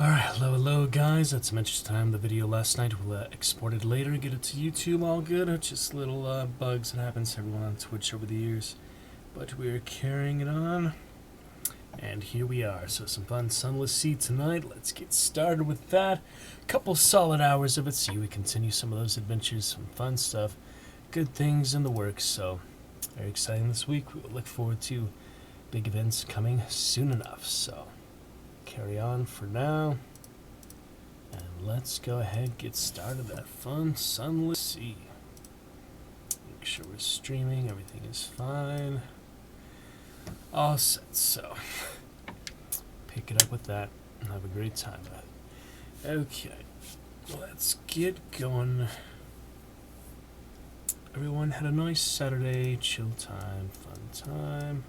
Alright, hello guys, that's some interesting time. The video last night we'll export it later, get it to YouTube, all good. Just little bugs that happens to everyone on Twitch over the years. But we're carrying it on. And here we are, so some fun Sunless Sea tonight. Let's get started with that. Couple solid hours of it, see we continue some of those adventures, some fun stuff. Good things in the works, so very exciting this week. We will look forward to big events coming soon enough, so carry on for now, and let's go ahead and get started that fun Sunless Sea. Make sure we're streaming, everything is fine, all set, so pick it up with that and have a great time with it. Okay, let's get going. Everyone had a nice Saturday, chill time, fun time,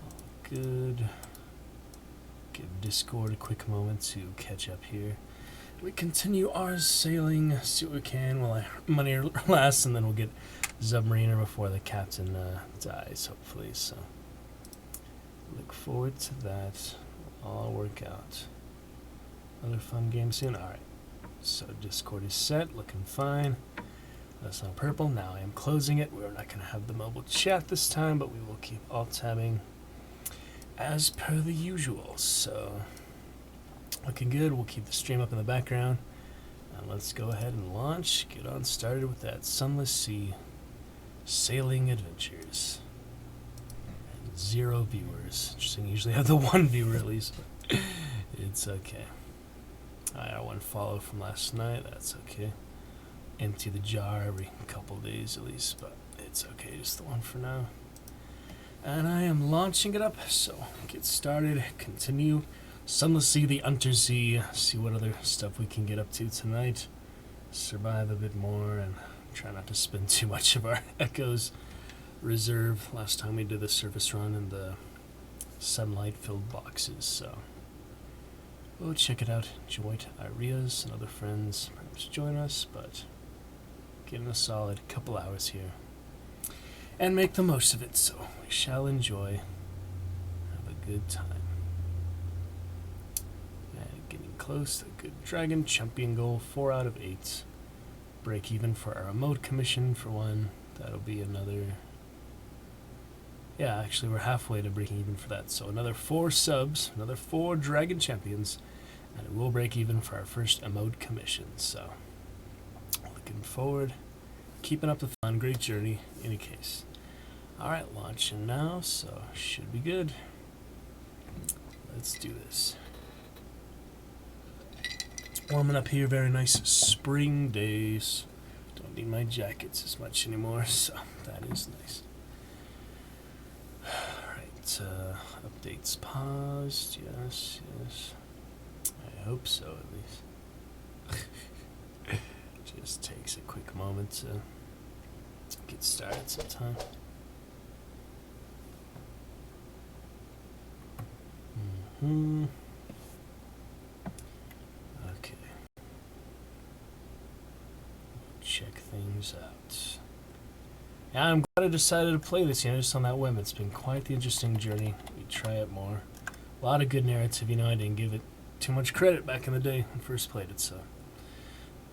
all good. Give Discord a quick moment to catch up here. We continue our sailing, see what we can while money lasts, and then we'll get submariner before the captain dies, hopefully. So look forward to that. All work out. Another fun game soon. Alright, so Discord is set, looking fine. That's not purple. Now I am closing it. We're not going to have the mobile chat this time, but we will keep alt-tabbing as per the usual. So looking good. We'll keep the stream up in the background, and let's go ahead and launch, get on started with that Sunless Sea sailing adventures. And 0 viewers. Interesting, usually have the 1 viewer at least, but it's okay. I got 1 follow from last night, that's okay. Empty the jar every couple days at least, but it's okay, just the 1 for now. And I am launching it up, so get started, continue. Sunless Sea, the Untersea, see what other stuff we can get up to tonight. Survive a bit more and try not to spend too much of our Echo's reserve. Last time we did the surface run in the sunlight-filled boxes, so we'll check it out. Enjoy it. Arias and other friends perhaps join us, but getting a solid couple hours here. And make the most of it, so we shall enjoy. Have a good time. And getting close to a good dragon champion goal, 4 out of 8. Break even for our remote commission for 1. That'll be another. Yeah, actually we're halfway to breaking even for that. So another 4 subs, another 4 dragon champions, and it will break even for our first emote commission. So looking forward. Keeping up the fun, great journey, in any case. Alright, launching now, so should be good. Let's do this. It's warming up here, very nice spring days. Don't need my jackets as much anymore, so that is nice. Alright, updates paused, yes. I hope so, at least. Just takes a quick moment to get started sometime. Okay. Check things out. Yeah, I'm glad I decided to play this, just on that whim. It's been quite the interesting journey. We try it more. A lot of good narrative, I didn't give it too much credit back in the day when I first played it, so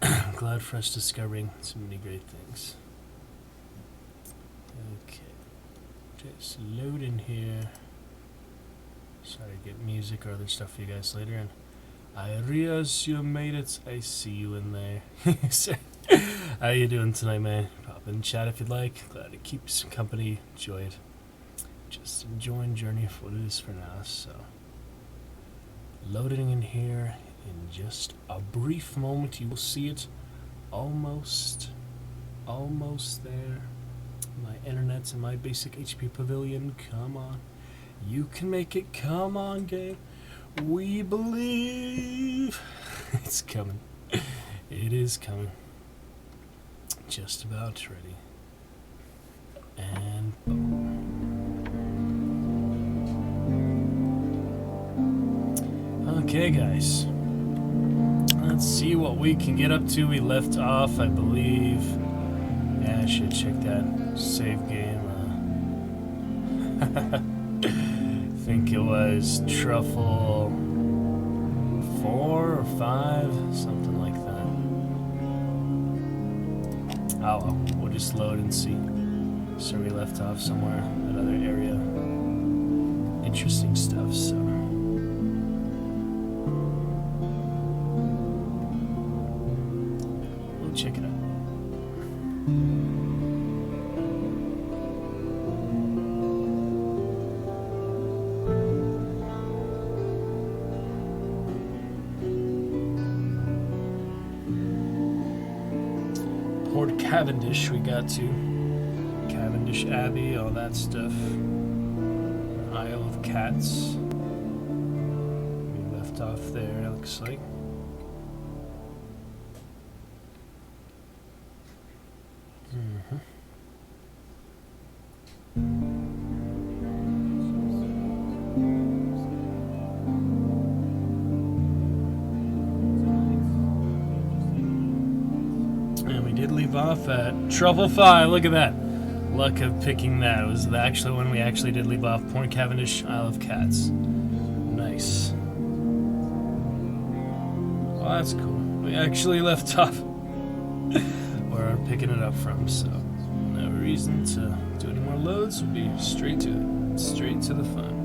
I'm glad for us discovering so many great things. Okay, just load in here. Sorry to get music or other stuff for you guys later. And Arias, you made it. I see you in there. How you doing tonight, man? Pop in chat if you'd like. Glad to keep some company. Enjoy it. Just enjoying journey for what it is for now. So loading in here. In just a brief moment, you will see it almost there. My internet's in my basic HP pavilion. Come on. You can make it. Come on, game. We believe. It's coming. It is coming. Just about ready. And boom. Okay, guys. Let's see what we can get up to. We left off, I believe. Yeah, I should check that save game. think it was truffle 4 or 5, something like that. Oh well, we'll just load and see. So we left off somewhere, another area. Interesting stuff, so. We'll check it out. Port Cavendish we got to. Cavendish Abbey, all that stuff. Isle of Cats. We left off there, it looks like. And we did leave off at Truffle 5, look at that. Luck of picking that. It was actually when we actually did leave off. Port Cavendish, Isle of Cats. Nice. Well, that's cool. We actually left off where we're picking it up from, so no reason to do any more loads. We'll be straight to it. Straight to the fun.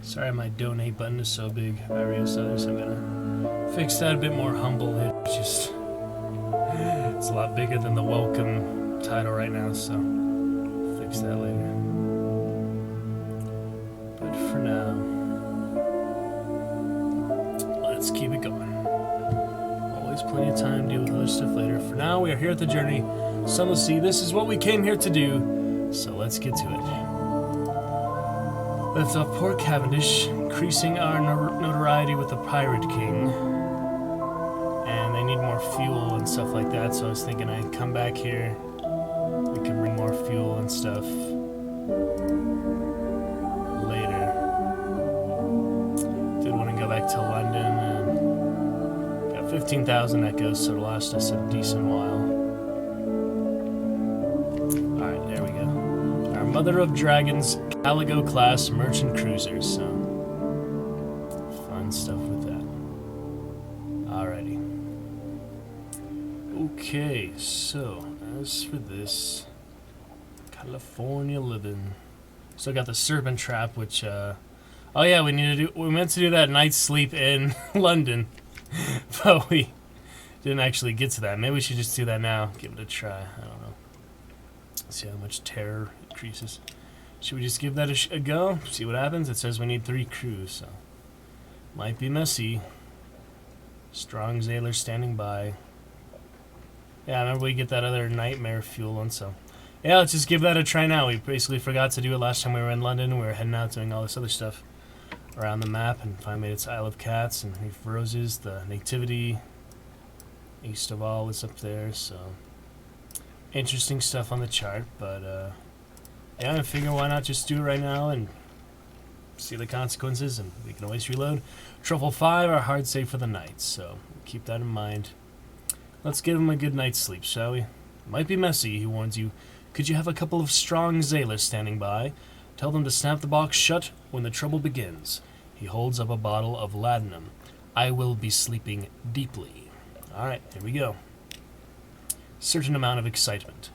Sorry my donate button is so big. Various others, I'm gonna fix that a bit more humble. It's just, it's a lot bigger than the welcome title right now, so fix that later. But for now, let's keep it going. Always plenty of time to deal with other stuff later. For now, we are here at the journey. Sunless Sea, this is what we came here to do, so let's get to it. Left off Port Cavendish, increasing our notoriety with the Pirate King. And they need more fuel and stuff like that, so I was thinking I'd come back here. We can bring more fuel and stuff later. Did want to go back to London and got 15,000 echoes, so it'll last us a decent while. Alright, there we go. Our Mother of Dragons Caligo class merchant cruisers, so fun stuff with that. Alrighty. Okay, so as for this, California living. Still got the Serpent Trap, which oh yeah, we meant to do that night's sleep in London, but we didn't actually get to that. Maybe we should just do that now. Give it a try. I don't know. See how much terror increases. Should we just give that a go? See what happens? It says we need 3 crews, so might be messy. Strong sailors standing by. Yeah, I remember we get that other nightmare fuel one, so yeah, let's just give that a try now. We basically forgot to do it last time we were in London. We were heading out doing all this other stuff around the map, and finally made it to Isle of Cats and Reef of Roses. The Nativity, East of All is up there, so interesting stuff on the chart, but yeah, I figure why not just do it right now and see the consequences, and we can always reload. Truffle 5, our hard save for the night, so keep that in mind. Let's give him a good night's sleep, shall we? Might be messy, he warns you. Could you have a couple of strong sailors standing by? Tell them to snap the box shut when the trouble begins. He holds up a bottle of laudanum. I will be sleeping deeply. Alright, here we go. Certain amount of excitement.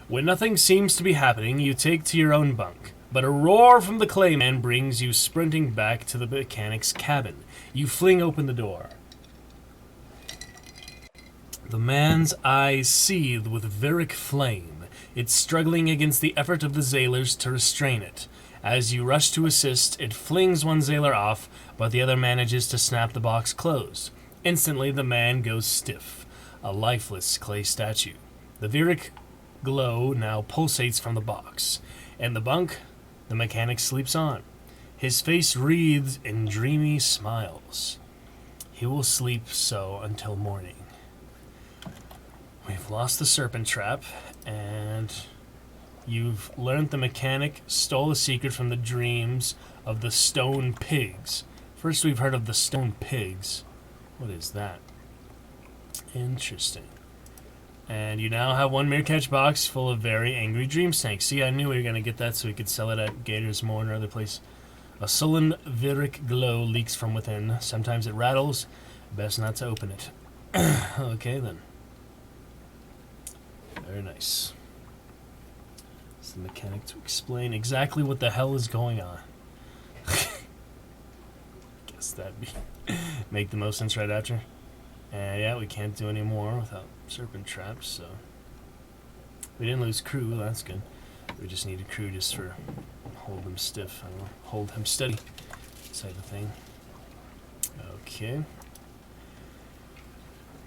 When nothing seems to be happening, you take to your own bunk. But a roar from the clayman brings you sprinting back to the mechanic's cabin. You fling open the door. The man's eyes seethe with Veric flame. It's struggling against the effort of the sailors to restrain it. As you rush to assist, it flings one sailor off, but the other manages to snap the box closed. Instantly, the man goes stiff, a lifeless clay statue. The Veric glow now pulsates from the box. In the bunk, the mechanic sleeps on. His face wreathed in dreamy smiles. He will sleep so until morning. We've lost the Serpent Trap, and you've learned the mechanic stole a secret from the dreams of the Stone Pigs. First we've heard of the Stone Pigs. What is that? Interesting. And you now have one mirror catch box full of very angry dream snakes. See, I knew we were going to get that so we could sell it at Gator's Morn or other place. A sullen, viric glow leaks from within. Sometimes it rattles. Best not to open it. Okay, then. Very nice. It's the mechanic to explain exactly what the hell is going on. Guess that'd be make the most sense right after. And yeah, we can't do any more without serpent traps, so we didn't lose crew. That's good. We just needed crew just for hold them stiff. I don't know, hold him steady type of thing. Okay.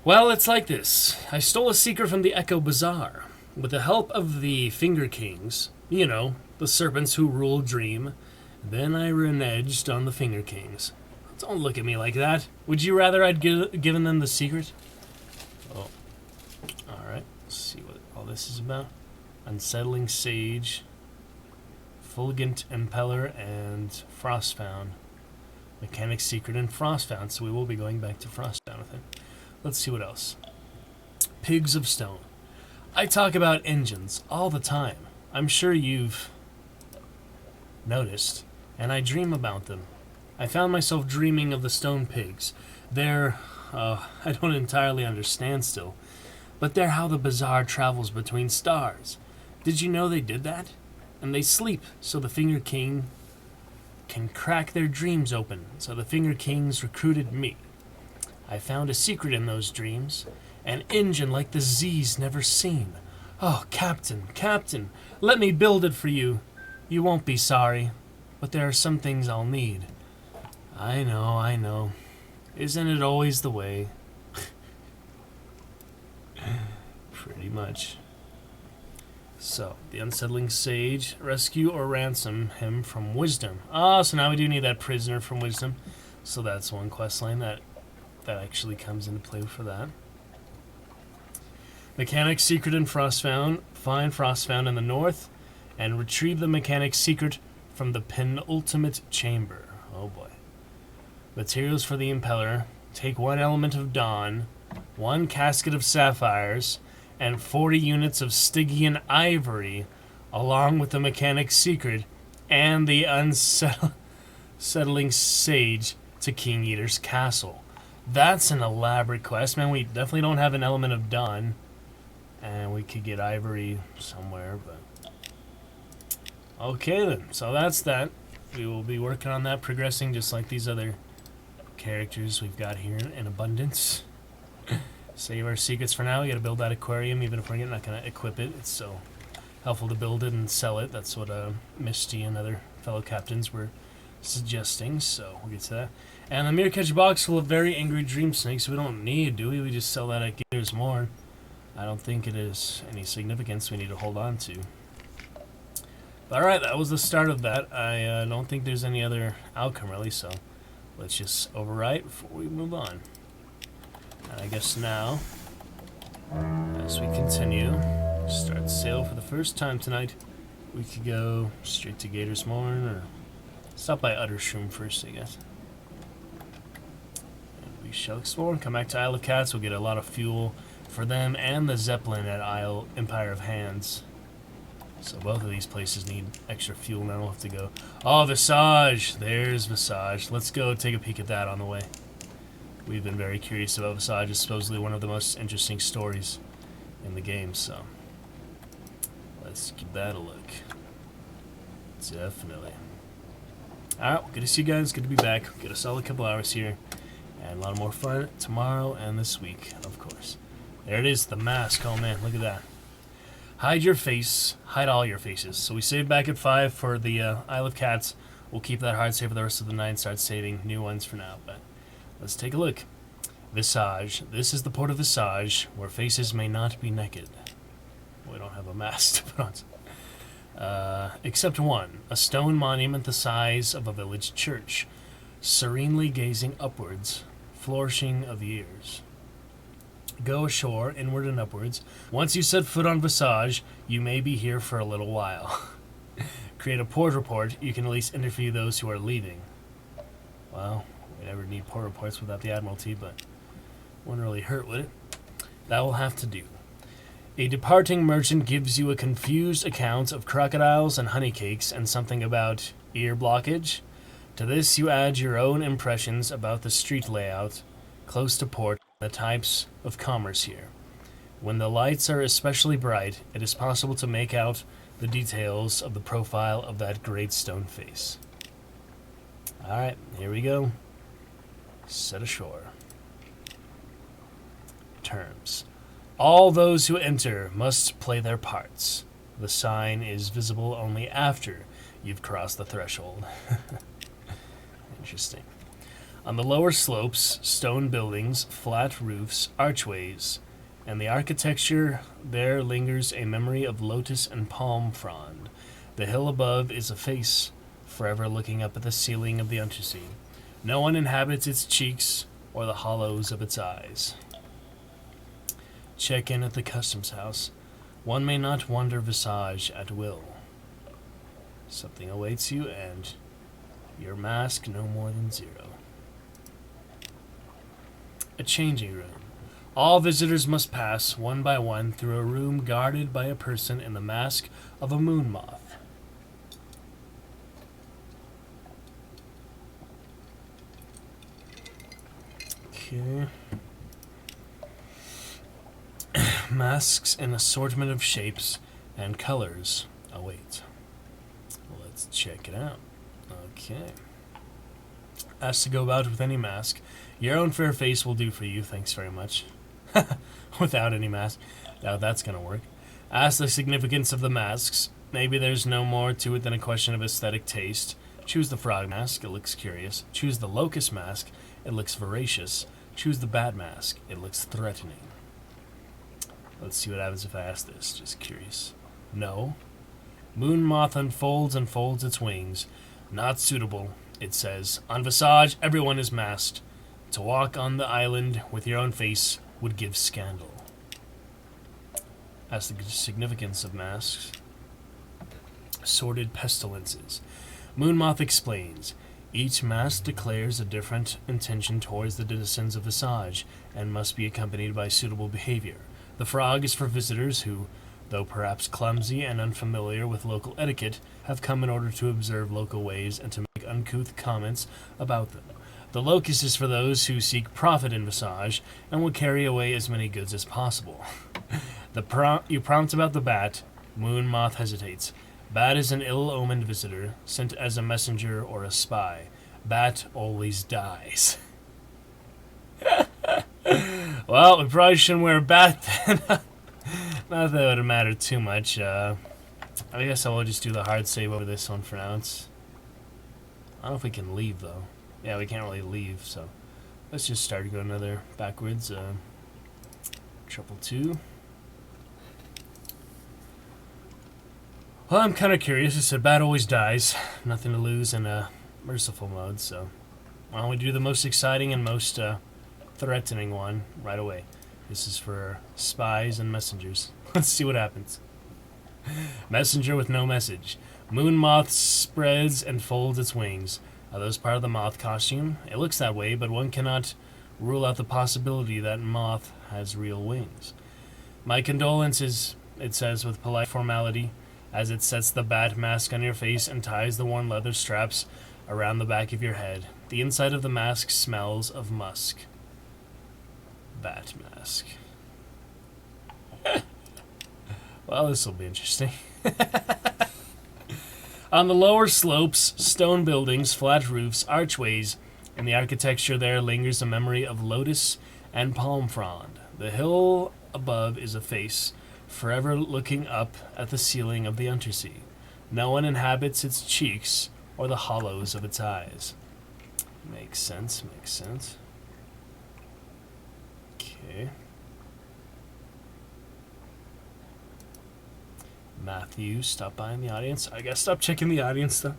Well, it's like this. I stole a secret from the Echo Bazaar. With the help of the Finger Kings, you know, the serpents who rule Dream, then I reneged on the Finger Kings. Don't look at me like that. Would you rather I'd given them the secret? Oh. Alright, let's see what all this is about. Unsettling Sage, Fulgent Impeller, and Frostbound. Mechanic's Secret and Frostbound, so we will be going back to Frostbound with it. Let's see what else. Pigs of Stone. I talk about engines all the time. I'm sure you've noticed, and I dream about them. I found myself dreaming of the stone pigs. They're, I don't entirely understand still, but they're how the bazaar travels between stars. Did you know they did that? And they sleep, so the Finger King can crack their dreams open. So the Finger Kings recruited me. I found a secret in those dreams, an engine like the Z's never seen. Oh, Captain, Captain, let me build it for you. You won't be sorry, but there are some things I'll need. I know. Isn't it always the way? Pretty much. So, the Unsettling Sage, rescue or ransom him from Wisdom. Ah, so now we do need that prisoner from Wisdom. So that's one quest line that actually comes into play for that. Mechanic's Secret and Frostbound. Find Frostbound in the north and retrieve the Mechanic's Secret from the penultimate chamber. Oh boy. Materials for the impeller. Take 1 element of dawn, 1 casket of sapphires, and 40 units of Stygian ivory, along with the Mechanic's Secret and the Unsettling Sage to King Eater's castle. That's an elaborate quest, man. We definitely don't have an element of dawn, and we could get ivory somewhere, but okay then. So that's that. We will be working on that, progressing just like these other characters we've got here in abundance. Save our secrets for now. We gotta build that aquarium, even if we're not gonna equip it. It's so helpful to build it and sell it. That's what Misty and other fellow captains were suggesting, so we'll get to that. And the mirror catch box full of very angry dream snakes we don't need, do we? We just sell that at Gator's Morn. I don't think it is any significance we need to hold on to. Alright, that was the start of that. I don't think there's any other outcome really, so let's just overwrite before we move on. And I guess now, as we continue, start sail for the first time tonight, we could go straight to Gator's Morn, or stop by Uttershroom first, I guess. And we shall explore and come back to Isle of Cats. We'll get a lot of fuel for them and the Zeppelin at Empire of Hands. So both of these places need extra fuel, and then we'll have to go. Oh, Visage! There's Visage. Let's go take a peek at that on the way. We've been very curious about Visage. It's supposedly one of the most interesting stories in the game, so let's give that a look. Definitely. Alright, well, good to see you guys. Good to be back. Get a solid couple hours here. And a lot more fun tomorrow and this week, of course. There it is, the mask. Oh man, look at that. Hide your face. Hide all your faces. So we saved back at 5 for the Isle of Cats. We'll keep that hard save for the rest of the night and start saving new ones for now. But let's take a look. Visage. This is the port of Visage, where faces may not be naked. We don't have a mask to put on. Except one. A stone monument the size of a village church, serenely gazing upwards, flourishing of years. Go ashore, inward and upwards. Once you set foot on Visage, you may be here for a little while. Create a port report. You can at least interview those who are leaving. Well, we never need port reports without the Admiralty, but wouldn't really hurt, would it? That will have to do. A departing merchant gives you a confused account of crocodiles and honeycakes and something about ear blockage. To this, you add your own impressions about the street layout, close to port, and the types of commerce here. When the lights are especially bright, it is possible to make out the details of the profile of that great stone face. Alright, here we go. Set ashore. Terms. All those who enter must play their parts. The sign is visible only after you've crossed the threshold. Interesting. On the lower slopes, stone buildings, flat roofs, archways, and the architecture there lingers a memory of lotus and palm frond. The hill above is a face, forever looking up at the ceiling of the Untersea. No one inhabits its cheeks or the hollows of its eyes. Check in at the customs house. One may not wander visage at will. Something awaits you, and your mask no more than 0. A changing room. All visitors must pass, one by one, through a room guarded by a person in the mask of a moon moth. Okay. Masks in assortment of shapes and colors await. Let's check it out. Okay. Asked to go about with any mask. Your own fair face will do for you, thanks very much. Without any mask. Now that's gonna work. Ask the significance of the masks. Maybe there's no more to it than a question of aesthetic taste. Choose the frog mask, it looks curious. Choose the locust mask, it looks voracious. Choose the bat mask, it looks threatening. Let's see what happens if I ask this. Just curious. No. Moon moth unfolds and folds its wings. Not suitable, it says. On Visage, everyone is masked. To walk on the island with your own face would give scandal. Ask the significance of masks. Sordid pestilences. Moon moth explains. Each mask declares a different intention towards the denizens of Visage and must be accompanied by suitable behavior. The frog is for visitors who, though perhaps clumsy and unfamiliar with local etiquette, have come in order to observe local ways and to make uncouth comments about them. The locust is for those who seek profit in Visage and will carry away as many goods as possible. You prompt about the bat. Moon moth hesitates. Bat is an ill-omened visitor, sent as a messenger or a spy. Bat always dies. Well, we probably shouldn't wear a bat then. Not that it would matter too much. I guess I will just do the hard save over this one for now. I don't know if we can leave, though. Yeah, we can't really leave, so let's just start to go another backwards. 222. Well, I'm kind of curious. I said bat always dies. Nothing to lose in a merciful mode, so why don't we do the most exciting and most threatening one right away. This is for spies and messengers. Let's see what happens. Messenger with no message. Moon moth spreads and folds its wings. Are those part of the moth costume? It looks that way, but one cannot rule out the possibility that moth has real wings. My condolences, it says with polite formality, as it sets the bat mask on your face and ties the worn leather straps around the back of your head. The inside of the mask smells of musk. Bat mask. Well, this will be interesting. On the lower slopes, stone buildings, flat roofs, archways, and the architecture there lingers a memory of lotus and palm frond. The hill above is a face, forever looking up at the ceiling of the Untersea. No one inhabits its cheeks or the hollows of its eyes. Makes sense, makes sense. Okay. Matthew, stop by in the audience. I gotta stop checking the audience, though.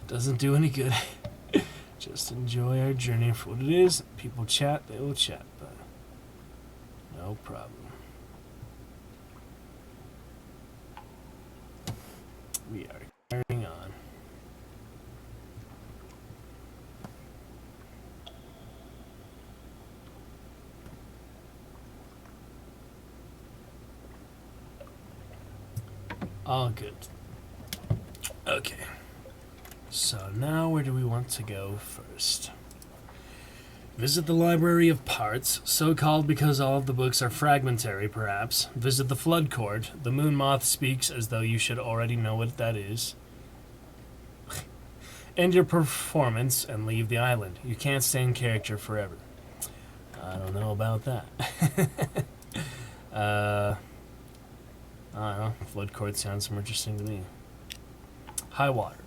Doesn't do any good. Just enjoy our journey for what it is. People chat, they will chat, but no problem. We are carrying on. All good. Okay. So now where do we want to go first? Visit the Library of Parts, so called because all of the books are fragmentary, perhaps. Visit the Flood Court. The Moon Moth speaks as though you should already know what that is. End your performance and leave the island. You can't stay in character forever. I don't know about that. I don't know. Flood Court sounds more interesting to me. High water.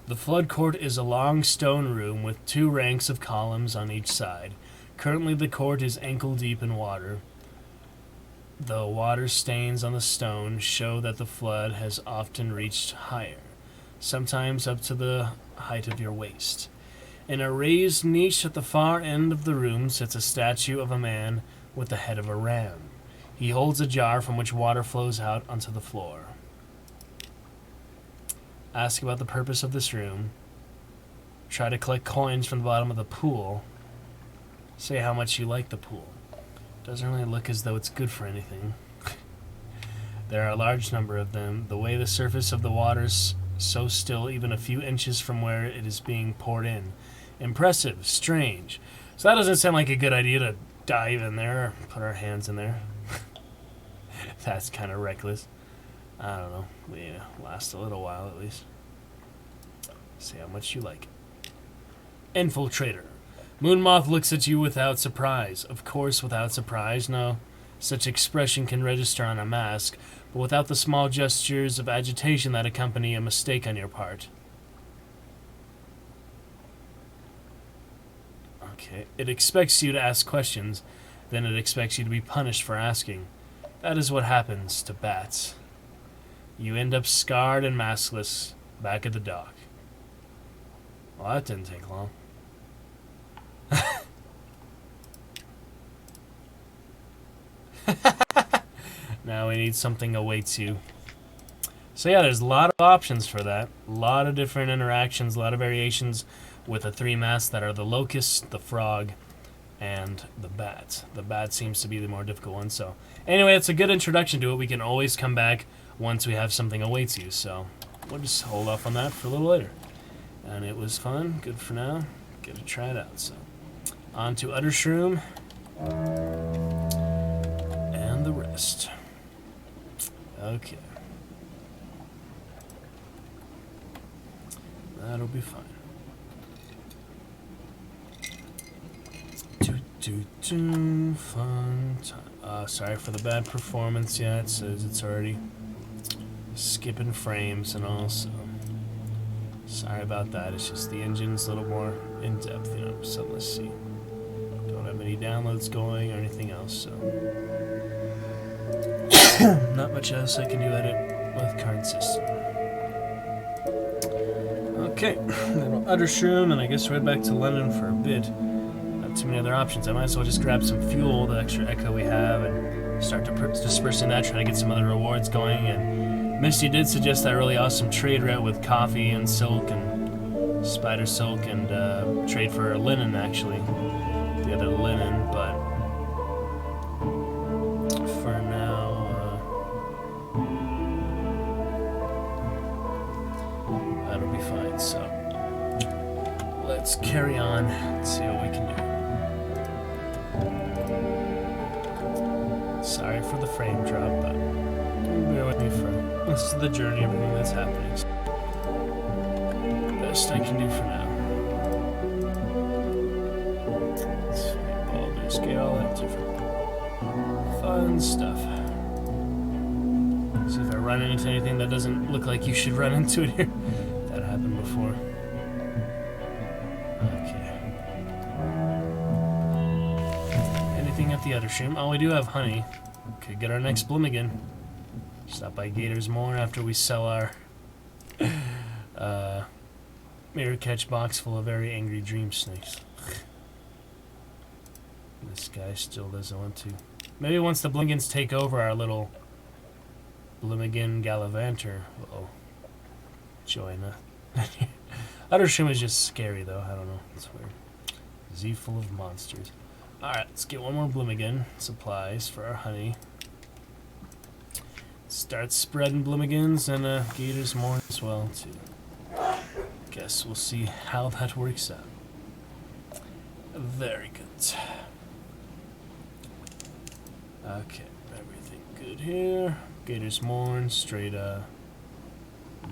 The Flood Court is a long stone room with 2 ranks of columns on each side. Currently the court is ankle deep in water. The water stains on the stone show that the flood has often reached higher, sometimes up to the height of your waist. In a raised niche at the far end of the room sits a statue of a man with the head of a ram. He holds a jar from which water flows out onto the floor. Ask about the purpose of this room. Try to collect coins from the bottom of the pool. Say how much you like the pool. Doesn't really look as though it's good for anything. There are a large number of them. The way the surface of the water's so still, even a few inches from where it is being poured in. Impressive, strange. So that doesn't sound like a good idea to dive in there or put our hands in there. That's kind of reckless. I don't know. We last a little while at least. See how much you like it. Infiltrator. Moonmoth looks at you without surprise. Of course, without surprise. No such expression can register on a mask, but without the small gestures of agitation that accompany a mistake on your part. Okay. It expects you to ask questions, then it expects you to be punished for asking. That is what happens to bats. You end up scarred and maskless back at the dock. Well, that didn't take long. Now we need something awaits you. So yeah, there's a lot of options for that. A lot of different interactions, a lot of variations with the 3 masks that are the locust, the frog, and the bat. The bat seems to be the more difficult one. So anyway, it's a good introduction to it. We can always come back once we have something awaits you. So we'll just hold off on that for a little later. And it was fun. Good for now. Get to try it out. So on to Uttershroom and the rest. Okay. That'll be fine. Fun time. Sorry for the bad performance. Yeah, it says it's already skipping frames and all, so sorry about that. It's just the engine's a little more in depth, you know. So let's see. Don't have any downloads going or anything else, so not much else I can do edit with current system. Okay, then Uttershroom, and I guess right back to London for a bit. Not too many other options. I might as well just grab some fuel, the extra echo we have, and start dispersing that, trying to get some other rewards going. And Misty did suggest that really awesome trade route with coffee and silk and spider silk and trade for linen, actually. The other linen, but for now, that'll be fine. So let's carry on and see what we can do. Sorry for the frame drop, but bear with me for most of the journey, everything that's happening. So best I can do for now. Let's see, Baldur's Gate, all that different fun stuff. See if I run into anything that doesn't look like you should run into it here. That happened before. Okay. Anything at the Uttershroom? Oh, we do have honey. Could get our next Bloom Stop by Gator's Moor after we sell our mirror catch box full of very angry dream snakes. This guy still doesn't want to. Maybe once the Blingans take over our little Bloomigan Gallivanter, we'll join Uttershroom is just scary though, I don't know, it's weird. Z full of monsters. Alright, let's get one more Bloomigan supplies for our honey. Start spreading Bloomigans and Gators more as well too. Guess we'll see how that works out. Very good. Okay, everything good here. Gators Morn, straight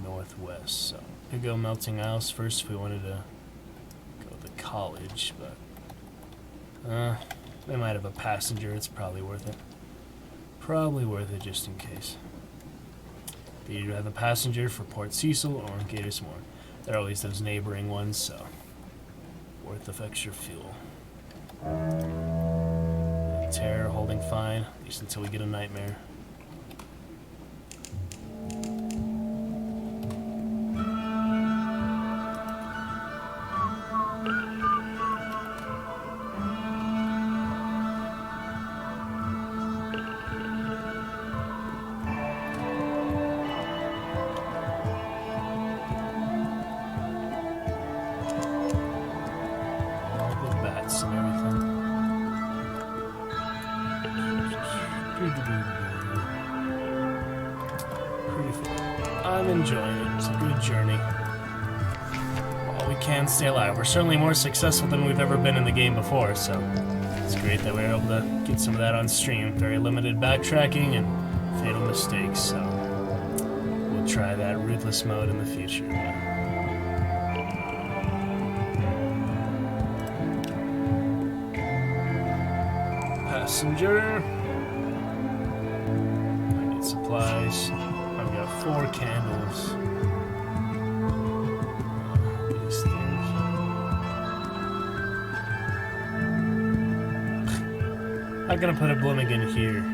northwest. So we go Melting Isles first if we wanted to go to the college, but they might have a passenger. It's probably worth it. Probably worth it just in case. They either have a passenger for Port Cecil or Gators Morn. They're always those neighboring ones, so worth the extra fuel. Terror holding fine, at least until we get a nightmare. I'm enjoying it. It's a good journey. While we can stay alive. We're certainly more successful than we've ever been in the game before, so it's great that we're able to get some of that on stream. Very limited backtracking and fatal mistakes, so we'll try that ruthless mode in the future. Passenger. I need supplies. I've got 4 candles. These things. I'm gonna put a Bloomington here.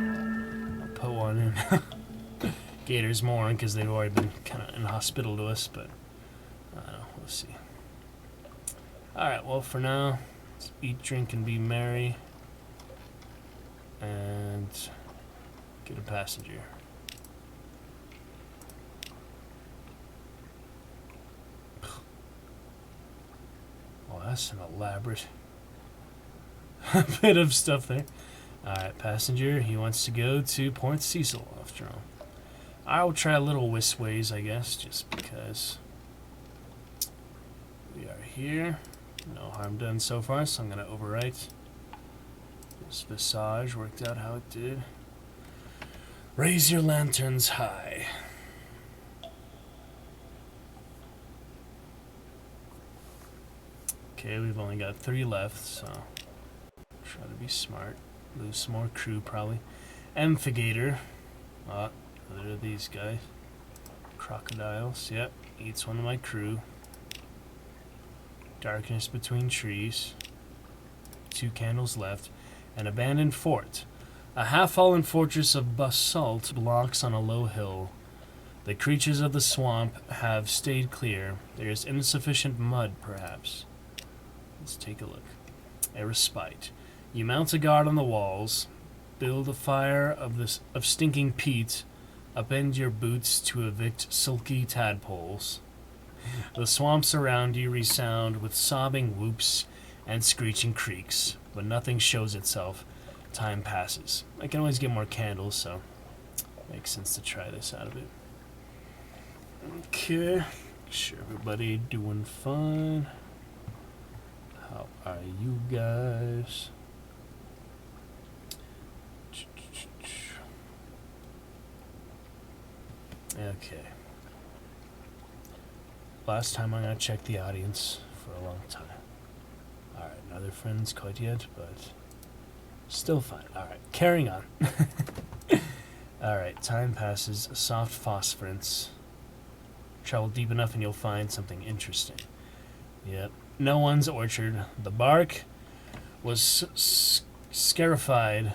I'll put one in Gators Morn because they've already been kind of inhospitable to us, but I don't know. We'll see. Alright, well, for now, let's eat, drink, and be merry. And get a passenger. Oh, that's an elaborate bit of stuff there. Alright, passenger, he wants to go to Port Cecil after all. I'll try a little Wisways, I guess, just because we are here. No harm done so far, so I'm going to overwrite. This Visage worked out how it did. Raise your lanterns high. Okay, we've only got 3 left, so try to be smart. Lose some more crew, probably. Amphigator. What are these guys? Crocodiles. Yep, eats one of my crew. Darkness between trees. 2 candles left. An abandoned fort. A half-fallen fortress of basalt blocks on a low hill. The creatures of the swamp have stayed clear. There is insufficient mud, perhaps. Let's take a look. A respite. You mount a guard on the walls. Build a fire of stinking peat. Upend your boots to evict silky tadpoles. The swamps around you resound with sobbing whoops and screeching creaks, but nothing shows itself. Time passes. I can always get more candles, so makes sense to try this out of it. Okay, sure, everybody doing fine. How are you guys? Okay. Last time I'm gonna check the audience for a long time. Alright, no other friends quite yet, but still fine. Alright, carrying on. Alright, time passes. Soft phosphorance. Travel deep enough and you'll find something interesting. Yep. No one's orchard. The bark was scarified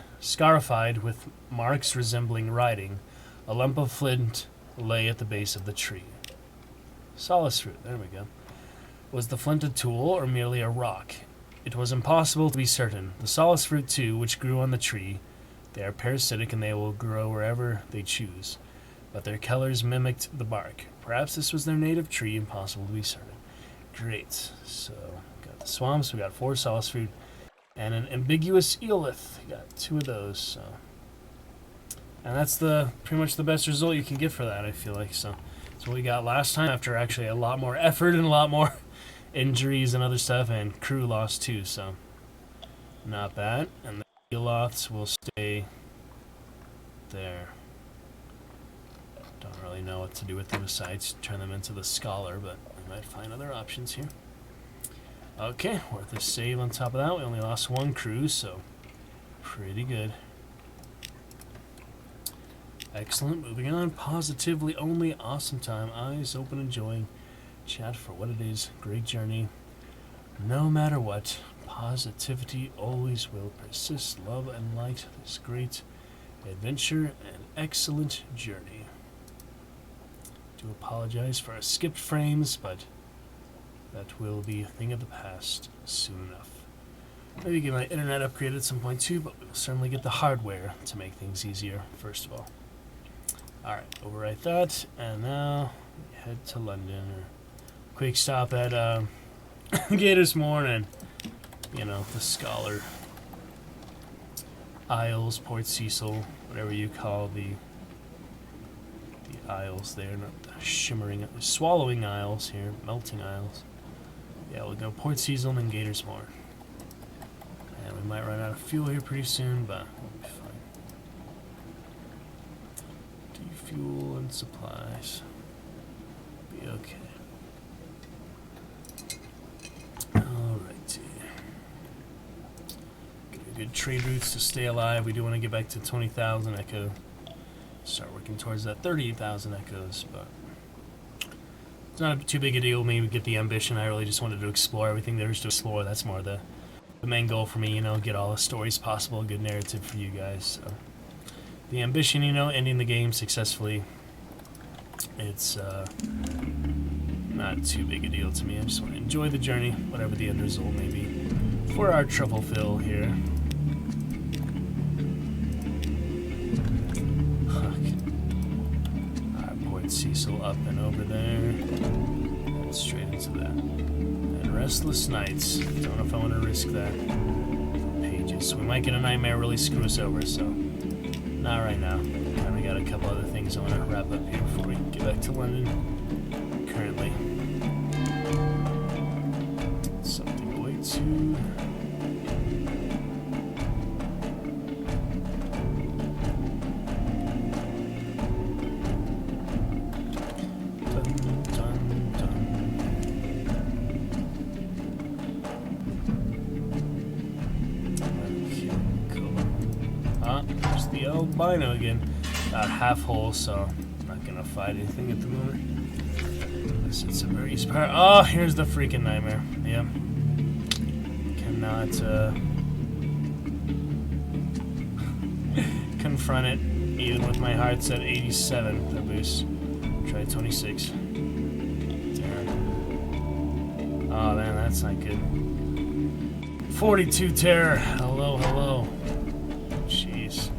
with marks resembling writing. A lump of flint lay at the base of the tree. Solace fruit, there we go. Was the flint a tool or merely a rock? It was impossible to be certain. The solace fruit, too, which grew on the tree, they are parasitic and they will grow wherever they choose. But their colors mimicked the bark. Perhaps this was their native tree, impossible to be certain. Great. So, got the swamps, we got 4 solace fruit, and an ambiguous eelith. Got 2 of those, so And that's pretty much the best result you can get for that, I feel like. So that's what we got last time, after actually a lot more effort and a lot more injuries and other stuff, and crew lost too, so not bad. And the Eloths will stay there. Don't really know what to do with them besides turn them into the Scholar, but we might find other options here. Okay, worth a save on top of that. We only lost one crew, so pretty good. Excellent. Moving on. Positively only. Awesome time. Eyes open, enjoying. Chat for what it is. Great journey. No matter what, positivity always will persist. Love and light. This great adventure and excellent journey. Do apologize for our skipped frames, but that will be a thing of the past soon enough. Maybe get my internet upgraded at some point too, but we'll certainly get the hardware to make things easier first of all. Alright, overwrite that, and now we head to London. Or quick stop at Gators Morn, you know, the Scholar Isles, Port Cecil, whatever you call the isles there, not the shimmering, swallowing isles here, melting isles. Yeah, we'll go Port Cecil and then Gators Morn. And we might run out of fuel here pretty soon, but we'll be fine. Defuel and supplies. Be okay. Alrighty. Good trade routes to stay alive. We do want to get back to 20,000 Echo. Start working towards that 30,000 Echoes, but it's not too big a deal. Maybe get the ambition. I really just wanted to explore everything there is to explore. That's more the main goal for me, you know, get all the stories possible, good narrative for you guys. So the ambition, you know, ending the game successfully, it's not too big a deal to me. I just want to enjoy the journey, whatever the end result may be, for our truffle fill here. Cecil up and over there, and straight into that. And Restless Nights. Don't know if I want to risk that. Pages. We might get a nightmare really screw us over, so not right now. And we got a couple other things I want to wrap up here before we get back to London. Currently, something way too. Albino again. About half whole, so I'm not gonna fight anything at the moment. Unless it's a very easy part. Oh, here's the freaking nightmare. Yeah. Cannot confront it, even with my heart's at 87. The boost. Try 26. Damn. Oh man, that's not good. 42 terror. Hello, hello. Jeez.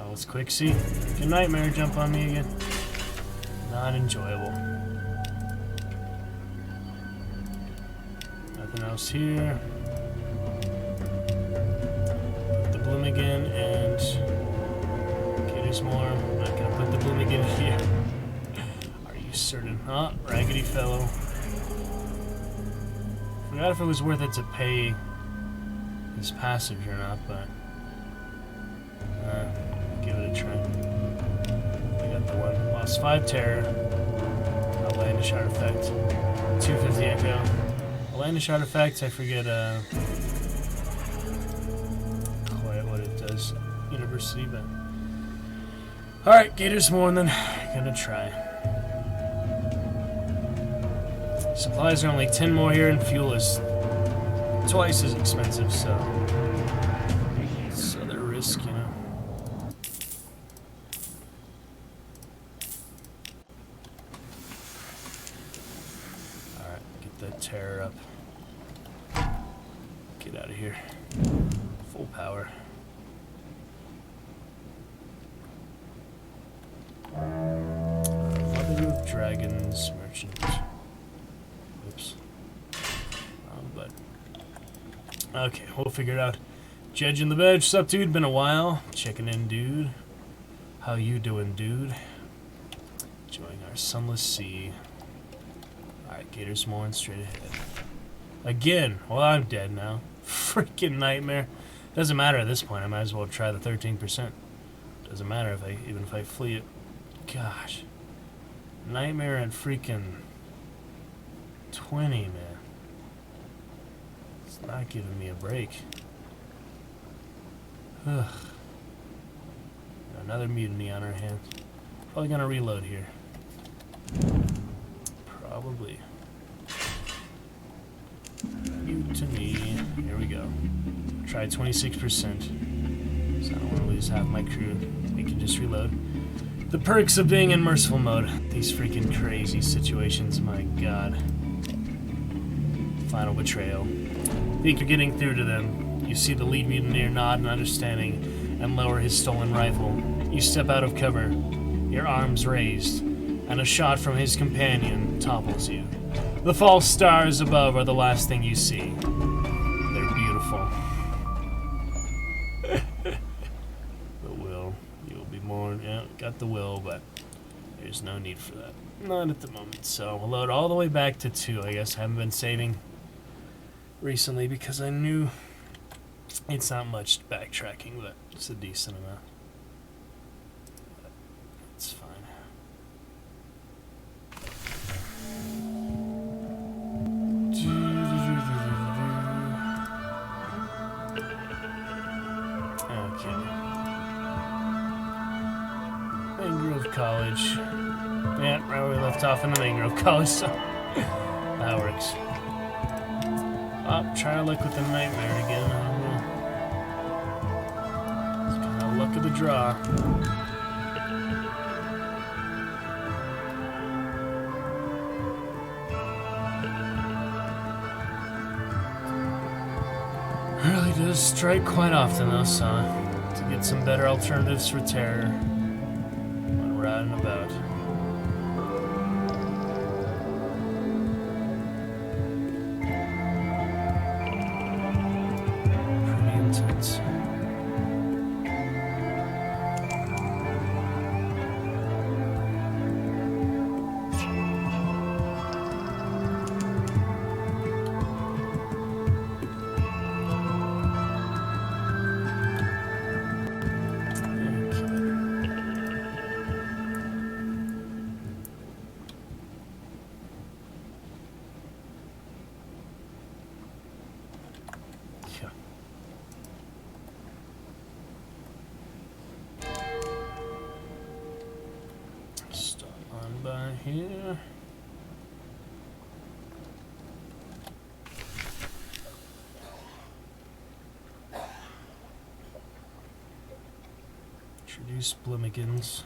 Let's quick see. Good nightmare jump on me again. Not enjoyable. Nothing else here. Put the bloom again and okay, there's more. I'm not gonna put the bloom again here. Are you certain? Huh? Raggedy fellow. Forgot if it was worth it to pay his passive or not, but give it a try. I got the one. Lost 5 terror. Outlandish artifact. 250 echo. Outlandish artifact, I forget quite what it does. University, but alright, Gators Morn then. Gonna try. Supplies are only 10 more here, and fuel is twice as expensive, so it's other risk, you know. Terror up. Get out of here. Full power. Mother of Dragons Merchant. Oops. But okay, we'll figure it out. Judging the Veg, sup dude? Been a while. Checking in, dude. How you doing, dude? Enjoying our sunless sea. Alright, Gators mooring straight ahead. Again! Well, I'm dead now. Freaking nightmare. Doesn't matter at this point, I might as well try the 13%. Doesn't matter even if I flee it. Gosh. Nightmare at freaking 20, man. It's not giving me a break. Ugh. Another mutiny on our hands. Probably gonna reload here. Probably. Mutiny. Here we go. Try 26%. So I don't want to lose half my crew. We can just reload. The perks of being in merciful mode. These freaking crazy situations, my god. Final betrayal. Think you're getting through to them. You see the lead mutineer nod in understanding and lower his stolen rifle. You step out of cover, your arms raised, and a shot from his companion topples you. The false stars above are the last thing you see. They're beautiful. The will. You'll be mourned. Yeah, got the will, but there's no need for that. Not at the moment. So we'll load all the way back to 2. I guess I haven't been saving recently because I knew it's not much backtracking, but it's a decent amount. It's fine. Okay. Mangrove College. Yeah, right where we left off in the Mangrove College, so that works. Oh, try our luck with the nightmare again. I don't know. It's kind of luck of the draw. Really does strike quite often, though, so to get some better alternatives for terror when we're out and about. Pretty intense. By here. Introduce Blimigans.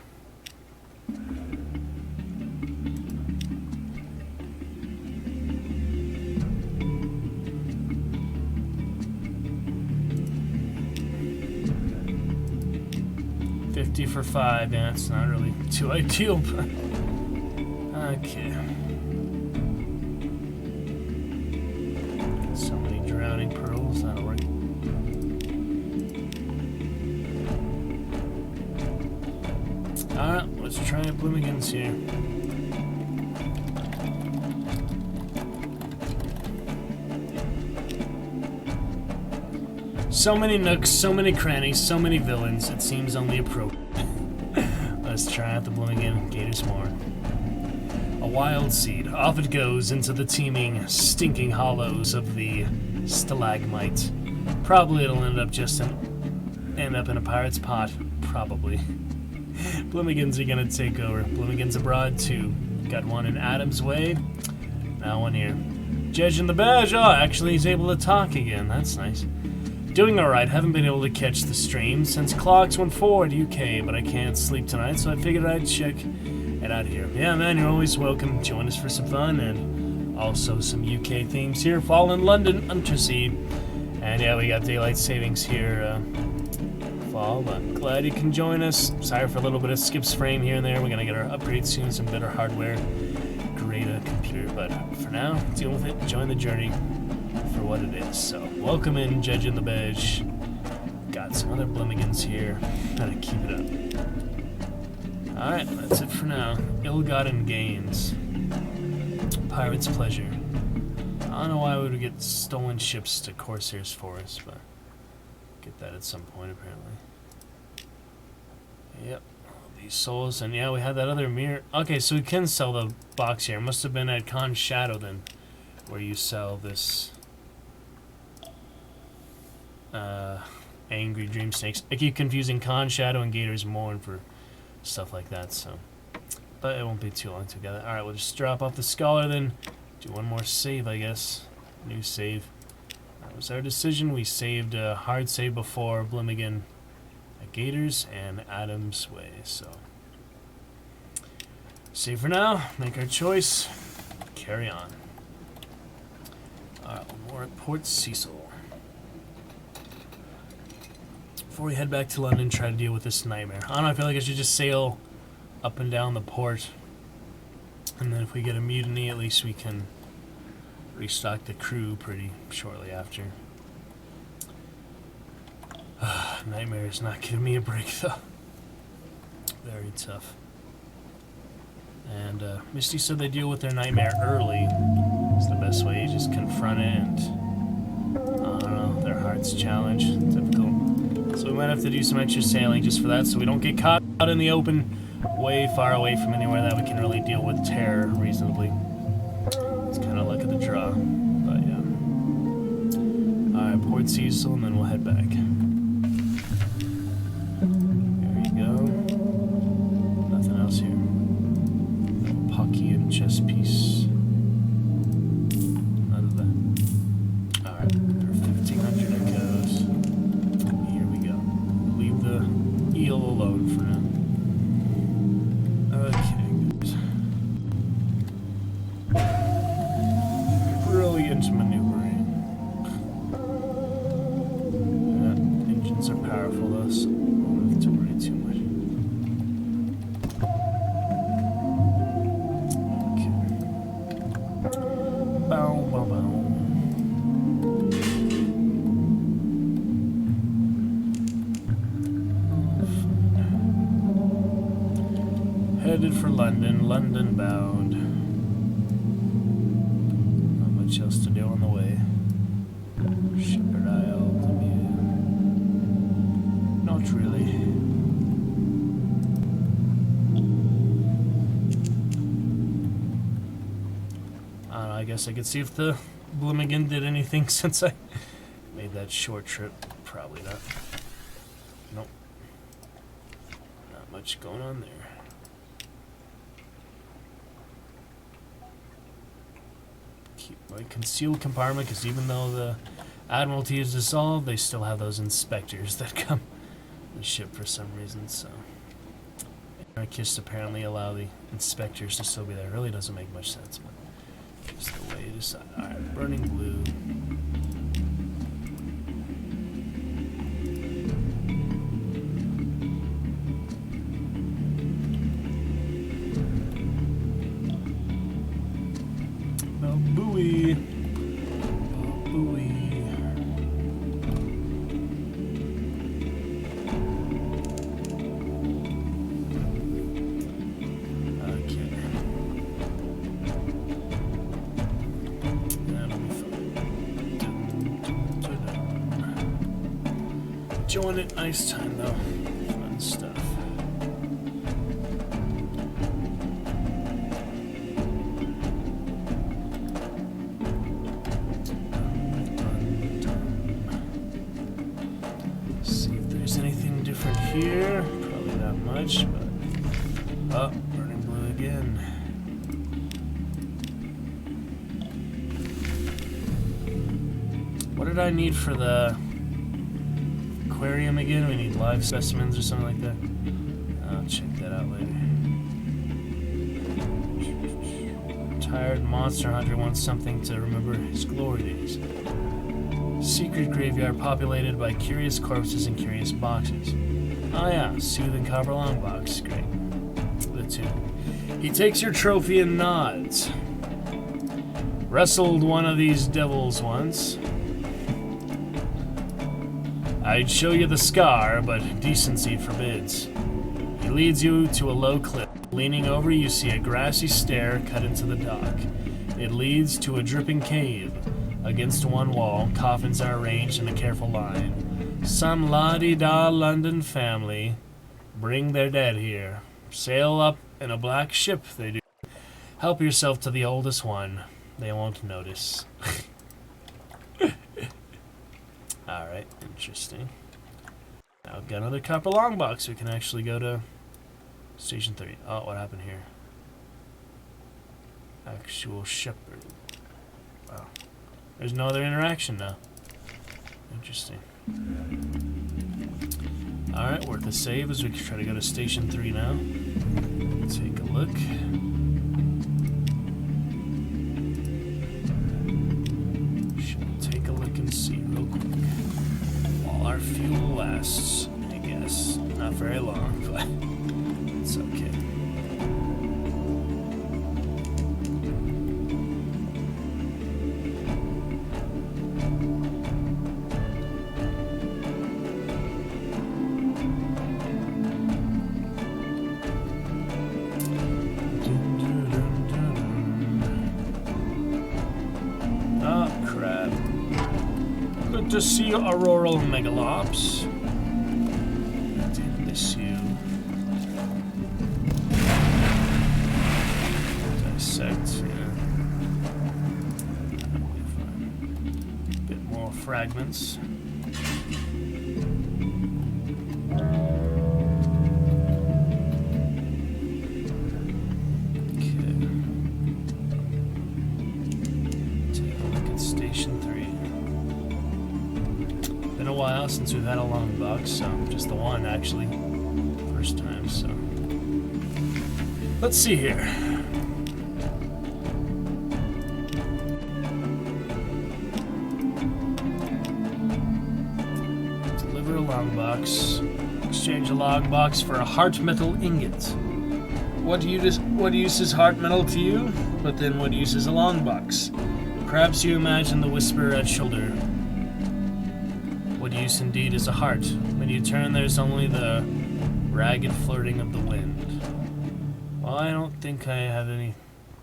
$50 for 5, yeah, it's not really too ideal, but okay. So many drowning pearls, that'll work. Alright, let's try Bloomington's here. So many nooks, so many crannies, so many villains, it seems only appropriate. Let's try out the Bloomington Gators more. A wild seed, off it goes into the teeming, stinking hollows of the stalagmite. Probably it'll end up in a pirate's pot. Probably. Bloomingtons are gonna take over. Bloomingtons abroad too. Got one in Adam's Way. Now one here. Judging the badge. Oh, actually he's able to talk again. That's nice. Doing alright. Haven't been able to catch the stream since clocks went forward UK, but I can't sleep tonight, so I figured I'd check it out here. Yeah, man, you're always welcome. Join us for some fun and also some UK themes here. Fall in London, Untersea. And yeah, we got daylight savings here. Fall. I'm glad you can join us. Sorry for a little bit of skips frame here and there. We're gonna get our upgrades soon, some better hardware, great computer. But for now, deal with it. Join the journey for what it is. So welcome in, Judging the Badge. got some other Blimigans here. Gotta keep it up. Alright, that's it for now. Ill-gotten gains. Pirate's pleasure. I don't know why we would get stolen ships to Corsairs for us, but get that at some point apparently. Yep, all these souls, and yeah, we had that other mirror. Okay, so we can sell the box here. It must have been at Khan's Shadow then, where you sell this angry dream snakes. I keep confusing Khan's Shadow and Gator's Mourn for stuff like that, so. But it won't be too long together. Alright, we'll just drop off the Scholar then. Do one more save, I guess. New save. That was our decision. We saved a hard save before Blimigan at Gators and Adams Way, so. Save for now. Make our choice. Carry on. Alright, one more at Port Cecil. Before we head back to London, try to deal with this nightmare. I don't know, I feel like I should just sail up and down the port. And then if we get a mutiny, at least we can restock the crew pretty shortly after. Nightmare is not giving me a break, though. Very tough. And Misty said they deal with their nightmare early. It's the best way. You just confront it and, I don't know, their heart's challenge. Typical. So we might have to do some extra sailing just for that, so we don't get caught out in the open, way far away from anywhere that we can really deal with terror reasonably. It's kind of luck of the draw, but yeah. Alright, Port Cecil, and then we'll head back. There you go. Nothing else here. Pockean chess piece. None of that. Alright, for 1,500 it goes. Here we go. Leave the eel alone for now. Okay, good. Brilliant maneuvering. Engines are powerful though, so we don't have to worry too much. Okay. Bow, bow, bow. Headed for London, London bound. Not much else to do on the way. Shepherd Isle, not really. I don't know, I guess I could see if the Blimigan did anything since I made that short trip. Probably not. Nope. Not much going on there. Keep my concealed compartment, because even though the Admiralty is dissolved, they still have those inspectors that come on the ship for some reason, so. Anarchists apparently allow the inspectors to still be there. It really doesn't make much sense, but just the way it is. Alright, burning blue. Buoy. Buoy. Okay. That'll be fun. Enjoying it. Nice time though. Fun stuff. Here, probably not much, but oh, burning blue again. What did I need for the aquarium again? We need live specimens or something like that. I'll check that out later. Tired monster hunter wants something to remember his glory days. Secret graveyard populated by curious corpses and curious boxes. Oh yeah, soothing copper long box. Great. The two. He takes your trophy and nods. Wrestled one of these devils once. I'd show you the scar, but decency forbids. He leads you to a low cliff. Leaning over, you see a grassy stair cut into the dock. It leads to a dripping cave. Against one wall, coffins are arranged in a careful line. Some la-di-da London family bring their dead here. Sail up in a black ship, they do. Help yourself to the oldest one. They won't notice. Alright, interesting. Now we've got another copper long box. We can actually go to Station 3. Oh, what happened here? Actual shepherd. Wow. There's no other interaction now. Interesting. Alright, worth a save as we try to go to Station 3 now. Take a look. Should take a look and see real quick. While our fuel lasts, I guess. Not very long, but it's okay. To see auroral megalops. Did miss you. Dissect, yeah. Bit more fragments. Okay. Take a look at Station 3. Been a while since we've had a long box, so just the one actually. First time, so. Let's see here. Deliver a long box. Exchange a long box for a heart metal ingot. What use is heart metal to you? But then what use is a long box? Perhaps you imagine the whisper at shoulder. What use indeed is a heart? When you turn, there's only the ragged flirting of the wind. Well, I don't think I have any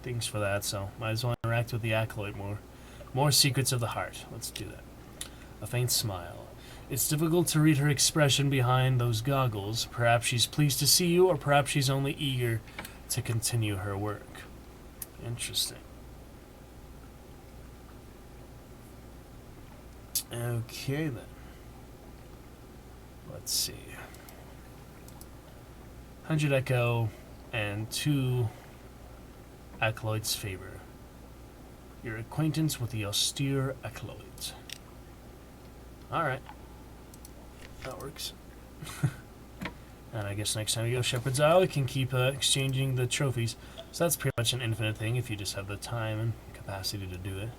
things for that, so might as well interact with the acolyte more. More secrets of the heart. Let's do that. A faint smile. It's difficult to read her expression behind those goggles. Perhaps she's pleased to see you, or perhaps she's only eager to continue her work. Interesting. Okay, then. Let's see. 100 echo and 2 acolytes favor. Your acquaintance with the austere acolyte. Alright. That works. And I guess next time we go Shepherd's Isle, we can keep exchanging the trophies. So that's pretty much an infinite thing if you just have the time and capacity to do it.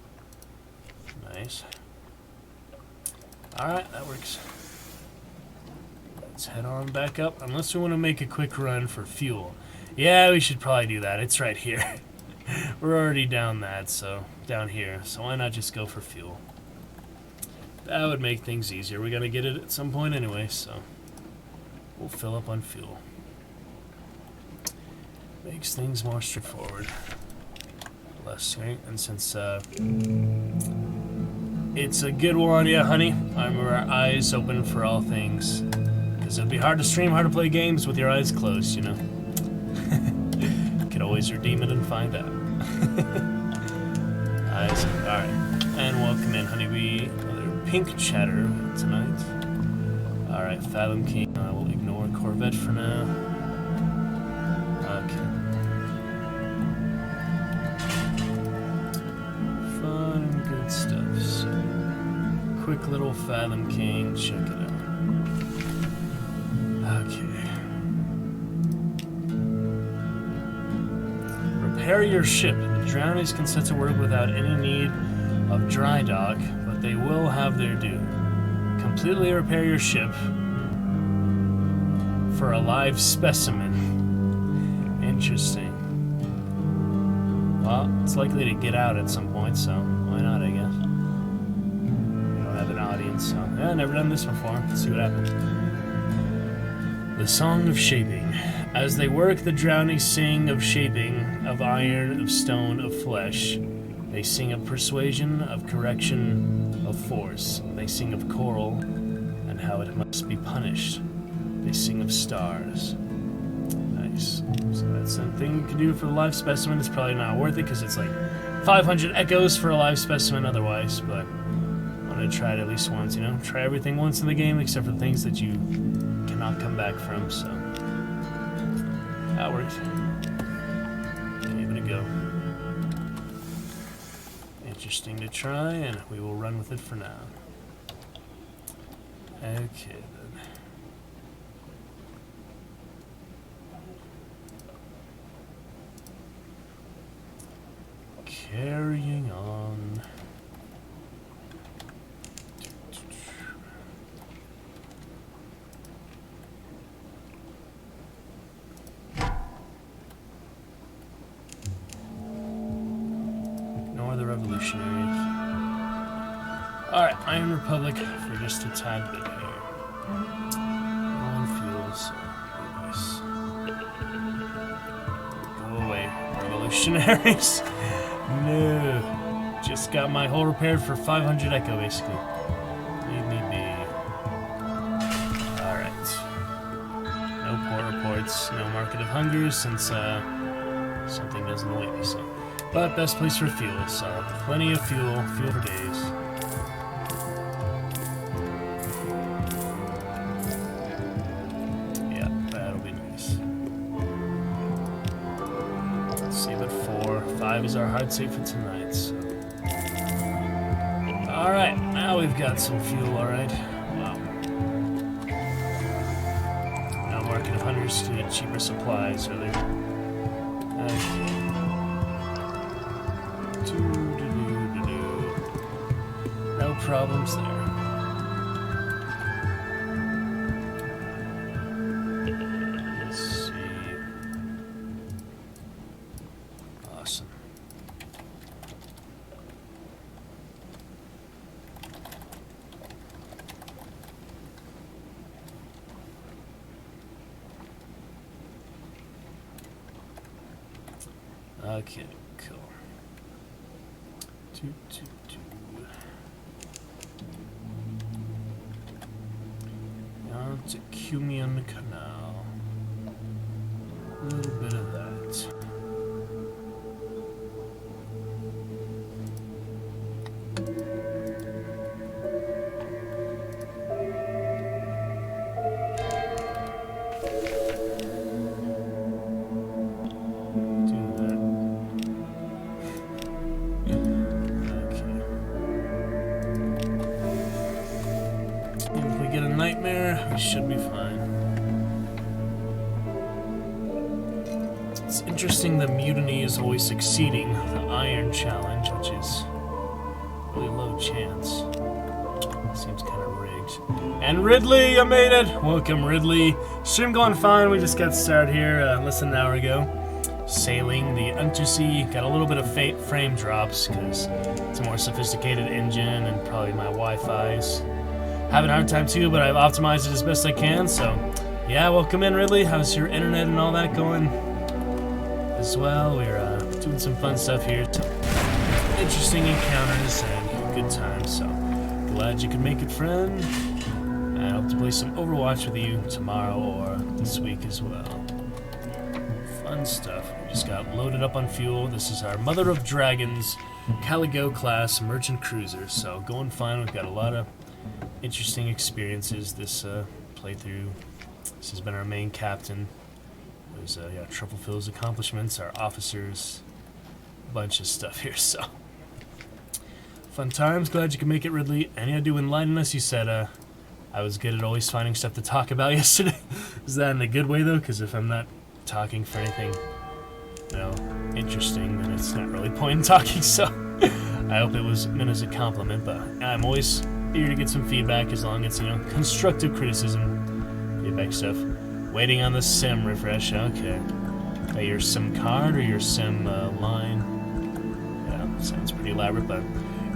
Nice. Alright, that works. Let's head on back up, unless we want to make a quick run for fuel. Yeah, we should probably do that. It's right here. We're already down here, so why not just go for fuel? That would make things easier. We're gonna get it at some point anyway, so we'll fill up on fuel. Makes things more straightforward. Less, right? And since it's a good one, yeah, honey. Our eyes open for all things. Because it'd be hard to stream, hard to play games with your eyes closed, you know? Could always redeem it and find out. Eyes, alright. And welcome in, honeybee. Another pink chatter tonight. Alright, Fathom King. We'll ignore Corvette for now. Okay. Fun and good stuff. So, quick little Fathom King. Check it out. Okay. Repair your ship. The drownies can set to work without any need of dry dock, but they will have their due. Completely repair your ship for a live specimen. Interesting. Well, it's likely to get out at some point, so why not, I guess. We don't have an audience. experience. So, yeah, never done this before. Let's see what happens. The Song of Shaping. As they work, the drowning sing of shaping, of iron, of stone, of flesh. They sing of persuasion, of correction, of force. They sing of coral, and how it must be punished. They sing of stars. Nice. So that's something you can do for the live specimen. It's probably not worth it because it's like 500 echoes for a live specimen otherwise, but I'm going to try it at least once, you know? Try everything once in the game except for the things that you cannot come back from, so that worked. Give it a go. Interesting to try, and we will run with it for now. Okay, then. Carrying on. Ignore the revolutionaries. Alright, Iron Republic for just a tad bit here. On fuel, so nice. Go away, revolutionaries. No. Just got my hull repaired for 500 echo, basically. Leave me be. Alright. No port reports, no market of hunger since something doesn't await me, so. But best place for fuel, so plenty of fuel for days. Yeah, that'll be nice. Let's see, but 5 is our hard save for tonight, so. Alright, now we've got some fuel, alright. Wow. No market of hunters to get cheaper supplies, are there? Okay. No problems there. Let's see. Awesome. Okay, cool. Down to Cumian Canal. A little bit of that. We should be fine. It's interesting the mutiny is always succeeding the iron challenge, which is really low chance. Seems kind of rigged. And Ridley, you made it! Welcome, Ridley. Stream going fine. We just got started here less than an hour ago. Sailing the Untersea. Got a little bit of frame drops because it's a more sophisticated engine and probably my Wi-Fi's having a hard time too, but I've optimized it as best I can, so yeah, welcome in, Ridley. How's your internet and all that going as well? We're doing some fun stuff here, interesting encounters and good times, so glad you could make it, friend. I hope to play some Overwatch with you tomorrow or this week as well. Fun stuff. We just got loaded up on fuel. This is our Mother of Dragons Caligo class merchant cruiser, so going fine. We've got a lot of interesting experiences this playthrough. This has been our main captain. There's yeah, Trufflefield's accomplishments, our officers, a bunch of stuff here, so fun times. Glad you could make it, Ridley. And yeah, do enlighten us. You said I was good at always finding stuff to talk about yesterday. Is that in a good way though? Because if I'm not talking for anything, you know, interesting, then it's not really point in talking, so I hope it was meant as a compliment, but I'm always eager to get some feedback as long as, you know, constructive criticism, feedback stuff. Waiting on the sim refresh, okay. Your sim card or your sim line? Yeah, sounds pretty elaborate, but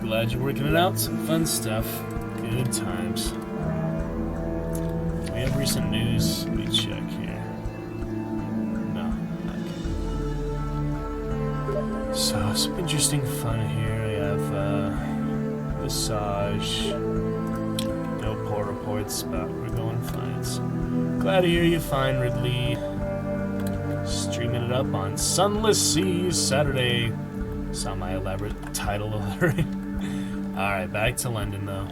glad you're working it out. Some fun stuff. Good times. Do we have recent news? Let me check here. No. Okay. So, some interesting fun here. We have Visage. No poor reports, but we're going fine. So, glad to hear you fine, Ridley. Streaming it up on Sunless Seas Saturday. Saw my elaborate title already. Alright, back to London though.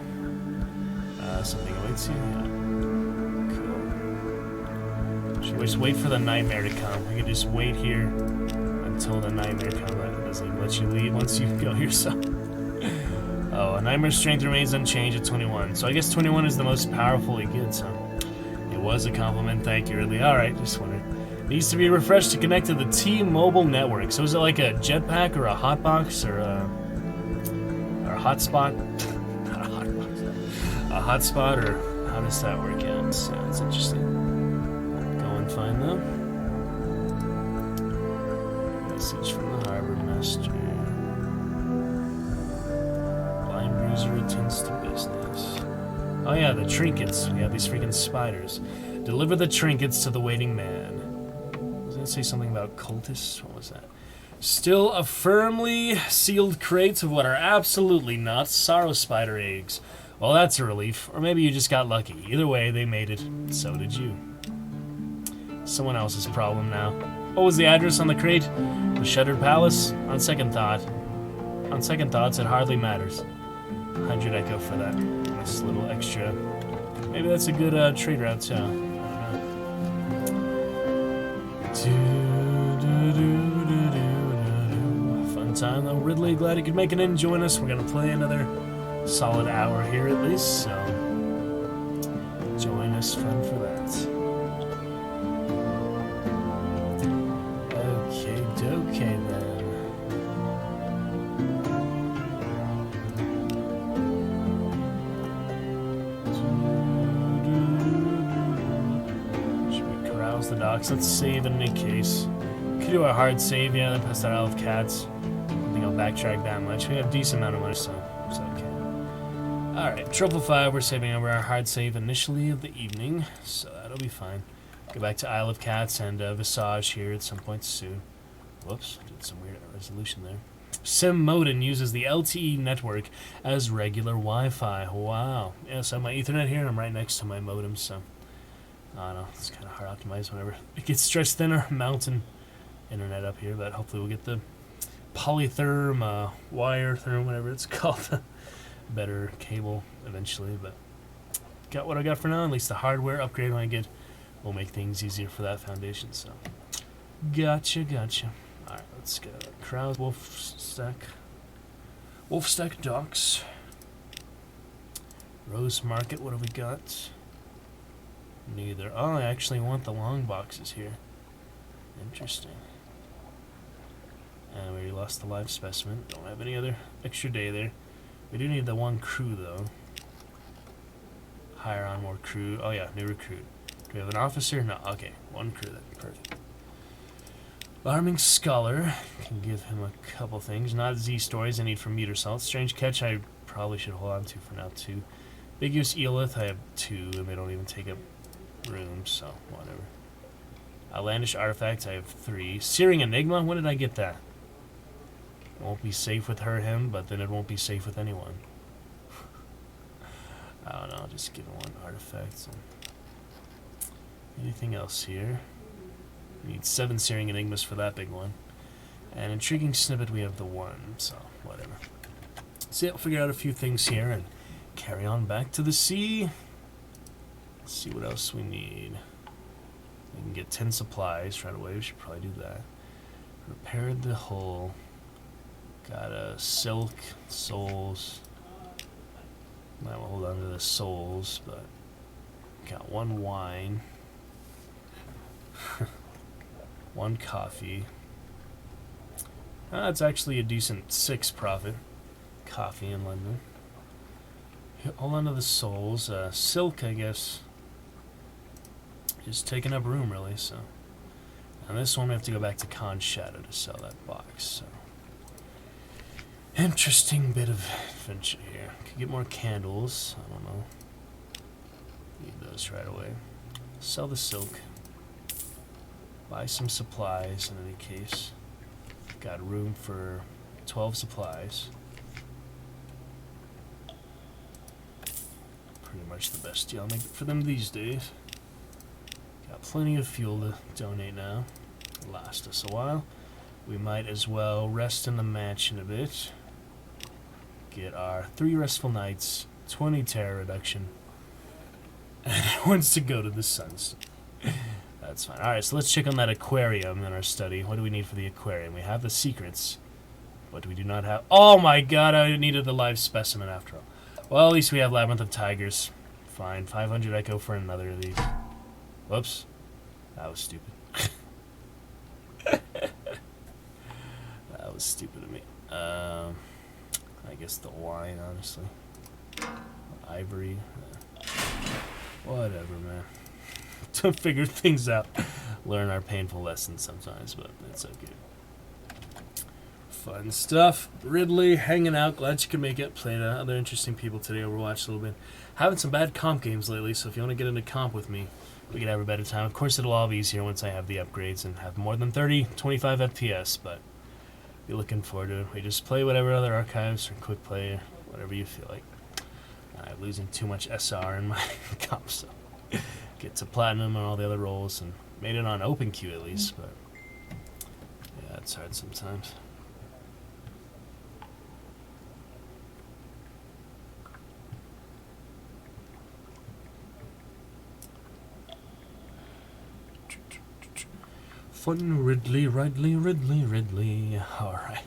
Something awaits you? Yeah. Cool. Should we just wait for the nightmare to come? We can just wait here until the nightmare comes. It doesn't even let you leave once you go yourself. Oh, a nightmare's strength remains unchanged at 21. So I guess 21 is the most powerful it gets, huh? It was a compliment, thank you, Ridley. Alright, just wondering. Needs to be refreshed to connect to the T-Mobile network. So is it like a jetpack or a hotbox or a hotspot? Not a hotbox. A hotspot, or how does that work out? So it's interesting. Going fine though. Message from the harbor master. Blind bruiser attends to business. Oh yeah, the trinkets. We have these freaking spiders. Deliver the trinkets to the waiting man. Say something about cultists. What was that? Still a firmly sealed crate of what are absolutely not sorrow spider eggs. Well, that's a relief. Or maybe you just got lucky. Either way, they made it. So did you. Someone else's problem now. What was the address on the crate? The Shuttered Palace? On second thoughts, it hardly matters. 100 echo for that. Nice little extra. Maybe that's a good trade route too. Fun time though. Ridley, glad you could make it in and join us. We're gonna play another solid hour here at least, so join us. Fun for that. Okay, then. The docks. Let's save in any case. Could do a hard save, yeah, then pass that Isle of Cats. I don't think I'll backtrack that much. We have a decent amount of money, so it's okay. Alright, Triple 5, we're saving over our hard save initially of the evening, so that'll be fine. Go back to Isle of Cats and Visage here at some point soon. Whoops, did some weird resolution there. Sim Modem uses the LTE network as regular Wi-Fi. Wow. Yeah, so I have my Ethernet here and I'm right next to my modem, so I don't know, it's kind of hard optimized whenever it gets stretched thinner. Mountain internet up here, but hopefully we'll get the polytherm, wiretherm, whatever it's called. Better cable eventually, but got what I got for now. At least the hardware upgrade when I get will make things easier for that foundation, so gotcha. Alright, let's go. Crowd, Wolfstack Docks. Rose Market, what have we got? Neither. Oh, I actually want the long boxes here. Interesting. And we lost the live specimen. Don't have any other extra day there. We do need the one crew, though. Hire on more crew. Oh, yeah, new recruit. Do we have an officer? No. Okay, one crew then. Perfect. Alarming Scholar. Can give him a couple things. Not Z stories I need from meter salt. Strange catch I probably should hold on to for now, too. Big use Eelith. I have 2, and they don't even take up room, so whatever. Outlandish artifacts, I have 3. Searing Enigma, when did I get that? Won't be safe with her, him, but then it won't be safe with anyone. I don't know, I'll just give him 1 artifact. So. Anything else here? We need 7 Searing Enigmas for that big one. And Intriguing Snippet, we have the 1, so whatever. So yeah, we'll figure out a few things here and carry on back to the sea. Let's see what else we need. We can get 10 supplies right away. We should probably do that. Repaired the hull. Got a silk, souls. Might well hold on to the souls, but got 1 wine. 1 coffee. That's actually a decent 6 profit. Coffee in London. Hold on to the souls. Silk, I guess. Just taking up room, really, so. And this one we have to go back to Con Shadow to sell that box, so. Interesting bit of adventure here. Could get more candles. I don't know. Need those right away. Sell the silk. Buy some supplies in any case. Got room for 12 supplies. Pretty much the best deal I'll make for them these days. Got plenty of fuel to donate now. Last us a while. We might as well rest in the mansion a bit. Get our 3 restful nights, 20 terror reduction, and it wants to go to the suns. That's fine. Alright, so let's check on that aquarium in our study. What do we need for the aquarium? We have the secrets, but we do not have... Oh my god, I needed the live specimen after all. Well, at least we have Labyrinth of Tigers. Fine, 500 echo for another of these. Whoops. That was stupid. That was stupid of me. I guess the wine, honestly. Ivory. Whatever, man. To figure things out. Learn our painful lessons sometimes, but it's okay. Fun stuff. Ridley, hanging out. Glad you could make it. Played other interesting people today. Overwatched a little bit. Having some bad comp games lately, so if you want to get into comp with me, we can have a better time. Of course, it'll all be easier once I have the upgrades and have more than 30, 25 FPS, but be looking forward to it. We just play whatever other archives or quick play, whatever you feel like. I'm losing too much SR in my comp, so get to platinum and all the other roles, and made it on open queue at least, but yeah, it's hard sometimes. Fun Ridley. Alright.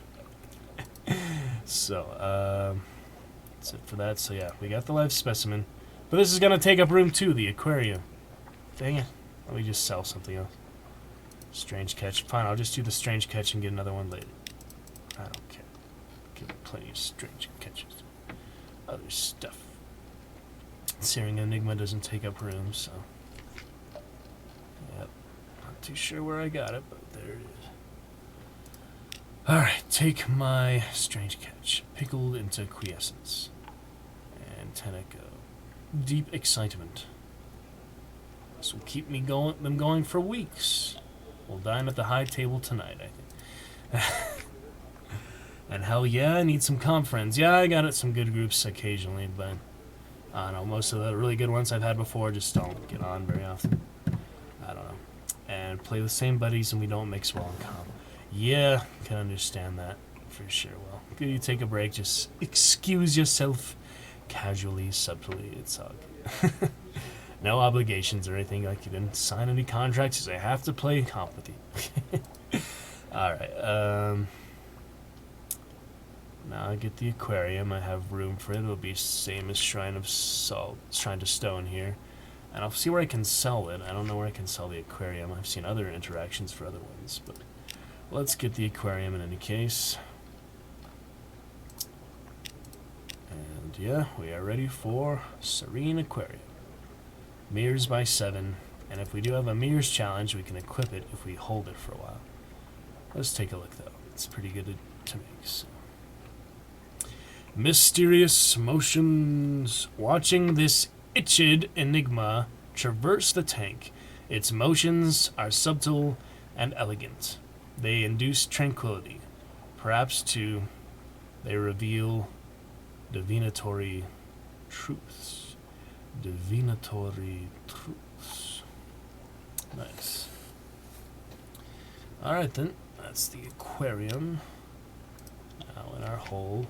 So, that's it for that. So yeah, we got the live specimen. But this is going to take up room too, the aquarium. Dang it. Let me just sell something else. Strange catch. Fine, I'll just do the strange catch and get another one later. I don't care. Give me plenty of strange catches. Other stuff. Searing Enigma doesn't take up room, so... Yep. Not too sure where I got it, but there it is. Alright, take my strange catch. Pickled into quiescence. And 10 echo. Deep excitement. This will keep me going for weeks. We'll dine at the high table tonight, I think. And hell yeah, I need some comp friends. Yeah, I got it some good groups occasionally, but I don't know, most of the really good ones I've had before just don't get on very often. I don't know. And play the same buddies and we don't mix well in comp. Yeah, can understand that for sure. Well, good you take a break, just excuse yourself casually, subtly, it's all good. No obligations or anything, like you didn't sign any contracts, you say I have to play comp with you. Alright, now I get the aquarium, I have room for it, it'll be same as Shrine of Stone here. And I'll see where I can sell it. I don't know where I can sell the aquarium. I've seen other interactions for other ones, but let's get the aquarium in any case. And yeah, we are ready for Serene Aquarium. Mirrors by 7, and if we do have a mirrors challenge, we can equip it if we hold it for a while. Let's take a look though. It's pretty good to make. So. Mysterious motions. Watching this itched enigma traverse the tank. Its motions are subtle and elegant. They induce tranquility. Perhaps too, they reveal divinatory truths. Divinatory truths. Nice. Alright then, that's the aquarium. Now in our hole,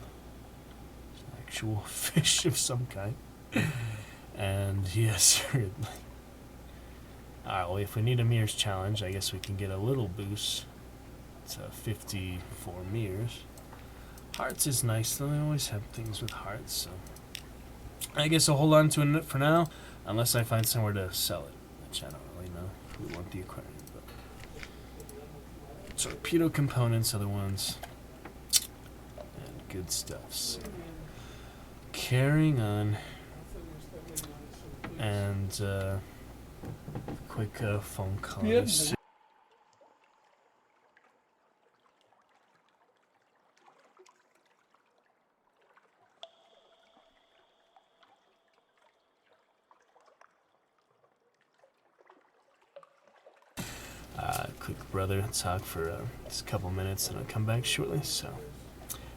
actual fish of some kind. And yes, Ridley. Alright, well if we need a mirrors challenge, I guess we can get a little boost to 54 mirrors. Hearts is nice, though. I always have things with hearts, so I guess I'll hold on to it for now, unless I find somewhere to sell it, which I don't really know if we want the aquarium. But torpedo components are the ones, and good stuff. So carrying on, and quick phone call. Yep. quick brother talk for just a couple minutes, and I'll come back shortly. So,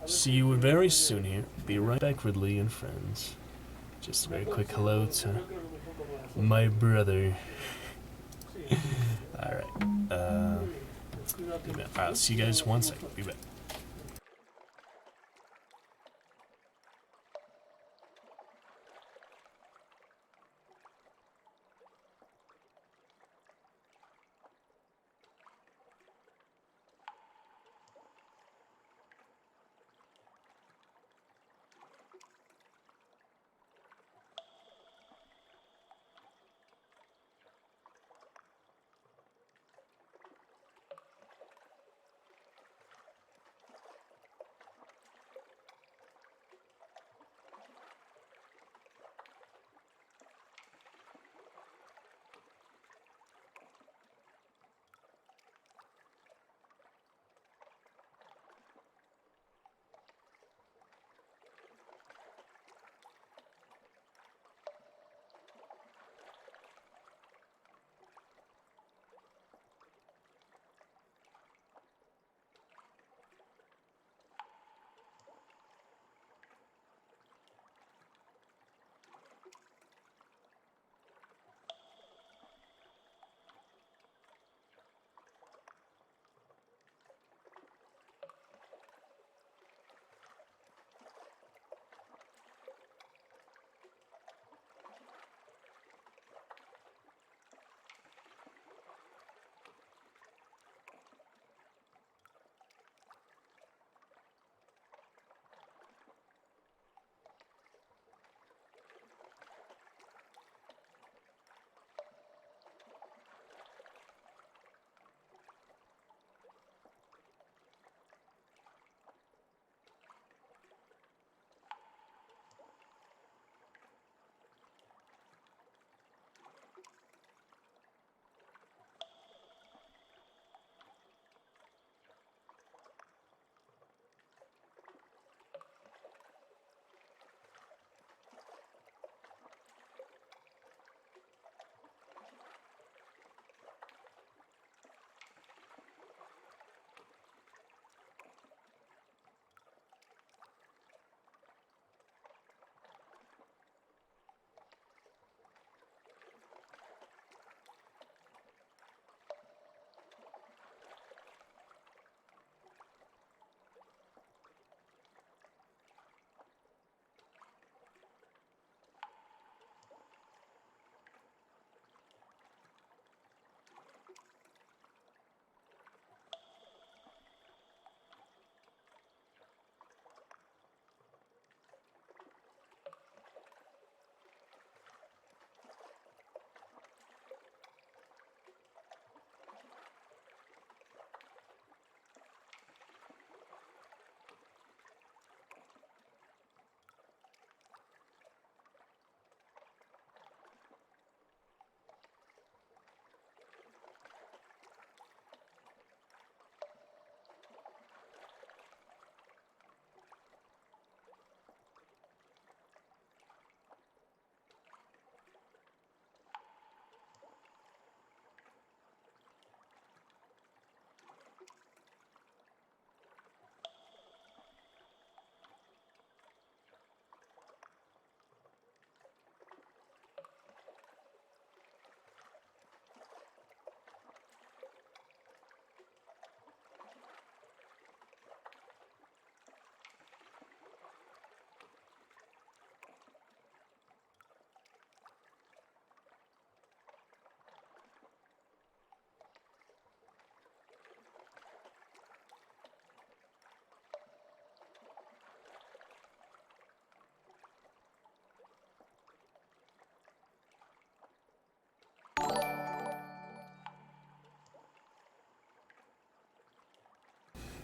see you very soon here. Be right back, Ridley and friends. Just a very quick hello to my brother. Alright. I'll see you guys 1 second. Be back.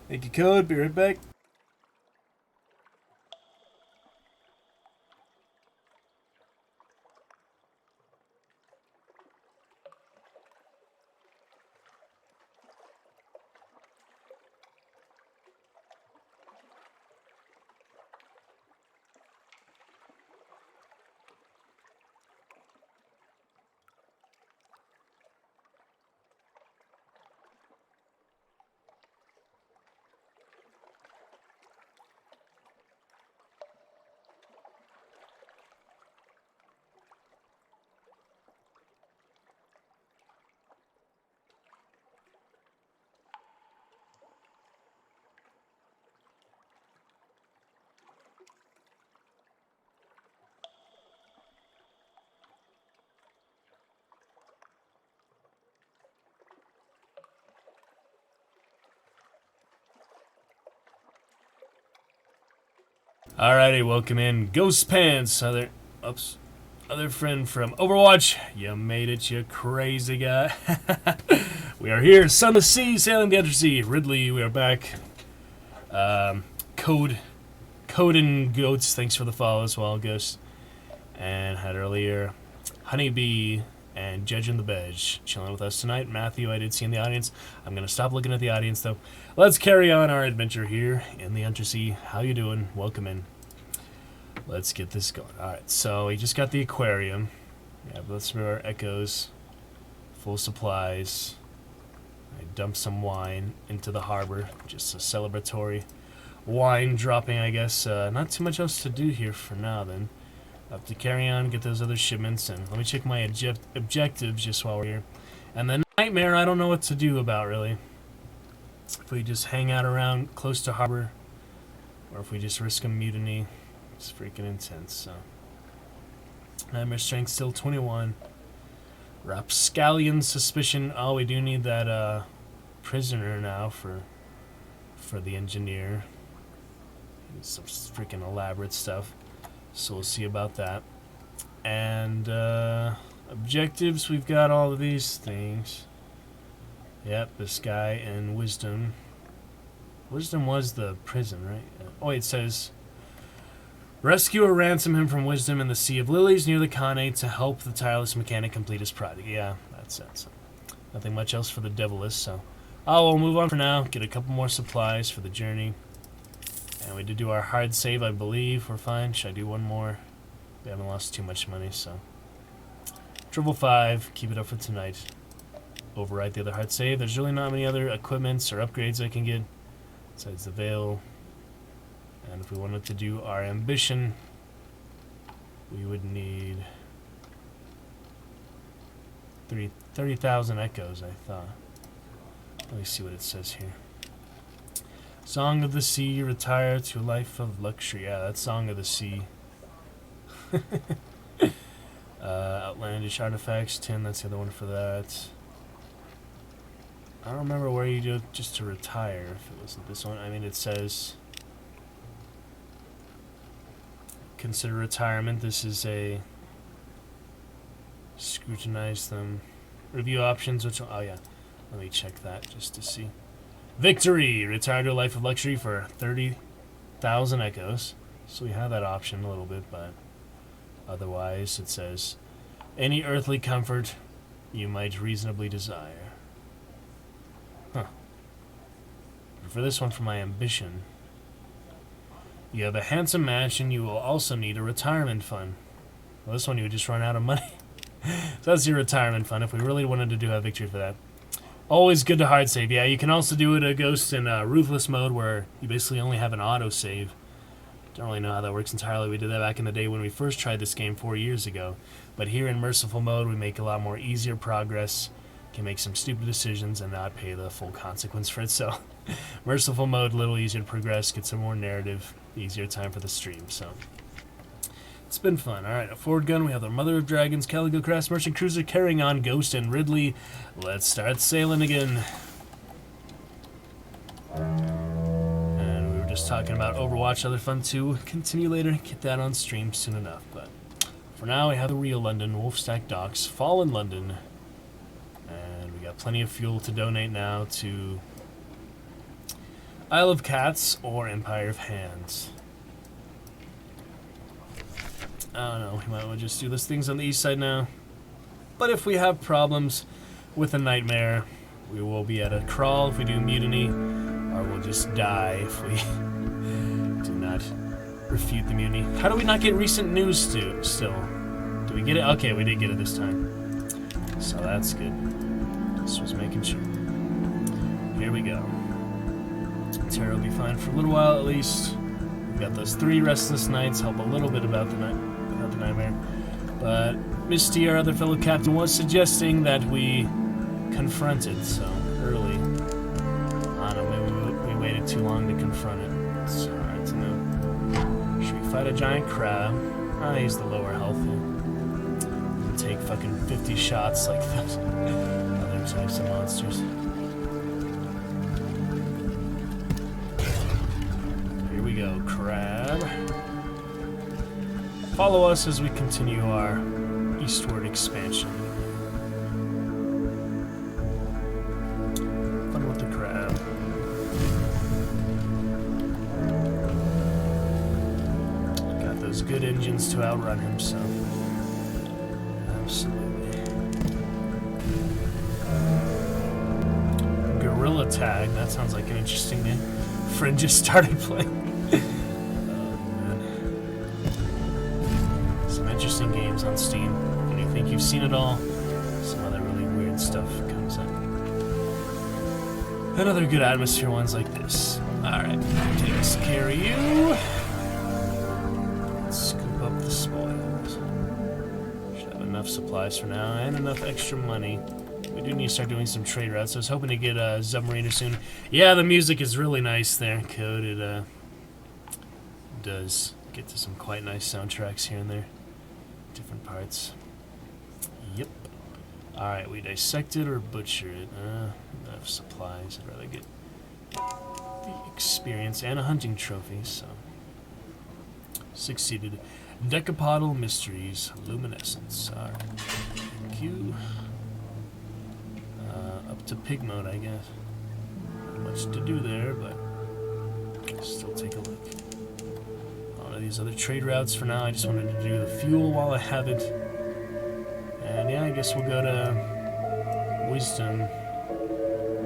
Thank you, Code. Be right back. Alrighty, welcome in Ghost Pants, other friend from Overwatch. You made it, you crazy guy. We are here, Sunless Sea, sailing the undersea. Ridley, we are back. Code and Goats, thanks for the follow as well, Ghost. And had earlier Honeybee and Judge and the Bedge chilling with us tonight. Matthew, I did see in the audience. I'm gonna stop looking at the audience though. Let's carry on our adventure here in the undersea. How you doing? Welcome in. Let's get this going. Alright, so we just got the aquarium. We have lots of our echoes. Full supplies. I dumped some wine into the harbor. Just a celebratory wine dropping, I guess. Not too much else to do here for now then. Have to carry on, get those other shipments, and let me check my objectives just while we're here. And the nightmare, I don't know what to do about, really. If we just hang out around close to harbor, or if we just risk a mutiny. It's freaking intense, so. Nightmare strength still 21. Rapscallion suspicion. Oh, we do need that prisoner now for the engineer. Some freaking elaborate stuff. So we'll see about that. And objectives, we've got all of these things. Yep, this guy and Wisdom. Wisdom was the prison, right? Oh, it says rescue or ransom him from Wisdom in the Sea of Lilies near the Khanate to help the tireless mechanic complete his project. Yeah, that's it. So nothing much else for the Devilist, so we'll move on for now. Get a couple more supplies for the journey. And we did do our hard save, I believe. We're fine. Should I do one more? We haven't lost too much money, so. 555. Keep it up for tonight. Overwrite the other hard save. There's really not many other equipments or upgrades I can get besides the Veil. And if we wanted to do our ambition, we would need 30,000 echoes, I thought. Let me see what it says here. Song of the Sea, retire to a life of luxury. Yeah, that's Song of the Sea. Outlandish artifacts, 10, that's the other one for that. I don't remember where you do it just to retire, if it wasn't this one. I mean, it says consider retirement. This is a scrutinize them. Review options, which, oh yeah, let me check that just to see. Victory! Retire to a life of luxury for 30,000 echoes. So we have that option a little bit, but otherwise it says any earthly comfort you might reasonably desire. Huh. For this one, for my ambition, you have a handsome mansion. You will also need a retirement fund. Well, this one you would just run out of money. So that's your retirement fund if we really wanted to do a victory for that. Always good to hard save. Yeah, you can also do it a Ghost in Ruthless mode where you basically only have an auto save. Don't really know how that works entirely. We did that back in the day when we first tried this game 4 years ago. But here in Merciful mode, we make a lot more easier progress. Can make some stupid decisions and not pay the full consequence for it. So, Merciful mode, a little easier to progress, get some more narrative, easier time for the stream. So, it's been fun. Alright, a forward gun. We have the Mother of Dragons, Caligo Crest, Merchant Cruiser carrying on Ghost and Ridley. Let's start sailing again. And we were just talking about Overwatch, other fun too. Continue later, get that on stream soon enough. But for now, we have the real London, Wolfstack Docks, Fallen London. And we got plenty of fuel to donate now to Isle of Cats or Empire of Hands. I don't know, we might want to just do those things on the east side now. But if we have problems with a nightmare, we will be at a crawl if we do mutiny, or we'll just die if we do not refute the mutiny. How do we not get recent news still? Do we get it? Okay, we did get it this time. So that's good. Just was making sure. Here we go. Terra will be fine for a little while at least. We got those 3 restless nights, help a little bit about the nightmare. But Misty, our other fellow captain, was suggesting that we confront it, so early. I don't know, maybe we waited too long to confront it. It's hard to know. Should we fight a giant crab? He's the lower health. We'll take fucking 50 shots like those other types of monsters. Here we go, crab. Follow us as we continue our eastward expansion. Fun with the crab. Got those good engines to outrun him, so absolutely. Gorilla Tag, that sounds like an interesting name. Friend just started playing. Interesting games on Steam. When you think you've seen it all, some other really weird stuff comes up. And other good atmosphere ones like this. Alright, take us care of you. Let's scoop up the spoils. Should have enough supplies for now and enough extra money. We do need to start doing some trade routes. I was hoping to get a submariner soon. Yeah, the music is really nice there, Code. It does get to some quite nice soundtracks here and there. Different parts. Yep. Alright, we dissect it or butcher it. Enough supplies. I'd rather get the experience and a hunting trophy, so. Succeeded. Decapodal Mysteries. Luminescence. Alright. Thank you. Up to pig mode, I guess. Not much to do there, but still take a look. These other trade routes for now. I just wanted to do the fuel while I have it. And yeah, I guess we'll go to Wisdom.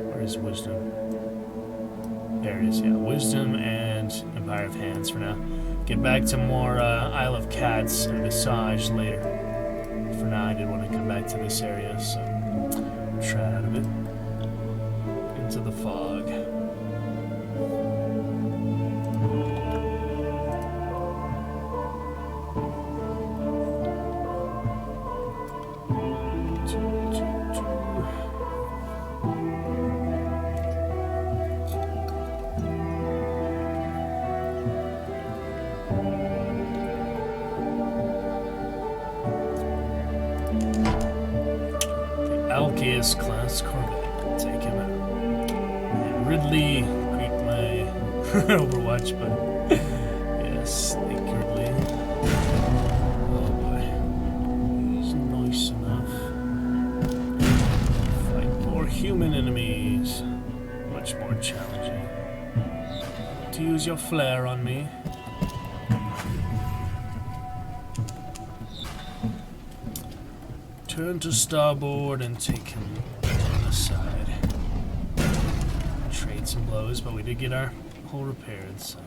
Where is Wisdom? There it is, yeah. Wisdom and Empire of Hands for now. Get back to more Isle of Cats and Massage later. For now, I did want to come back to this area, so try out of it. Into the fog. Alkeus class Corvette. Take him out. And Ridley, greet my Overwatch, but yes, thank you, Ridley. Oh boy. He's nice enough. Fight more human enemies. Much more challenging. To use your flare on me. Turn to starboard and take him on the side. Trade some blows, but we did get our hull repaired, so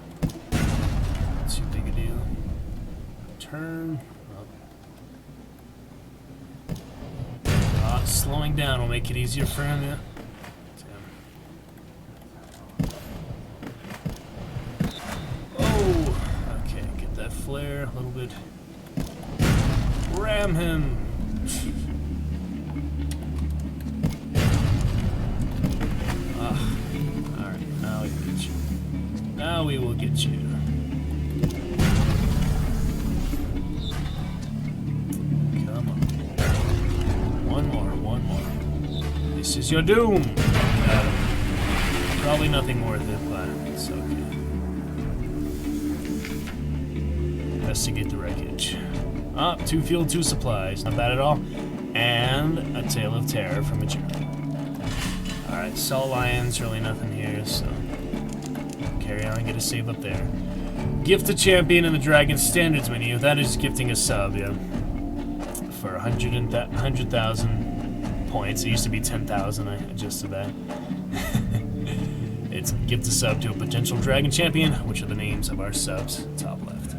not too big a deal. Turn up. Slowing down will make it easier for him, yeah. Oh! Okay, get that flare a little bit. Ram him! Alright, now we get you. Now we will get you. Come on. One more. This is your doom! Probably nothing worth it, but it's okay. Investigate the wreckage. 2 fuel, 2 supplies. Not bad at all. And a tale of terror from a journal. Alright, Salt Lions, really nothing here, so carry on, get a save up there. Gift a champion in the Dragon Standards menu. That is gifting a sub, yeah. For 100,000 points. It used to be 10,000, I adjusted that. It's gift a sub to a potential Dragon Champion, which are the names of our subs, top left.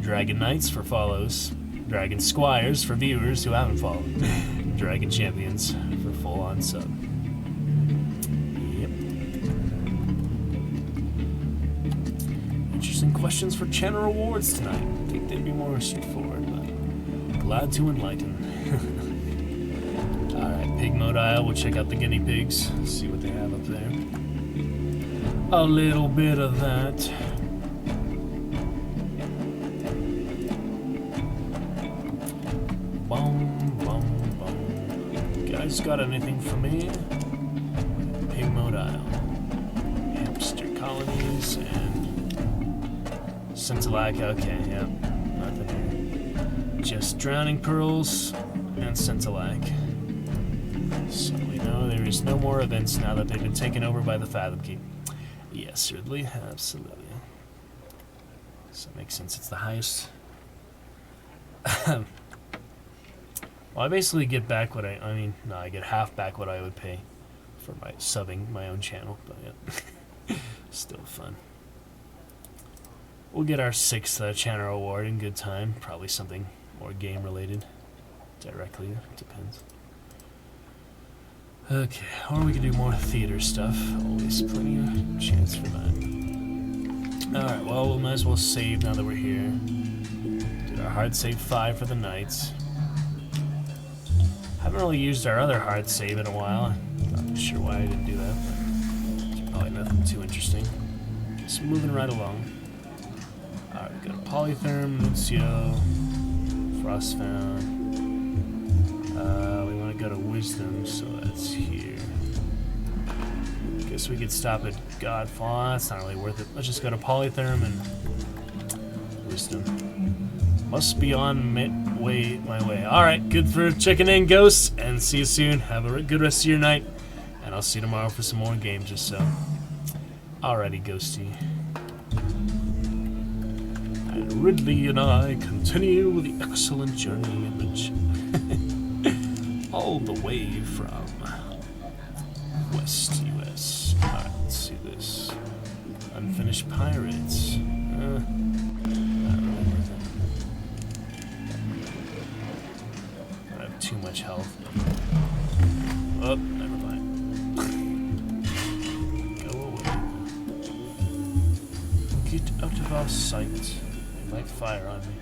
Dragon Knights for follows. Dragon Squires for viewers who haven't followed. Dragon Champions for full-on sub. Yep. Interesting questions for channel rewards tonight. I think they'd be more straightforward, but glad to enlighten. Alright, pig mode aisle. We'll check out the guinea pigs. See what they have up there. A little bit of that. Guys, got anything for me? Pig mode aisle. Hamster colonies and Scintillac. Okay, yep. Nothing here. Just drowning pearls and Scintillac. So we know there is no more events now that they've been taken over by the Fathom Key. Yes, Ridley, absolutely. So it makes sense. It's the highest. Well, I basically get back what I get half back what I would pay for my subbing my own channel, but yeah, still fun. We'll get our 6th channel award in good time. Probably something more game related directly. Depends. Okay, or we can do more theater stuff. Always plenty of chance for that. Alright, well, we might as well save now that we're here. Did our hard save 5 for the night. Haven't really used our other hard save in a while. Not sure why I didn't do that, but it's probably nothing too interesting. Just moving right along. Alright, we got Polytherm, Lucio, Frostfound. We want to go to Wisdom, so that's here. Guess we could stop at Godfall. That's not really worth it. Let's just go to Polytherm and Wisdom. Must be on my way. Alright, good for checking in, Ghosts, and see you soon. Have a good rest of your night, and I'll see you tomorrow for some more games or so. Alrighty, Ghosty. And Ridley and I continue the excellent journey adventure. All the way from West US. Alright, let's see this. Unfinished Pirates. Not really worth it. I have too much health. Oh, never mind. Go away. Get out of our sight. They might fire on me.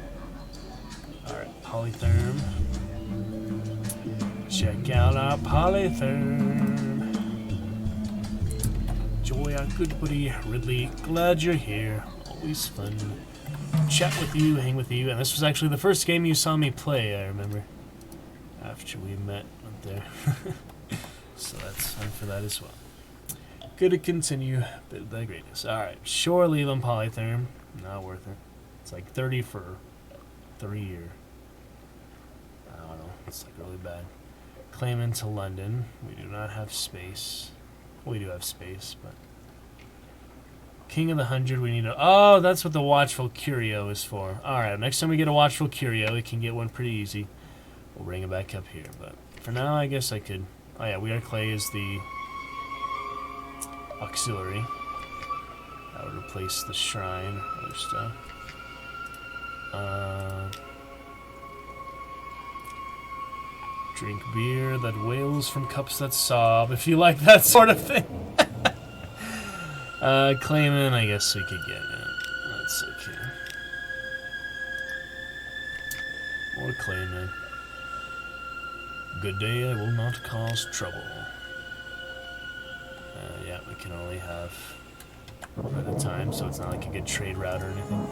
Alright, Polytherm. Check out our Polytherm. Joy, our good buddy Ridley. Glad you're here. Always fun. Chat with you, hang with you. And this was actually the first game you saw me play, I remember. After we met up there. So that's fun for that as well. Good to continue. Bit of the greatness. Alright, sure, leave on Polytherm. Not worth it. It's like 30 for 3 year. I don't know. It's like really bad. Claim into London. We do not have space. We do have space, but King of the 100. We need a. Oh, that's what the Watchful Curio is for. All right. Next time we get a Watchful Curio, we can get one pretty easy. We'll bring it back up here. But for now, I guess I could. Oh yeah, We Are Clay is the auxiliary. That would replace the shrine, other stuff. Drink beer that wails from cups that sob, if you like that sort of thing. Clayman, I guess we could get it. That's okay. More Clayman. Good day, I will not cause trouble. Yeah, we can only have one at a time, so it's not like a good trade route or anything.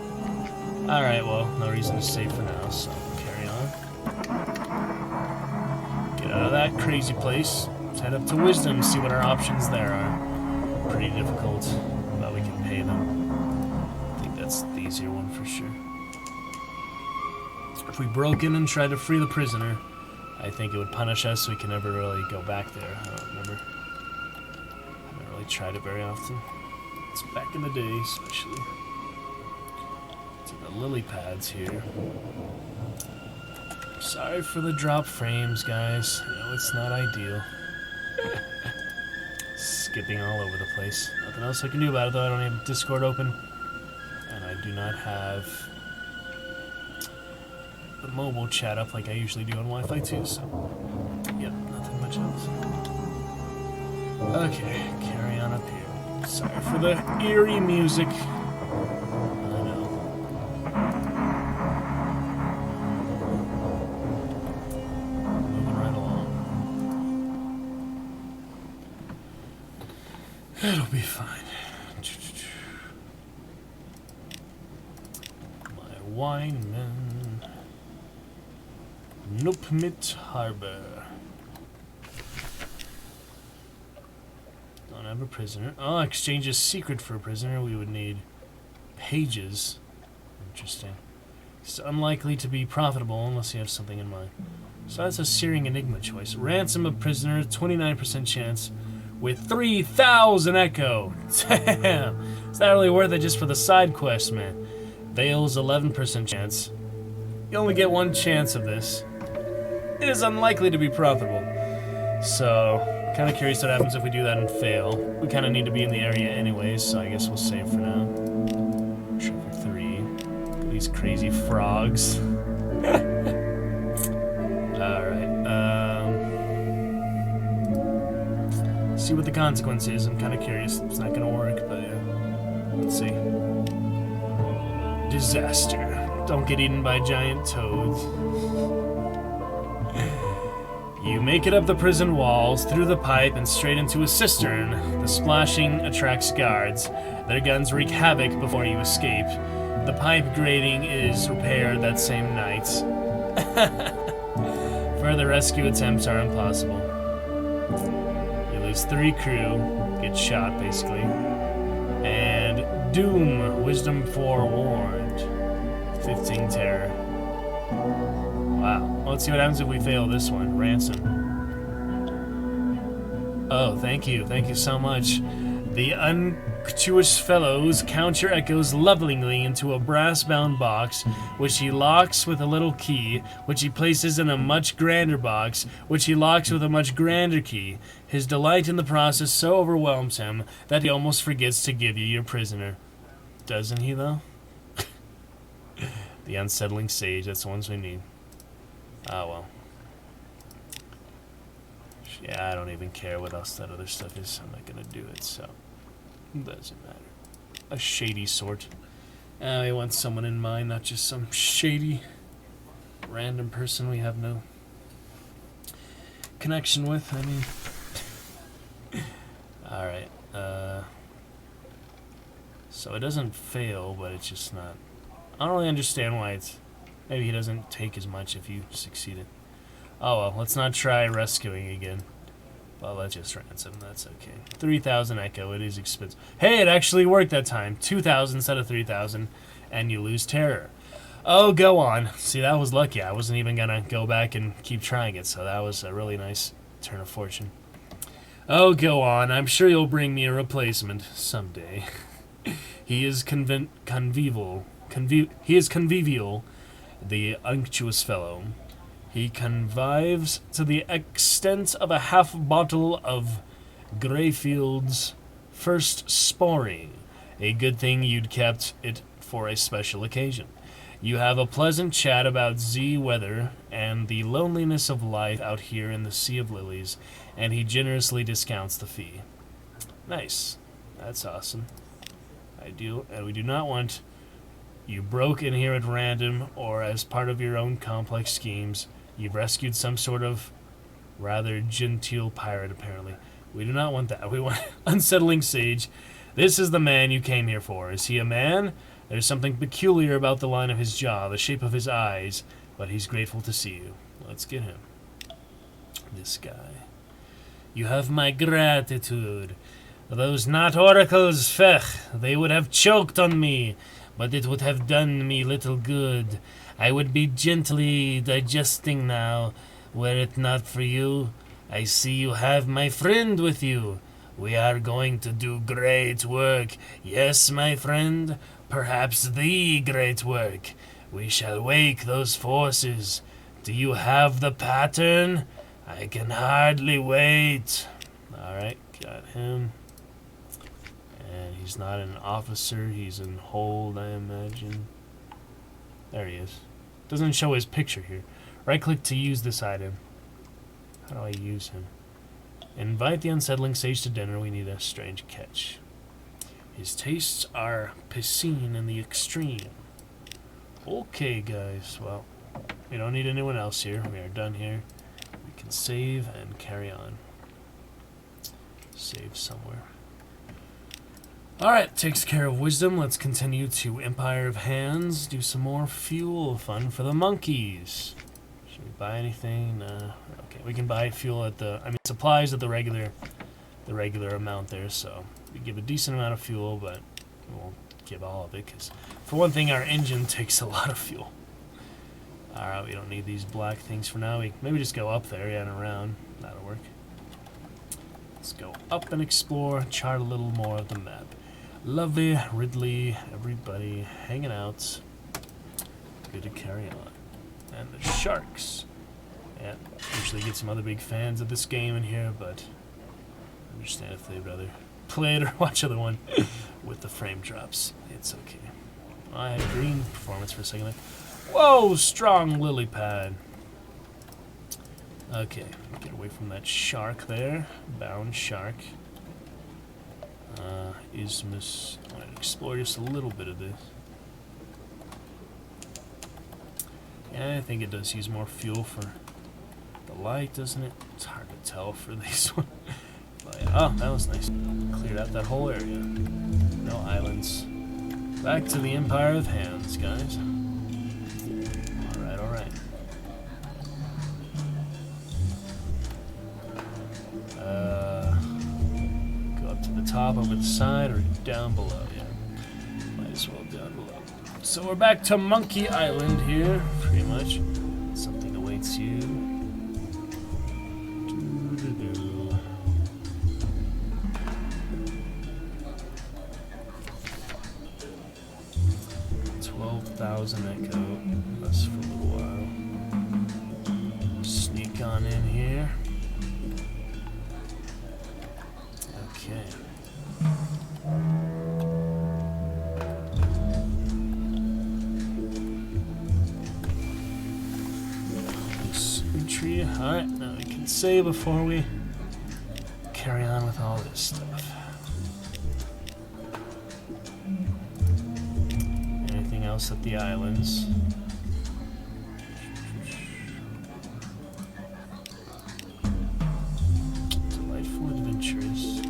Alright, well, no reason to save for now, so carry on. Get out of that crazy place. Let's head up to Wisdom, see what our options there are. Pretty difficult, but we can pay them. I think that's the easier one for sure. If we broke in and tried to free the prisoner, I think it would punish us, so we can never really go back there. I don't remember. I haven't really tried it very often. It's back in the day, especially. To the lily pads here. Sorry for the drop frames, guys. I know it's not ideal. Skipping all over the place. Nothing else I can do about it, though. I don't have Discord open. And I do not have the mobile chat up like I usually do on Wi-Fi too, so yep, nothing much else. Okay, carry on up here. Sorry for the eerie music. I know. Moving right along. It'll be fine. My wine man. Nupmit Harbor. Don't have a prisoner. Oh, exchange a secret for a prisoner. We would need pages. Interesting. It's unlikely to be profitable unless you have something in mind. So that's a searing enigma choice. Ransom a prisoner, 29% chance, with 3,000 echo. Damn! Is that really worth it just for the side quest, man? Veil's 11% chance. You only get one chance of this. It is unlikely to be profitable. So, kind of curious what happens if we do that and fail. We kind of need to be in the area anyways, so I guess we'll save for now. Triple 3. These crazy frogs. Alright, see what the consequence is. I'm kind of curious. It's not gonna work, but yeah. Let's see. Disaster. Don't get eaten by giant toads. You make it up the prison walls, through the pipe, and straight into a cistern. The splashing attracts guards. Their guns wreak havoc before you escape. The pipe grating is repaired that same night. Further rescue attempts are impossible. You lose 3 crew, get shot basically, and doom, wisdom forewarned, 15 terror. Wow. Well, let's see what happens if we fail this one. Ransom. Oh, thank you so much. The unctuous fellows count your echoes lovingly into a brass-bound box, which he locks with a little key, which he places in a much grander box, which he locks with a much grander key. His delight in the process so overwhelms him that he almost forgets to give you your prisoner. Doesn't he, though? The unsettling sage, that's the ones we need. Ah, well. Yeah, I don't even care what else that other stuff is. I'm not gonna do it, so... doesn't matter. A shady sort. I want someone in mind, not just some shady, random person we have no connection with, I mean. Alright, so it doesn't fail, but it's just not... I don't really understand why it's... Maybe he doesn't take as much if you succeeded. Oh well, let's not try rescuing again. Well, let's just ransom, that's okay. 3,000 echo, it is expensive. Hey, it actually worked that time. 2,000 instead of 3,000, and you lose terror. Oh, go on. See, that was lucky. I wasn't even gonna go back and keep trying it, so that was a really nice turn of fortune. Oh, go on. I'm sure you'll bring me a replacement someday. He is convivial, the unctuous fellow. He convives to the extent of a half bottle of Greyfield's first sporing. A good thing you'd kept it for a special occasion. You have a pleasant chat about Z weather and the loneliness of life out here in the Sea of Lilies, and he generously discounts the fee. Nice. That's awesome. And we do not want you broke in here at random or as part of your own complex schemes. You've rescued some sort of rather genteel pirate, apparently. We do not want that. We want unsettling sage. This is the man you came here for. Is he a man? There's something peculiar about the line of his jaw, the shape of his eyes, but he's grateful to see you. Let's get him. This guy. You have my gratitude. Those not oracles, fech, they would have choked on me, but it would have done me little good. I would be gently digesting now, were it not for you. I see you have my friend with you. We are going to do great work. Yes, my friend, perhaps the great work. We shall wake those forces. Do you have the pattern? I can hardly wait. Alright, got him. And he's not an officer, he's in hold, I imagine. There he is. Doesn't show his picture here. Right-click to use this item. How do I use him? Invite the unsettling sage to dinner. We need a strange catch. His tastes are piscine in the extreme. Okay, guys. Well, we don't need anyone else here. We are done here. We can save and carry on. Save somewhere. Alright, takes care of wisdom. Let's continue to Empire of Hands. Do some more fuel. Fun for the monkeys. Should we buy anything? Okay, we can buy fuel at the... supplies at the regular amount there, so we give a decent amount of fuel, but we won't give all of it, because for one thing, our engine takes a lot of fuel. Alright, we don't need these black things for now. We maybe just go up there, yeah, and around. That'll work. Let's go up and explore, chart a little more of the map. Lovely Ridley, everybody hanging out. Good to carry on. And the Sharks. Yeah, usually get some other big fans of this game in here, but I understand if they'd rather play it or watch other one with the frame drops. It's okay. I had a green performance for a second there. Whoa, strong lily pad. Okay, get away from that shark there. Bound shark. Isthmus. I want to explore just a little bit of this. Yeah, I think it does use more fuel for the light, doesn't it? It's hard to tell for this one. But yeah, oh, that was nice. Cleared out that whole area. No islands. Back to the Empire of Hands, guys. Alright, alright. Go up to the top, over the side, or down below, yeah. Might as well down below. So we're back to Monkey Island here, pretty much. Something awaits you. 12,000 echo. That's for a little while. Sneak on in here. Okay. Tree. Alright, now we can save before we carry on with all this stuff. Anything else at the islands? Delightful adventures.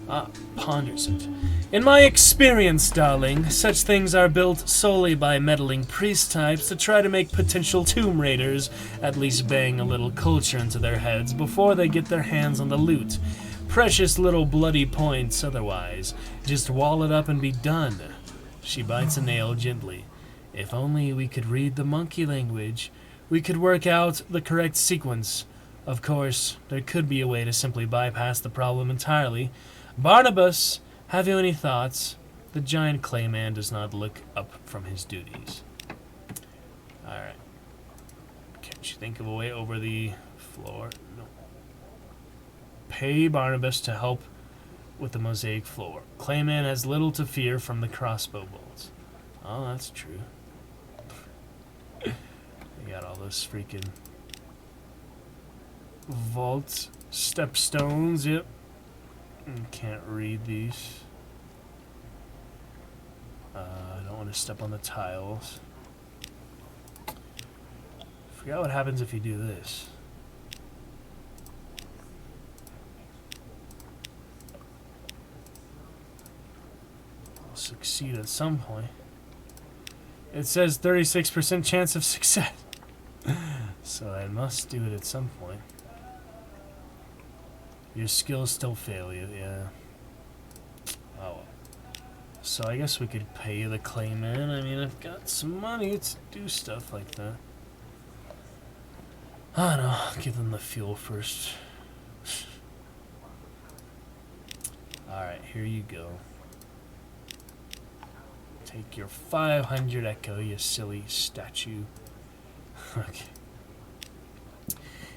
Ah, ponders it. In my experience, darling, such things are built solely by meddling priest types to try to make potential tomb raiders at least bang a little culture into their heads before they get their hands on the loot. Precious little bloody points otherwise. Just wall it up and be done. She bites a nail gently. If only we could read the monkey language, we could work out the correct sequence. Of course, there could be a way to simply bypass the problem entirely. Barnabas, have you any thoughts? The giant clay man does not look up from his duties. Alright. Can't you think of a way over the floor? No. Pay Barnabas to help with the mosaic floor. Clayman has little to fear from the crossbow bolts. Oh, that's true. We got all those freaking vault stepstones. Yep. Can't read these. I don't want to step on the tiles. Forgot what happens if you do this. I'll succeed at some point. It says 36% chance of success. So I must do it at some point. Your skills still fail you, yeah. Oh well. So I guess we could pay the clayman. I mean, I've got some money to do stuff like that. I don't know, I'll give them the fuel first. Alright, here you go. Take your 500 echo, you silly statue. Okay.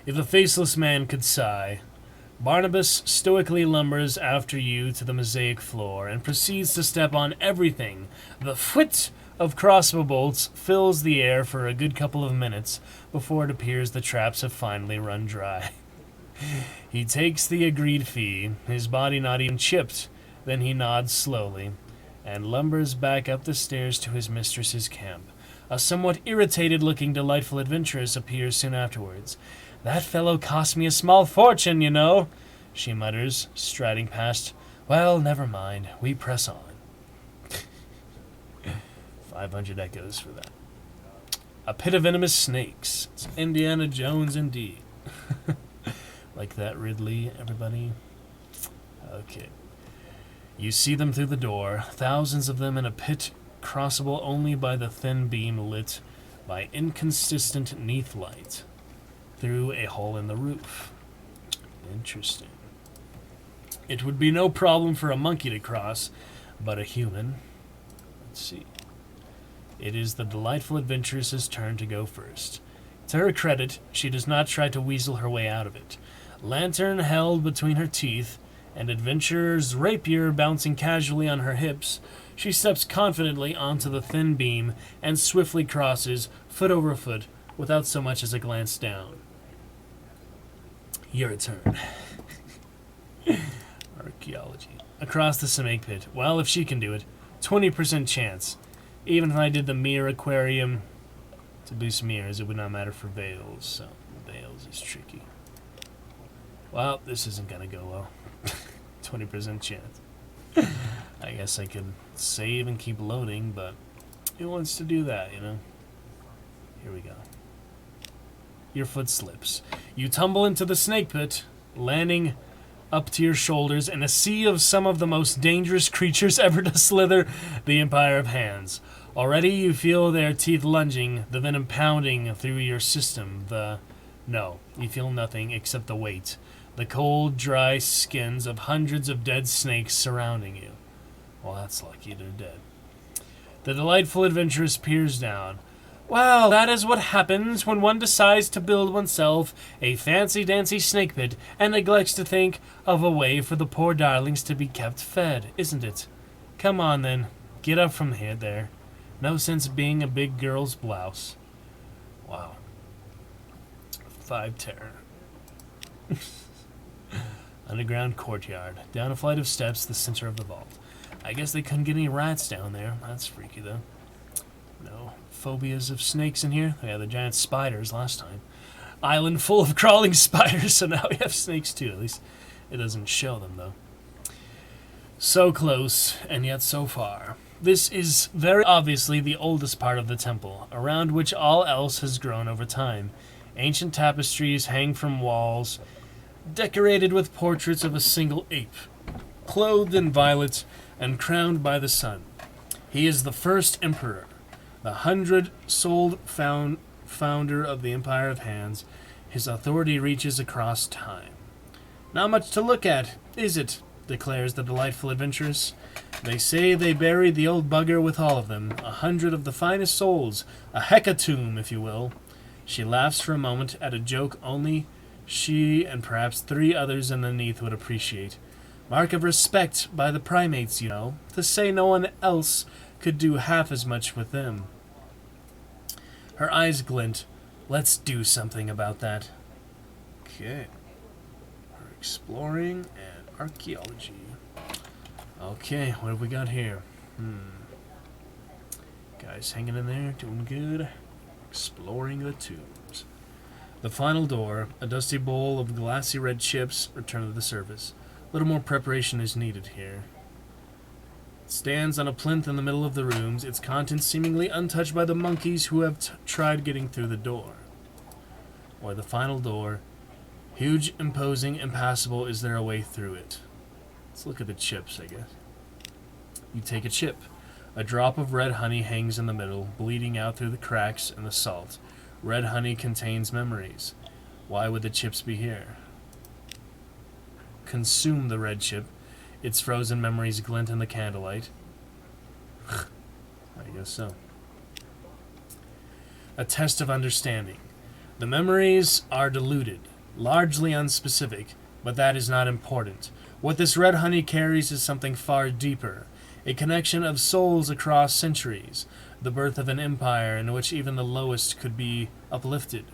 If a faceless man could sigh, Barnabas stoically lumbers after you to the mosaic floor and proceeds to step on everything. The foot of crossbow bolts fills the air for a good couple of minutes before it appears the traps have finally run dry. He takes the agreed fee, his body not even chipped, then he nods slowly and lumbers back up the stairs to his mistress's camp. A somewhat irritated-looking delightful adventuress appears soon afterwards. That fellow cost me a small fortune, you know, she mutters, striding past. Well, never mind. We press on. 500 echoes for that. A pit of venomous snakes. It's Indiana Jones indeed. Like that, Ridley, everybody? Okay. You see them through the door, thousands of them in a pit crossable only by the thin beam lit by inconsistent neath light through a hole in the roof. Interesting. It would be no problem for a monkey to cross, but a human... Let's see. It is the delightful adventuress's turn to go first. To her credit, she does not try to weasel her way out of it. Lantern held between her teeth, and adventurer's rapier bouncing casually on her hips, she steps confidently onto the thin beam and swiftly crosses, foot over foot, without so much as a glance down. Your turn. Archaeology. Across the snake pit. Well, if she can do it, 20% chance. Even if I did the mirror aquarium to boost mirrors, it would not matter for Veils, so Veils is tricky. Well, this isn't gonna go well. 20% chance. I guess I could save and keep loading, but who wants to do that, you know? Here we go. Your foot slips. You tumble into the snake pit, landing up to your shoulders in a sea of some of the most dangerous creatures ever to slither the Empire of Hands. Already you feel their teeth lunging, the venom pounding through your system. No, you feel nothing except the weight. The cold, dry skins of hundreds of dead snakes surrounding you. Well, that's lucky they're dead. The delightful adventuress peers down. Well, that is what happens when one decides to build oneself a fancy-dancy snake pit and neglects to think of a way for the poor darlings to be kept fed, isn't it? Come on, then. Get up from here, there. No sense being a big girl's blouse. Wow. 5 terror. Underground courtyard. Down a flight of steps, the center of the vault. I guess they couldn't get any rats down there. That's freaky, though. No phobias of snakes in here? Yeah, the giant spiders last time. Island full of crawling spiders, so now we have snakes too. At least it doesn't show them, though. So close, and yet so far. This is very obviously the oldest part of the temple, around which all else has grown over time. Ancient tapestries hang from walls, decorated with portraits of a single ape, clothed in violet and crowned by the sun. He is the first emperor, the 100-souled founder of the Empire of Hands. His authority reaches across time. Not much to look at, is it? Declares the delightful adventuress. They say they buried the old bugger with all of them, 100 of the finest souls, a hecatomb, if you will. She laughs for a moment at a joke only she and perhaps 3 others underneath would appreciate. Mark of respect by the primates, you know, to say no one else could do half as much with them. Her eyes glint. Let's do something about that. Okay. We're exploring and archaeology. Okay, what have we got here? Guys hanging in there, doing good. Exploring the tombs. The final door, a dusty bowl of glassy red chips, return to the surface. A little more preparation is needed here. It stands on a plinth in the middle of the rooms, its contents seemingly untouched by the monkeys who have tried getting through the door. Or the final door. Huge, imposing, impassable. Is there a way through it? Let's look at the chips, I guess. You take a chip. A drop of red honey hangs in the middle, bleeding out through the cracks and the salt. Red honey contains memories. Why would the chips be here? Consume the red chip. Its frozen memories glint in the candlelight. I guess so. A test of understanding. The memories are diluted, largely unspecific, but that is not important. What this red honey carries is something far deeper. A connection of souls across centuries. The birth of an empire in which even the lowest could be uplifted.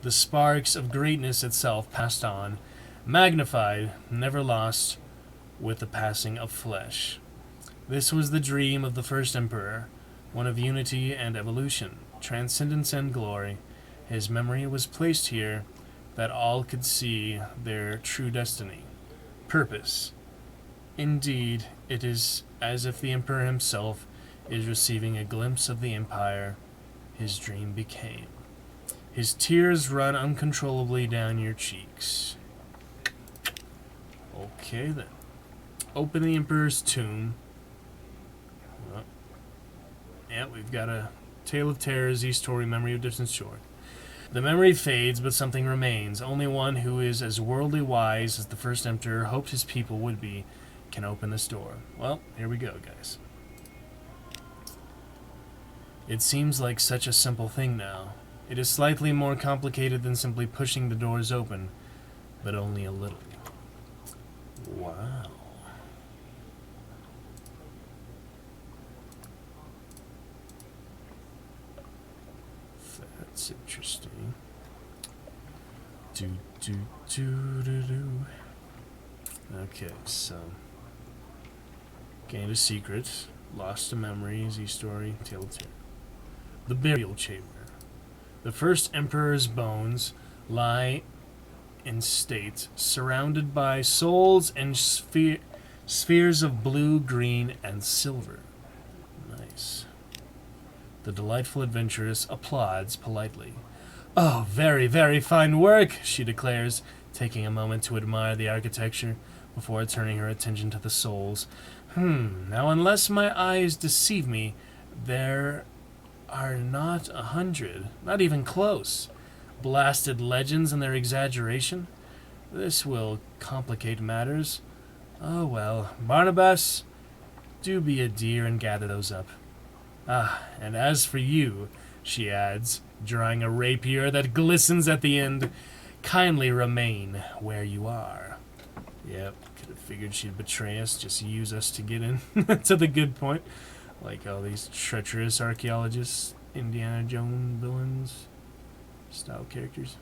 The sparks of greatness itself passed on, magnified, never lost, with the passing of flesh. This was the dream of the first emperor, one of unity and evolution, transcendence and glory. His memory was placed here that all could see their true destiny, purpose. Indeed, it is as if the emperor himself is receiving a glimpse of the empire his dream became. His tears run uncontrollably down your cheeks. Okay, then. Open the emperor's tomb. Well, yeah, we've got a Tale of Terror, Z-Story, Memory of Distant Shore. The memory fades, but something remains. Only one who is as worldly wise as the first emperor hoped his people would be can open this door. Well, here we go, guys. It seems like such a simple thing now. It is slightly more complicated than simply pushing the doors open, but only a little. Wow. That's interesting. Okay, so gained a secret, lost a memory, Z-Story, Tale of Terror. The burial chamber. The first emperor's bones lie in state, surrounded by souls and spheres of blue, green, and silver. Nice. The delightful adventuress applauds politely. Oh, very, very fine work, she declares, taking a moment to admire the architecture before turning her attention to the souls. Now unless my eyes deceive me, there are not 100, not even close. Blasted legends and their exaggeration? This will complicate matters. Oh well, Barnabas, do be a dear and gather those up. Ah, and as for you, she adds, drawing a rapier that glistens at the end, kindly remain where you are. Yep, could have figured she'd betray us, just use us to get in to the good point. Like all these treacherous archaeologists, Indiana Jones villains, style characters.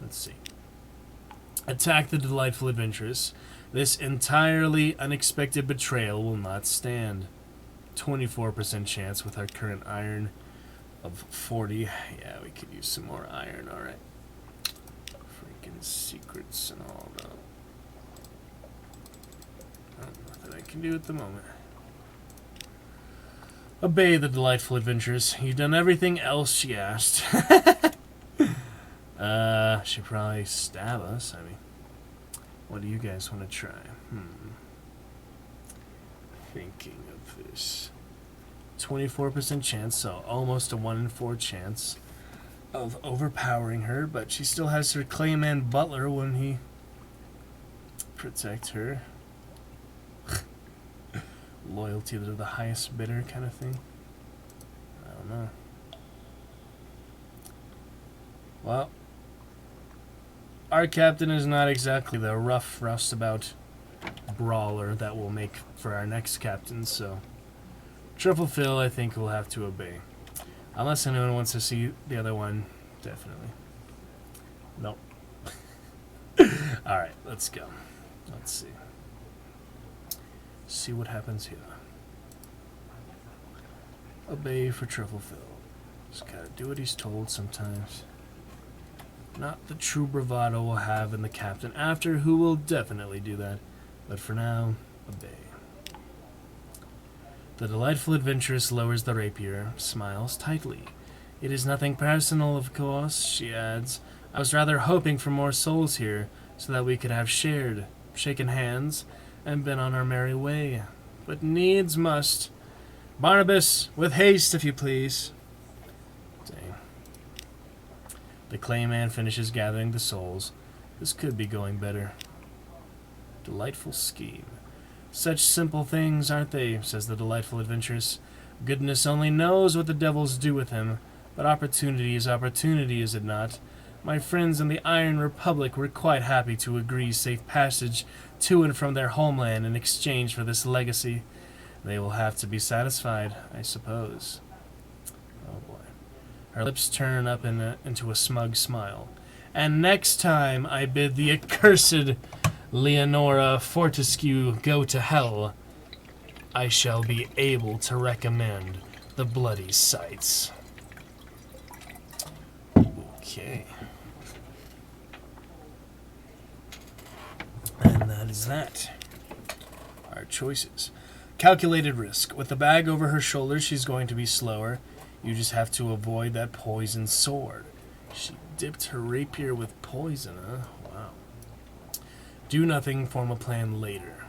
Let's see. Attack the delightful adventuress. This entirely unexpected betrayal will not stand. 24% chance with our current iron of 40. Yeah, we could use some more iron, alright. Freaking secrets and all that. Nothing I can do at the moment. Obey the delightful adventuress. You've done everything else she asked. She'd probably stab us. I mean, what do you guys want to try? Thinking of this. 24% chance, so almost a 1 in 4 chance of overpowering her, but she still has her Clayman Butler when he protects her. Loyalty to the highest bidder kind of thing. I don't know. Well, our captain is not exactly the rough, roustabout brawler that will make for our next captain, so Truffle Phil, I think, will have to obey. Unless anyone wants to see the other one, definitely. Nope. Alright, let's go. Let's see. See what happens here. Obey for Truffle Phil. Just gotta do what he's told sometimes. Not the true bravado we'll have in the captain after, who will definitely do that. But for now, obey. The delightful adventuress lowers the rapier, smiles tightly. It is nothing personal, of course, she adds. I was rather hoping for more souls here, so that we could have shaken hands, and been on our merry way. But needs must. Barnabas, with haste, if you please. Dang. The Clayman finishes gathering the souls. This could be going better. Delightful scheme. Such simple things, aren't they? Says the delightful adventuress. Goodness only knows what the devils do with him. But opportunity is opportunity, is it not? My friends in the Iron Republic were quite happy to agree safe passage to and from their homeland in exchange for this legacy. They will have to be satisfied, I suppose. Oh boy. Her lips turn up into a smug smile. And next time I bid the accursed Leonora Fortescue go to hell, I shall be able to recommend the bloody sights. Okay. And that is that. Our choices. Calculated risk. With the bag over her shoulder, she's going to be slower. You just have to avoid that poison sword. She dipped her rapier with poison, huh? Wow. Do nothing, form a plan later.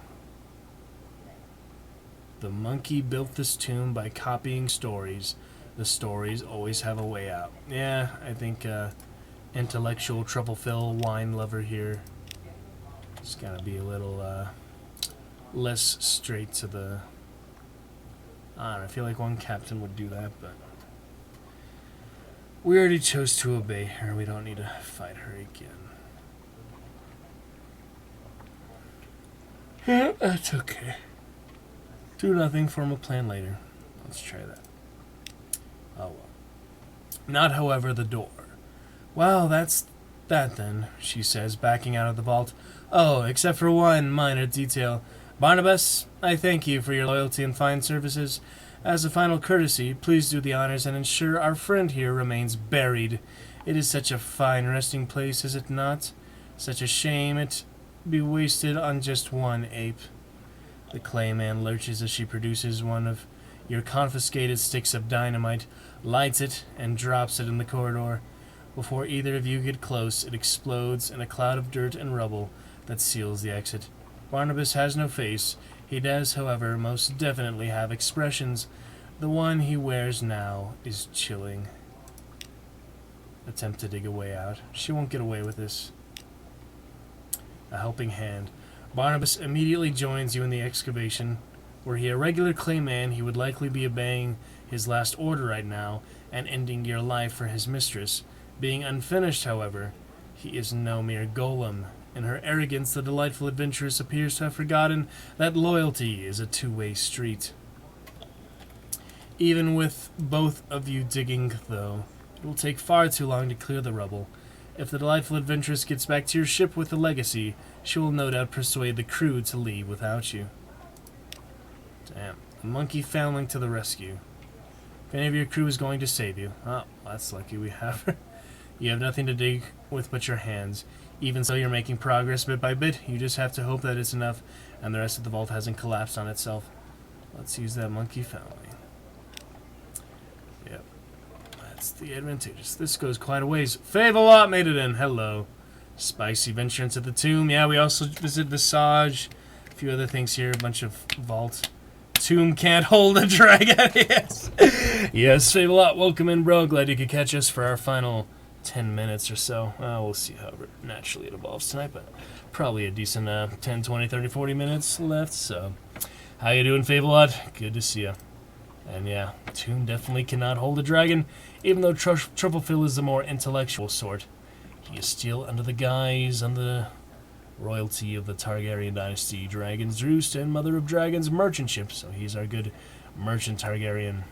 The monkey built this tomb by copying stories, The stories always have a way out. Yeah, I think intellectual truffle-fill wine lover here. Just gotta be a little less straight to the... I don't know, I feel like one captain would do that, but... We already chose to obey her. We don't need to fight her again. That's okay. Do nothing, form a plan later. Let's try that. Oh well. Not, however, the door. Well, that's that then, she says, backing out of the vault. Oh, except for one minor detail. Barnabas, I thank you for your loyalty and fine services. As a final courtesy, please do the honors and ensure our friend here remains buried. It is such a fine resting place, is it not? Such a shame it be wasted on just one ape. The clay man lurches as she produces one of your confiscated sticks of dynamite, lights it, and drops it in the corridor. Before either of you get close, it explodes in a cloud of dirt and rubble that seals the exit. Barnabas has no face. He does, however, most definitely have expressions. The one he wears now is chilling. Attempt to dig a way out. She won't get away with this. A helping hand. Barnabas immediately joins you in the excavation. Were he a regular clay man, he would likely be obeying his last order right now and ending your life for his mistress. Being unfinished, however, he is no mere golem. In her arrogance, the delightful adventuress appears to have forgotten that loyalty is a two-way street. Even with both of you digging, though, it will take far too long to clear the rubble. If the delightful adventuress gets back to your ship with the legacy, she will no doubt persuade the crew to leave without you. Damn. A monkey foundling to the rescue. If any of your crew is going to save you. Oh, that's lucky we have her. You have nothing to dig with but your hands. Even so, you're making progress bit by bit. You just have to hope that it's enough and the rest of the vault hasn't collapsed on itself. Let's use that monkey foundling. Yep. That's the advantageous. This goes quite a ways. Fave-a-lot made it in. Hello. Spicy venture into the tomb. Yeah, we also visited Visage. A few other things here. A bunch of vault. Tomb can't hold a dragon. Yes. Yes, Fave-a-lot. Welcome in, bro. Glad you could catch us for our final 10 minutes or so. We'll see how naturally it evolves tonight, but probably a decent 10, 20, 30, 40 minutes left. So, how you doing, Fave-a-lot? Good to see you. And yeah, Tomb definitely cannot hold a dragon, even though Trufflefill is the more intellectual sort. He is still under the guise and the royalty of the Targaryen dynasty, Dragon's Roost, and Mother of Dragons merchant ship, so he's our good merchant Targaryen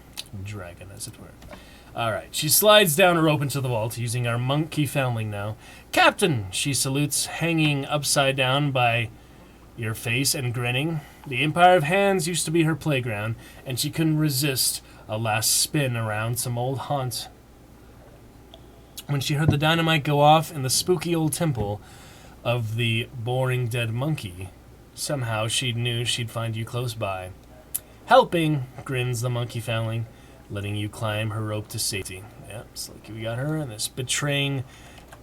dragon, as it were. Alright, she slides down a rope into the vault, using our monkey foundling now. Captain, she salutes, hanging upside down by your face and grinning. The Empire of Hands used to be her playground, and she couldn't resist a last spin around some old haunt. When she heard the dynamite go off in the spooky old temple of the boring dead monkey, somehow she knew she'd find you close by. Helping, grins the monkey foundling, letting you climb her rope to safety. Yep, it's like we got her in this betraying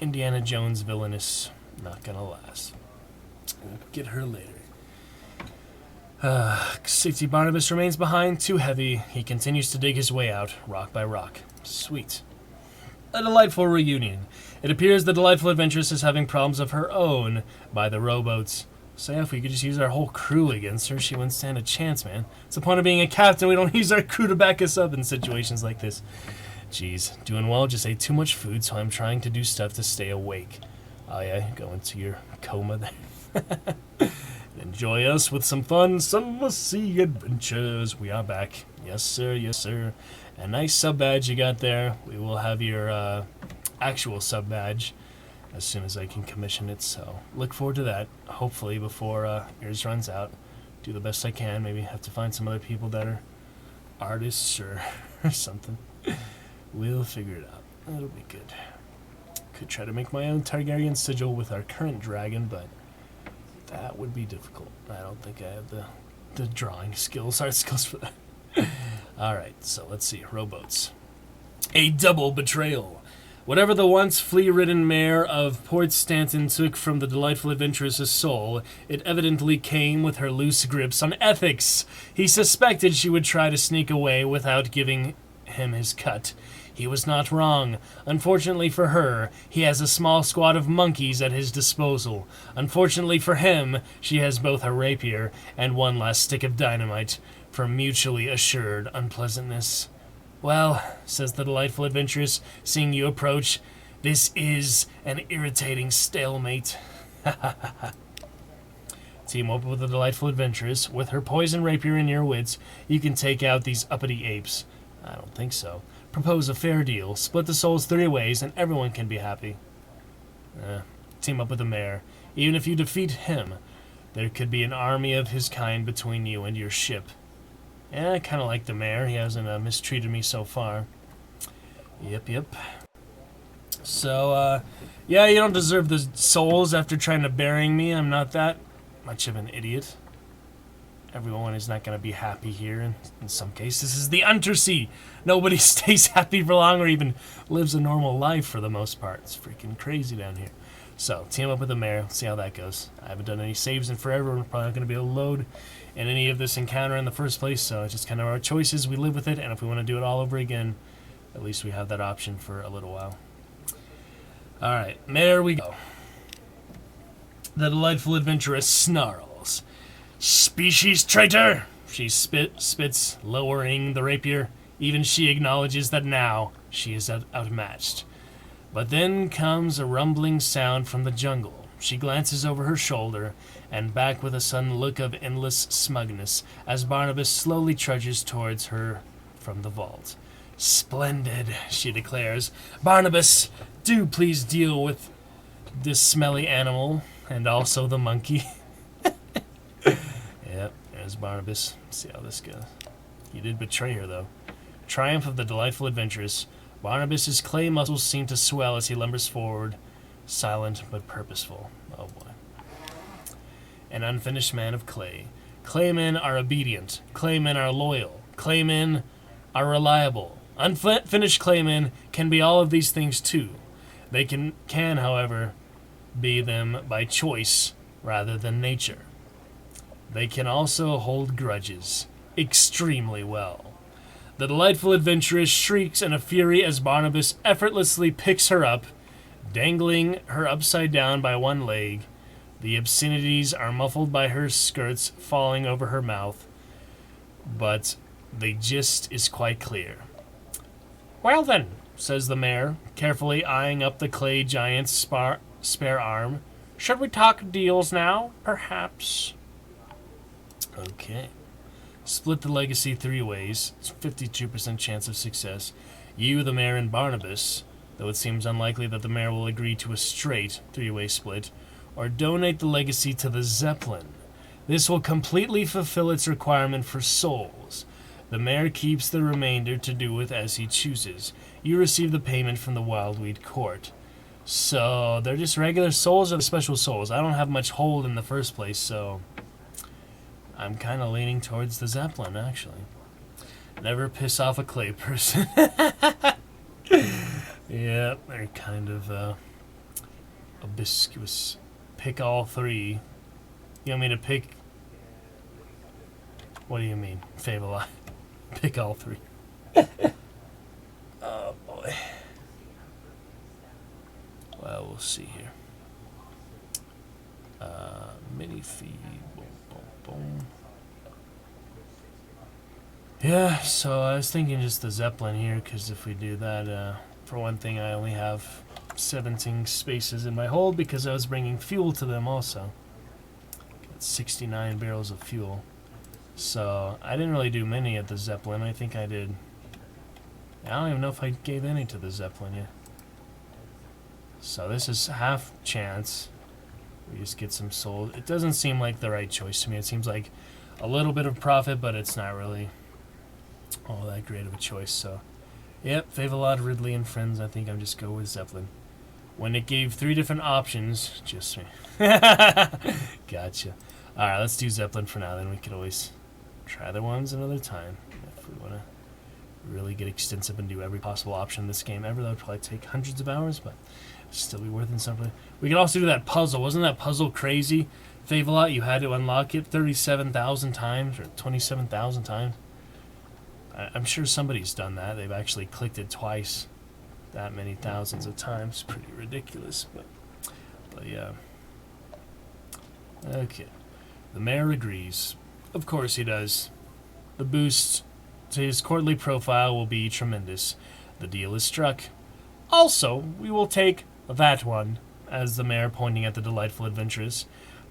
Indiana Jones villainous. Not gonna last. We'll get her later. Safety Barnabas remains behind, too heavy. He continues to dig his way out, rock by rock. Sweet. A delightful reunion. It appears the delightful adventuress is having problems of her own by the rowboats. So yeah, if we could just use our whole crew against her, she wouldn't stand a chance, man. It's the point of being a captain. We don't use our crew to back us up in situations like this. Jeez, doing well, just ate too much food, so I'm trying to do stuff to stay awake. Oh yeah, go into your coma there. Enjoy us with some fun Sunless Sea adventures. We are back. Yes, sir, yes, sir. A nice sub badge you got there. We will have your actual sub badge as soon as I can commission it, so look forward to that, hopefully before yours runs out. Do the best I can, maybe have to find some other people that are artists or something. We'll figure it out. It'll be good. Could try to make my own Targaryen sigil with our current dragon, but that would be difficult. I don't think I have the drawing skills, art skills for that. Alright, so let's see, rowboats. A double betrayal. Whatever the once flea-ridden mayor of Port Stanton took from the delightful adventuress's soul, it evidently came with her loose grips on ethics. He suspected she would try to sneak away without giving him his cut. He was not wrong. Unfortunately for her, he has a small squad of monkeys at his disposal. Unfortunately for him, she has both a rapier and one last stick of dynamite for mutually assured unpleasantness. Well, says the delightful adventuress, seeing you approach, this is an irritating stalemate. Team up with the delightful adventuress. With her poison rapier in your wits, you can take out these uppity apes. I don't think so. Propose a fair deal. Split the souls 3 ways, and everyone can be happy. Team up with the mayor. Even if you defeat him, there could be an army of his kind between you and your ship. Yeah, I kind of like the mayor. He hasn't mistreated me so far. Yep. So, yeah, you don't deserve the souls after trying to bury me. I'm not that much of an idiot. Everyone is not going to be happy here. In some cases, this is the Undersea. Nobody stays happy for long or even lives a normal life for the most part. It's freaking crazy down here. So, team up with the mayor. See how that goes. I haven't done any saves in forever. We're probably not going to be able to load in any of this encounter in the first place. So, it's just kind of our choices. We live with it. And if we want to do it all over again, at least we have that option for a little while. Alright, there we go. The delightful adventuress snarls. Species traitor! She spits, lowering the rapier. Even she acknowledges that now she is outmatched. But then comes a rumbling sound from the jungle. She glances over her shoulder and back with a sudden look of endless smugness as Barnabas slowly trudges towards her from the vault. Splendid, she declares. Barnabas, do please deal with this smelly animal and also the monkey. Yep, there's Barnabas. Let's see how this goes. He did betray her, though. Triumph of the delightful adventuress. Barnabas's clay muscles seem to swell as he lumbers forward, silent but purposeful. Oh boy. An unfinished man of clay. Claymen are obedient. Claymen are loyal. Claymen are reliable. Unfinished claymen can be all of these things too. They can, however, be them by choice rather than nature. They can also hold grudges extremely well. The delightful adventuress shrieks in a fury as Barnabas effortlessly picks her up, dangling her upside down by one leg. The obscenities are muffled by her skirts falling over her mouth, but the gist is quite clear. Well then, says the mayor, carefully eyeing up the clay giant's spare arm. Should we talk deals now? Perhaps. Okay. Split the legacy 3 ways. It's 52% chance of success. You, the mayor, and Barnabas, though it seems unlikely that the mayor will agree to a straight 3-way split, or donate the legacy to the Zeppelin. This will completely fulfill its requirement for souls. The mayor keeps the remainder to do with as he chooses. You receive the payment from the Wildweed Court. So, they're just regular souls or special souls. I don't have much hold in the first place, so I'm kind of leaning towards the Zeppelin, actually. Never piss off a clay person. Yeah, they're kind of obscure. Pick all 3. You want me to pick? What do you mean? Fave-A-Lot. Pick all 3. Oh boy. Well, we'll see here. Mini feed. Boom, boom, boom. Yeah, so I was thinking just the Zeppelin here, because if we do that, for one thing, I only have 17 spaces in my hold because I was bringing fuel to them also. Got 69 barrels of fuel. So I didn't really do many at the Zeppelin. I think I did. I don't even know if I gave any to the Zeppelin yet. So this is half chance. We just get some souls. It doesn't seem like the right choice to me. It seems like a little bit of profit, but it's not really all that great of a choice. So, yep, Fave-A-Lot, Ridley, and friends. I think I'll just go with Zeppelin. When it gave 3 different options, just me. Gotcha. Alright, let's do Zeppelin for now. Then we could always try other ones another time if we want to really get extensive and do every possible option in this game ever. That would probably take hundreds of hours, but still be worth it something. We could also do that puzzle. Wasn't that puzzle crazy? Fave-A-Lot, you had to unlock it 37,000 times or 27,000 times. I'm sure somebody's done that. They've actually clicked it twice that many thousands of times. Pretty ridiculous, but yeah. Okay. The mayor agrees. Of course he does. The boost to his courtly profile will be tremendous. The deal is struck. Also, we will take that one, as the mayor pointing at the delightful adventuress.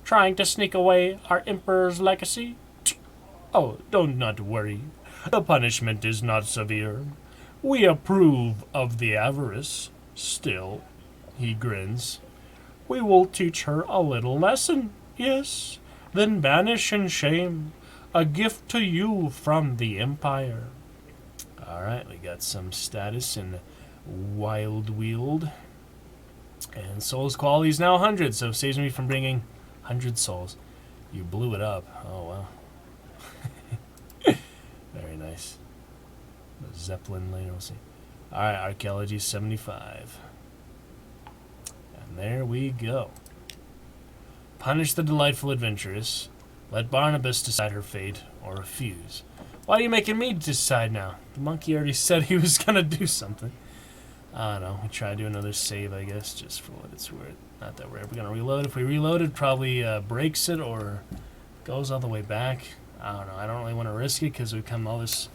Trying to sneak away our emperor's legacy? Oh, don't not worry. The punishment is not severe. We approve of the avarice. Still, he grins. We will teach her a little lesson, yes. Then vanish in shame. A gift to you from the Empire. Alright, we got some status in Wild Wield. And souls quality is now 100, so it saves me from bringing 100 souls. You blew it up. Oh, wow. Very nice. The Zeppelin later, we'll see. Alright, Archaeology 75. And there we go. Punish the delightful adventuress. Let Barnabas decide her fate, or refuse. Why are you making me decide now? The monkey already said he was going to do something. I don't know. We try to do another save, I guess, just for what it's worth. Not that we're ever going to reload. If we reload, it probably breaks it or goes all the way back. I don't know. I don't really want to risk it because we've come all this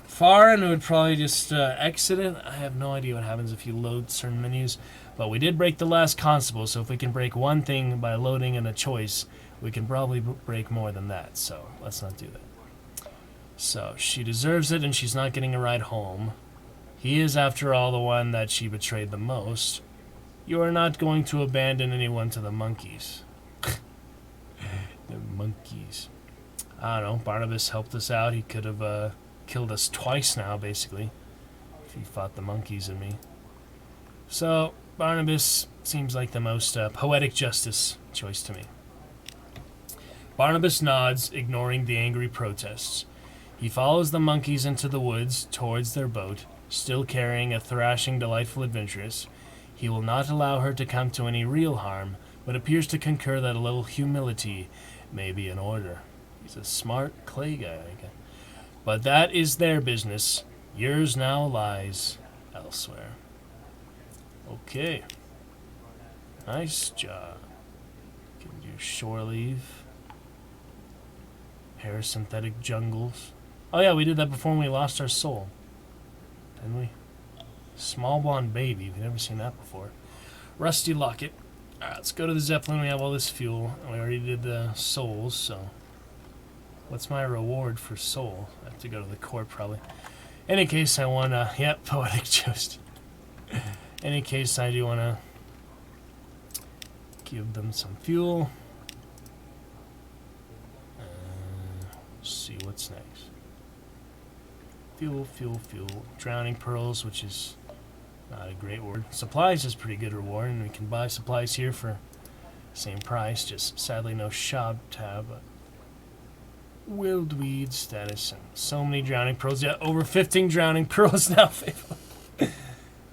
far and it would probably just exit it. I have no idea what happens if you load certain menus. But we did break the last constable, so if we can break one thing by loading in a choice, we can probably break more than that. So let's not do that. So she deserves it and she's not getting a ride home. He is, after all, the one that she betrayed the most. You are not going to abandon anyone to the monkeys. The monkeys. I don't know. Barnabas helped us out. He could have killed us twice now, basically, if he fought the monkeys and me. So Barnabas seems like the most poetic justice choice to me. Barnabas nods, ignoring the angry protests. He follows the monkeys into the woods towards their boat, still carrying a thrashing, delightful adventuress. He will not allow her to come to any real harm, but appears to concur that a little humility may be in order. He's a smart clay guy, I guess. But that is their business. Yours now lies elsewhere. Okay. Nice job. Can do shore leave. Parasynthetic jungles. Oh yeah, we did that before when we lost our soul. Didn't we? Small blonde baby. We've never seen that before. Rusty locket. Alright, let's go to the Zeppelin. We have all this fuel. We already did the souls, so... What's my reward for soul? I have to go to the court, probably. Any case, I want to... Yep, poetic just. Any case, I do want to... give them some fuel. See what's next. Fuel, fuel, fuel. Drowning pearls, which is not a great word. Supplies is pretty good reward, and we can buy supplies here for the same price. Just sadly no shop tab. But Wildweed status and so many drowning pearls. Yeah, over 15 drowning pearls now.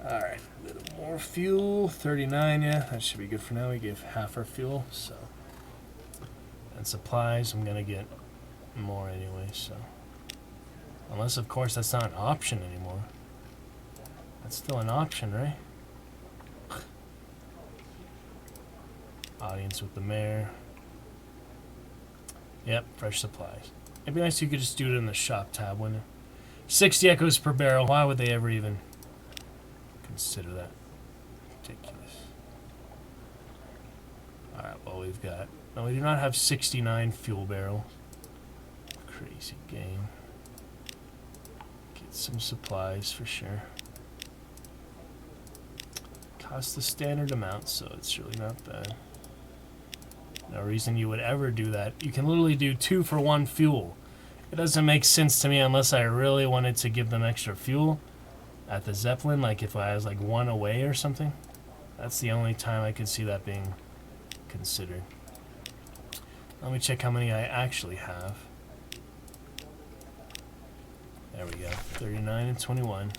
Alright, a little more fuel. 39, yeah, that should be good for now. We gave half our fuel, so. And supplies, I'm gonna get more anyway, so. Unless, of course, that's not an option anymore. That's still an option, right? Audience with the mayor. Yep, fresh supplies. It'd be nice if you could just do it in the shop tab, wouldn't it? 60 echoes per barrel. Why would they ever even consider that? Ridiculous. Alright, well, we've got... No, we do not have 69 fuel barrels. Crazy game. Get some supplies for sure. Cost the standard amount, so it's really not bad. No reason you would ever do that. You can literally do 2 for 1 fuel. It doesn't make sense to me unless I really wanted to give them extra fuel at the Zeppelin, like if I was like 1 away or something. That's the only time I could see that being considered. Let me check how many I actually have. There we go. 39 and 21.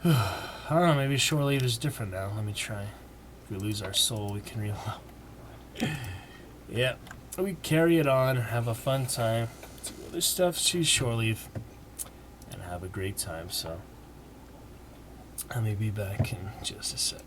I don't know, maybe shore leave is different now. Let me try. If we lose our soul, we can reload. Yep. We carry it on, have a fun time. Let's see what other stuff, choose shore leave, and have a great time. So let me be back in just a sec.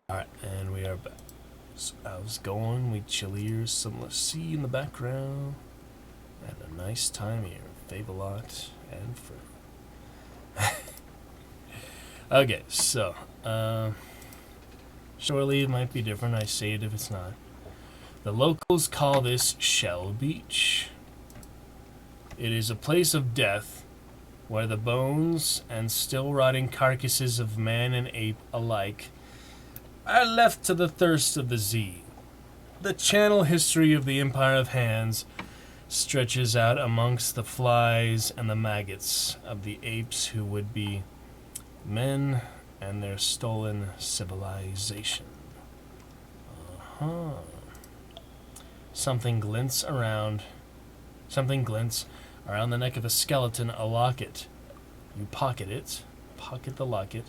Alright, and we are back. So how's it going? We chill here, Sunless sea in the background. Had a nice time here. Fave-a-lot and forever. Okay, so, shore leave might be different. I say it if it's not. The locals call this Shell Beach. It is a place of death where the bones and still rotting carcasses of man and ape alike are left to the thirst of the sea. The channel history of the Empire of Hands stretches out amongst the flies and the maggots of the apes who would be men and their stolen civilization. Something glints around the neck of a skeleton, a locket. You pocket the locket,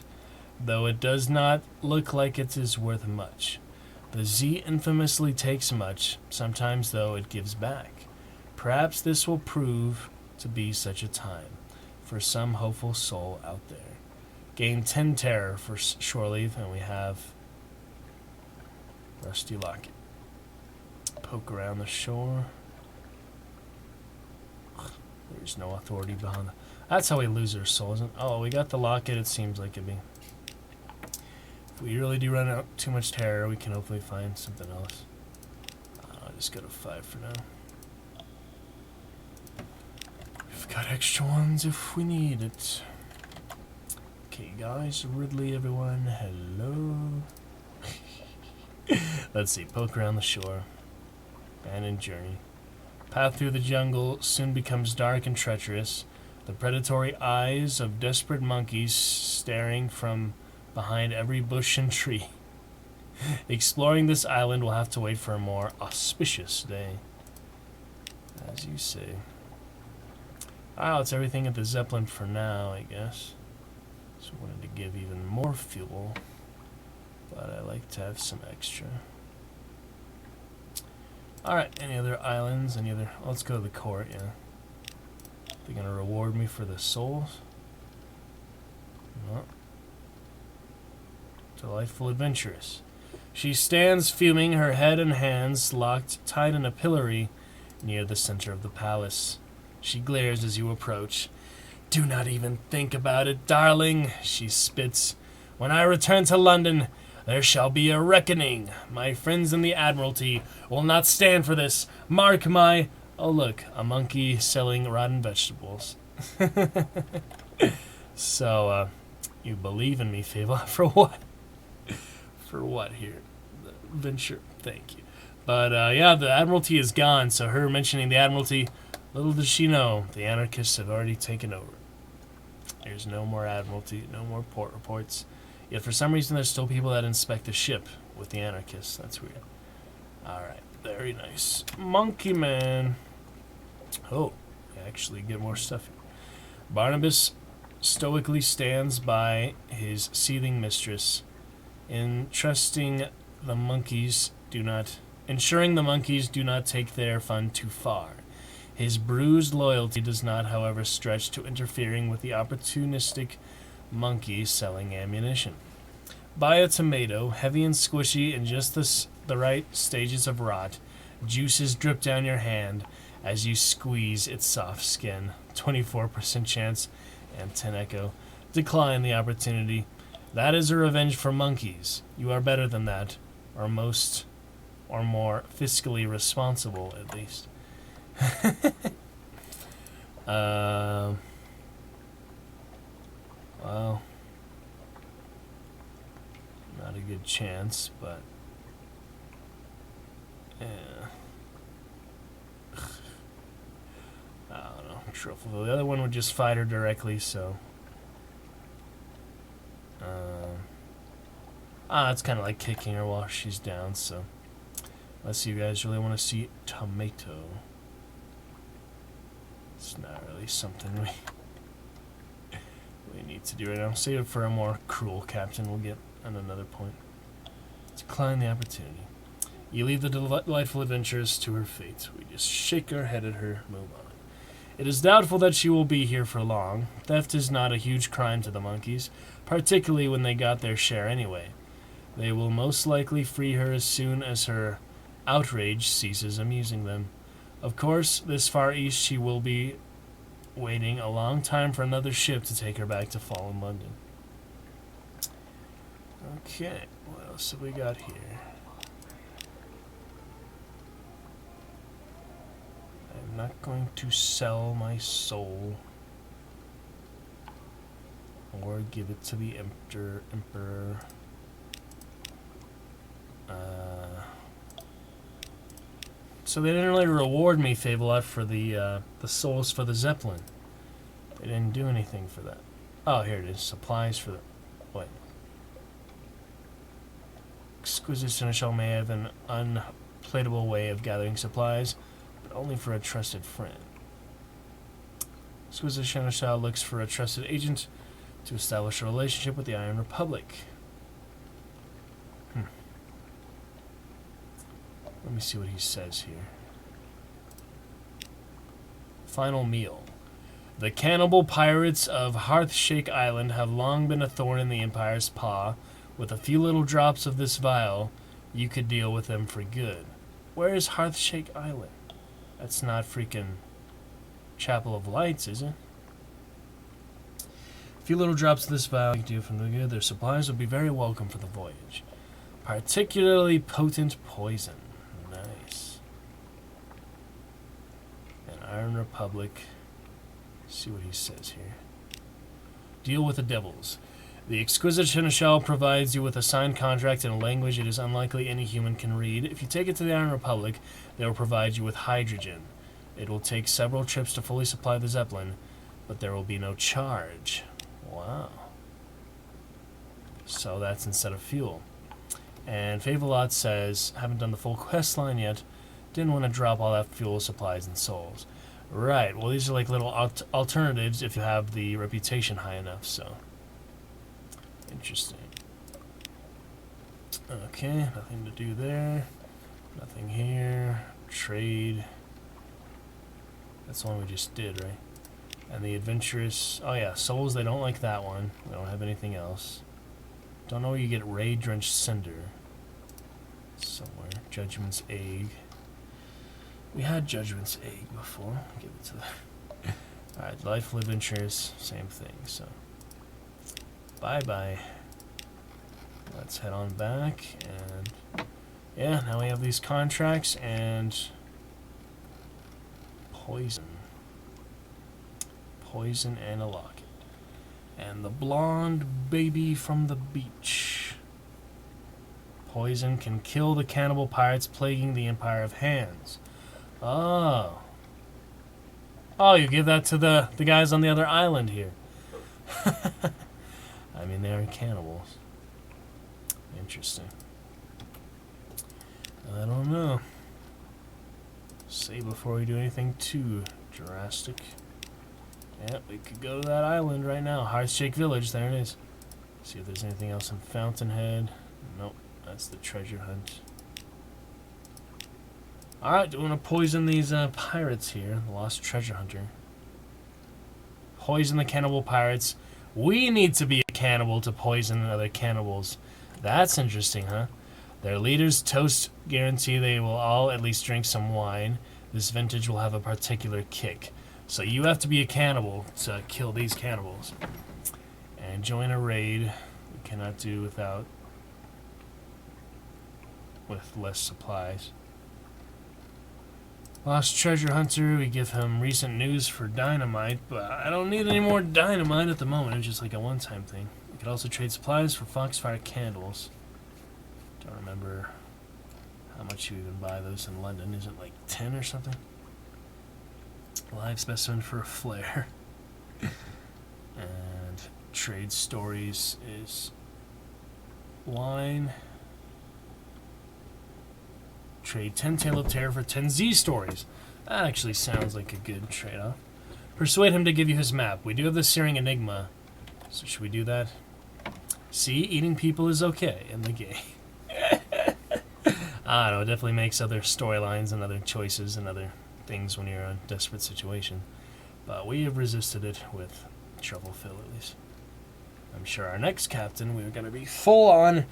though it does not look like it is worth much. The Z infamously takes much, sometimes though it gives back. Perhaps this will prove to be such a time for some hopeful soul out there. Gain 10 terror for shore leave, and we have Rusty Locket. Poke around the shore. There's no authority behind that. That's how we lose our soul, isn't it? Oh, we got the locket, it seems like it'd be. If we really do run out too much terror, we can hopefully find something else. I'll just go to 5 for now. We've got extra ones if we need it. Okay, guys, Ridley, everyone, hello. Let's see, poke around the shore. Abandoned journey. Path through the jungle soon becomes dark and treacherous. The predatory eyes of desperate monkeys staring from behind every bush and tree. Exploring this island will have to wait for a more auspicious day. As you say. Oh, it's everything at the Zeppelin for now, I guess. So I wanted to give even more fuel, but I like to have some extra. Alright, any other islands? Any other? Let's go to the court, yeah. They're gonna reward me for the souls? No. Delightful adventurous. She stands fuming, her head and hands locked tight in a pillory near the center of the palace. She glares as you approach. Do not even think about it, darling, she spits. When I return to London, there shall be a reckoning. My friends in the Admiralty will not stand for this. Mark my... Oh, look, a monkey selling rotten vegetables. So, you believe in me, Fable. For what? For what here? The venture. Thank you. But, yeah, the Admiralty is gone, so her mentioning the Admiralty, little does she know, the anarchists have already taken over. There's no more Admiralty, no more port reports. Yet for some reason there's still people that inspect the ship with the anarchists. That's weird. Alright, very nice. Monkey Man. Oh, I actually get more stuff here. Barnabas stoically stands by his seething mistress, ensuring the monkeys do not take their fun too far. His bruised loyalty does not, however, stretch to interfering with the opportunistic monkey selling ammunition. Buy a tomato, heavy and squishy in just the right stages of rot. Juices drip down your hand as you squeeze its soft skin. 24% chance and 10 echo. Decline the opportunity. That is a revenge for monkeys. You are better than that, or Or more fiscally responsible, at least. Well, not a good chance, but yeah. I don't know. Truffleville. The other one would just fight her directly, so. It's kind of like kicking her while she's down, so. Unless you guys really want to see tomato. It's not really something we need to do right now. Save it for a more cruel captain. We'll get on another point. Decline the opportunity. You leave the delightful adventuress to her fate. We just shake our head at her, move on. It is doubtful that she will be here for long. Theft is not a huge crime to the monkeys, particularly when they got their share anyway. They will most likely free her as soon as her outrage ceases amusing them. Of course, this far east she will be waiting a long time for another ship to take her back to fallen London. Okay, what else have we got here? I'm not going to sell my soul or give it to the emperor. So they didn't really reward me, Fabelot, for the souls for the Zeppelin. They didn't do anything for that. Oh, here it is. Supplies for the... What? Exquisite Seneschal may have an unplatable way of gathering supplies, but only for a trusted friend. Exquisite Seneschal looks for a trusted agent to establish a relationship with the Iron Republic. Let me see what he says here. Final meal. The cannibal pirates of Hearthshake Island have long been a thorn in the Empire's paw. With a few little drops of this vial, you could deal with them for good. Where is Hearthshake Island? That's not freaking Chapel of Lights, is it? A few little drops of this vial you could deal from the good. Their supplies will be very welcome for the voyage. Particularly potent poison. Nice. An Iron Republic. Let's see what he says here. Deal with the devils. The exquisite Seneschal provides you with a signed contract in a language it is unlikely any human can read. If you take it to the Iron Republic, they will provide you with hydrogen. It will take several trips to fully supply the Zeppelin, but there will be no charge. Wow. So that's instead of fuel. And Fabelot says, haven't done the full quest line yet. Didn't want to drop all that fuel, supplies, and souls. Right, well these are like little alternatives if you have the reputation high enough, so. Interesting. Okay, nothing to do there. Nothing here. Trade. That's the one we just did, right? And the adventurous... Oh yeah, souls, they don't like that one. We don't have anything else. Don't know where you get Ray-Drenched Cinder. Somewhere. Judgment's Egg. We had Judgment's Egg before. Give it to the... Alright, Delightful Adventures. Same thing, so... Bye-bye. Let's head on back, and... Yeah, now we have these contracts, and... Poison. Poison and a locket. And the blonde baby from the beach. Poison can kill the cannibal pirates plaguing the Empire of Hands. Oh. Oh, you give that to the guys on the other island here. I mean, they are cannibals. Interesting. I don't know. Say before we do anything too drastic. Yep, we could go to that island right now. Hearthshake Village, there it is. See if there's anything else in Fountainhead. Nope, that's the treasure hunt. Alright, do we want to poison these pirates here? The Lost Treasure Hunter. Poison the cannibal pirates. We need to be a cannibal to poison other cannibals. That's interesting, huh? Their leaders' toast guarantee they will all at least drink some wine. This vintage will have a particular kick. So you have to be a cannibal to kill these cannibals. And join a raid. We cannot do without... with less supplies. Lost treasure hunter, we give him recent news for dynamite, but I don't need any more dynamite at the moment. It's just like a one-time thing. We could also trade supplies for foxfire candles. Don't remember how much you even buy those in London. Is it like 10 or something? Live specimen for a flare. And trade stories is wine. Trade 10 Tale of Terror for 10 Z stories. That actually sounds like a good trade-off. Persuade him to give you his map. We do have the Searing Enigma. So should we do that? See, eating people is okay in the game. I don't know, it definitely makes other storylines and other choices and other things when you're in a desperate situation. But we have resisted it with Truffle Phil, at least. I'm sure our next captain, we're going to be full-on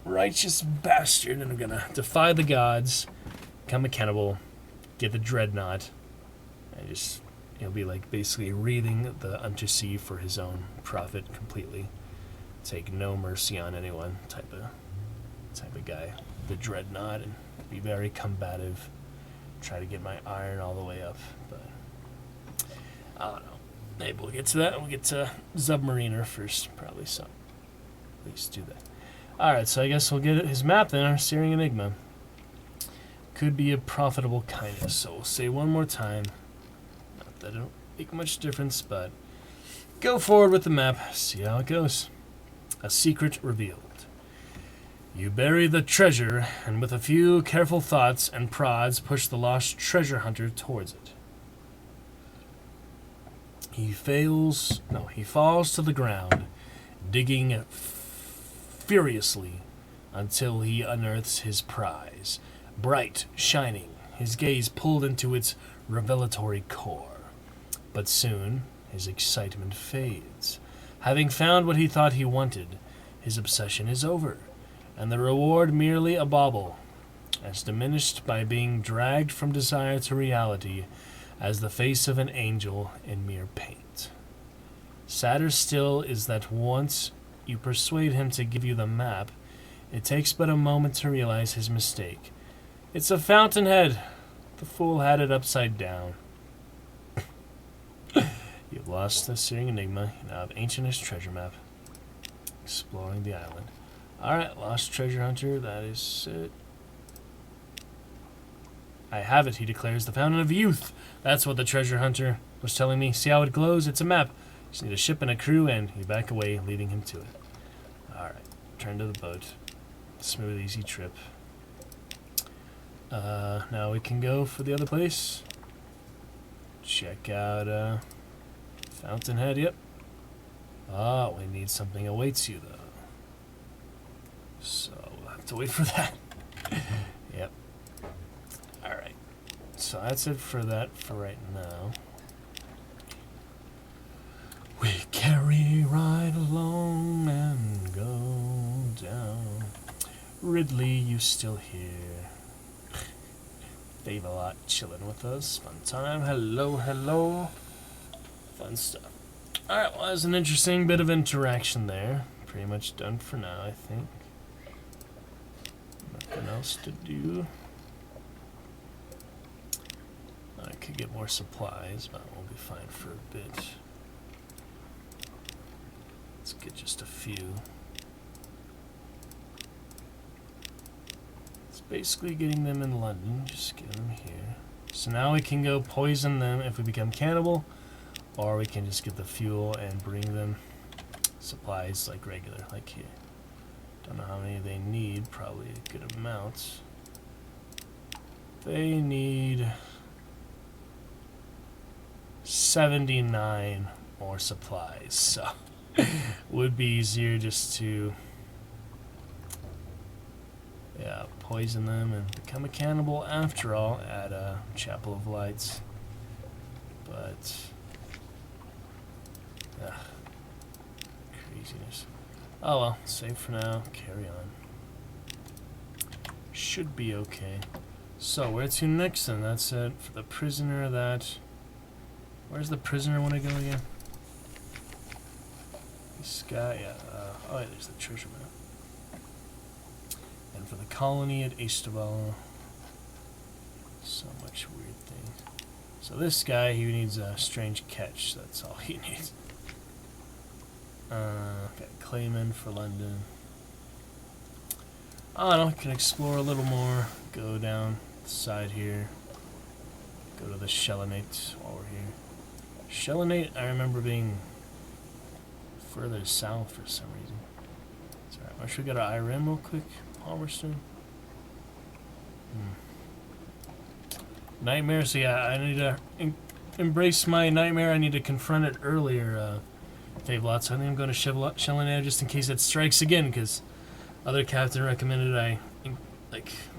righteous bastard, and we're going to defy the gods, become a cannibal, get the dreadnought, and just, he'll be like basically wreathing the undersea for his own profit completely. Take no mercy on anyone type of guy. The dreadnought, and be very combative. Try to get my iron all the way up, but I don't know. Maybe we'll get to that. We'll get to Submariner first, probably. So at least do that. All right, so I guess we'll get his map then. Our Searing Enigma could be a profitable kindness. So we'll say one more time. Not that it'll make much difference, but go forward with the map. See how it goes. A secret revealed. You bury the treasure, and with a few careful thoughts and prods, push the lost treasure hunter towards it. He falls to the ground, digging furiously until he unearths his prize. Bright, shining, his gaze pulled into its revelatory core. But soon, his excitement fades. Having found what he thought he wanted, his obsession is over, and the reward merely a bauble, as diminished by being dragged from desire to reality as the face of an angel in mere paint. Sadder still is that once you persuade him to give you the map, it takes but a moment to realize his mistake. It's a fountainhead. The fool had it upside down. You've lost the Searing Enigma. You now have Ancientest treasure map. Exploring the island. Alright, lost treasure hunter. That is it. I have it, he declares. The Fountain of Youth. That's what the treasure hunter was telling me. See how it glows? It's a map. Just need a ship and a crew, and you back away, leading him to it. Alright, turn to the boat. Smooth, easy trip. Now we can go for the other place. Check out, Fountainhead, yep. Oh, we need something awaits you, though. So, we'll have to wait for that. Yep. Alright. So that's it for that for right now. We carry right along and go down. Ridley, you still here? Dave a lot chilling with us. Fun time. Hello, hello. Fun stuff. Alright, well, that's an interesting bit of interaction there. Pretty much done for now, I think. Nothing else to do. I could get more supplies, but we'll be fine for a bit. Let's get just a few. It's basically getting them in London, just get them here. So now we can go poison them if we become cannibal, or we can just get the fuel and bring them supplies like regular, like here. Don't know how many they need, probably a good amount. They need 79 more supplies, so would be easier just to poison them and become a cannibal after all at Chapel of Lights. But craziness. Oh well, save for now, carry on. Should be okay. So where to next then? That's it for the prisoner. That where's the prisoner want to go again? This guy, yeah. Oh yeah, there's the treasure map. And for the colony at Estebal. So much weird things. So this guy, he needs a strange catch. That's all he needs. Got Clayman for London. I don't know, can explore a little more. Go down the side here. Go to the Shelinate while we're here. Shelinate, I remember being further south for some reason. It's alright. Should we go to Irem real quick? Palmerston. Nightmare, so yeah, I need to embrace my nightmare. I need to confront it earlier, Fablot. So I think I'm going to Shelinate just in case it strikes again, because other captain recommended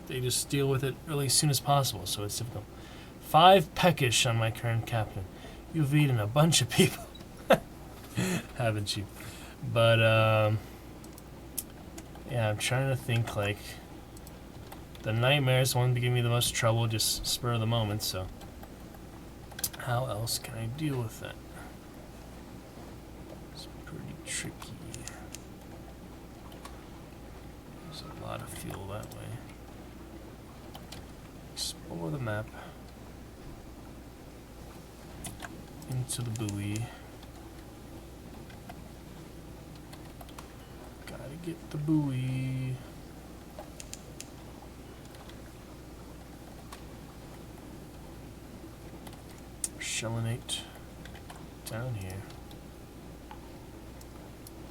they just deal with it really as soon as possible, so it's difficult. 5 peckish on my current captain. You've eaten a bunch of people. Haven't you? But, yeah, I'm trying to think, like, the Nightmare's one to give me the most trouble, just spur of the moment, so how else can I deal with that? It's pretty tricky. There's a lot of fuel that way. Explore the map. Into the buoy. Gotta get the buoy. Shelinate down here.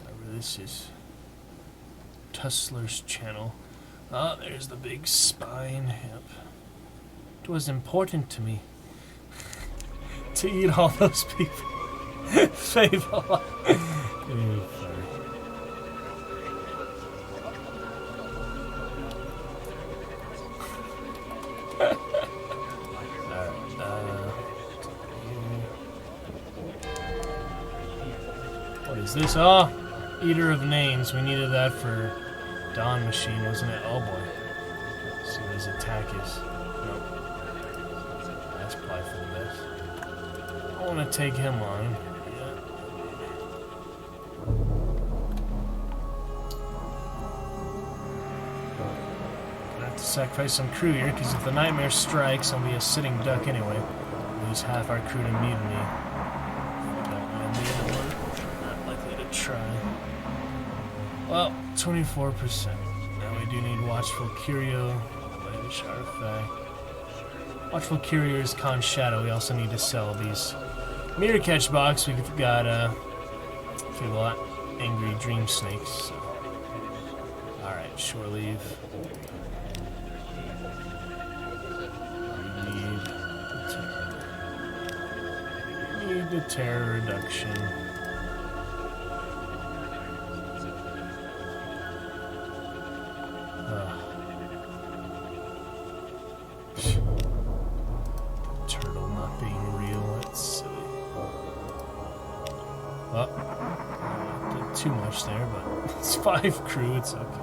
Whatever this is. Tussler's channel. Ah, there's the big spine. Yep. It was important to me to eat all those people. Fable. What is this? Oh, Eater of Names. We needed that for Dawn Machine, wasn't it? Oh boy. Let's see what his attack is. Nope. That's probably for the best. I want to take him on. Yeah. Gonna have to sacrifice some crew here, because if the Nightmare strikes, I'll be a sitting duck anyway. Lose half our crew to mutiny. Don't win the other one. Not likely to try. Well, 24%. Now we do need Watchful Curio, Lavish Artifact. Watchful Curio is Con Shadow. We also need to sell these Mirror Catch box. We've got Fable Angry Dream Snakes. So. Alright, shore leave. Need the terror reduction. Turtle not being real, that's silly. Well, I did too much there, but it's 5 crew, it's okay.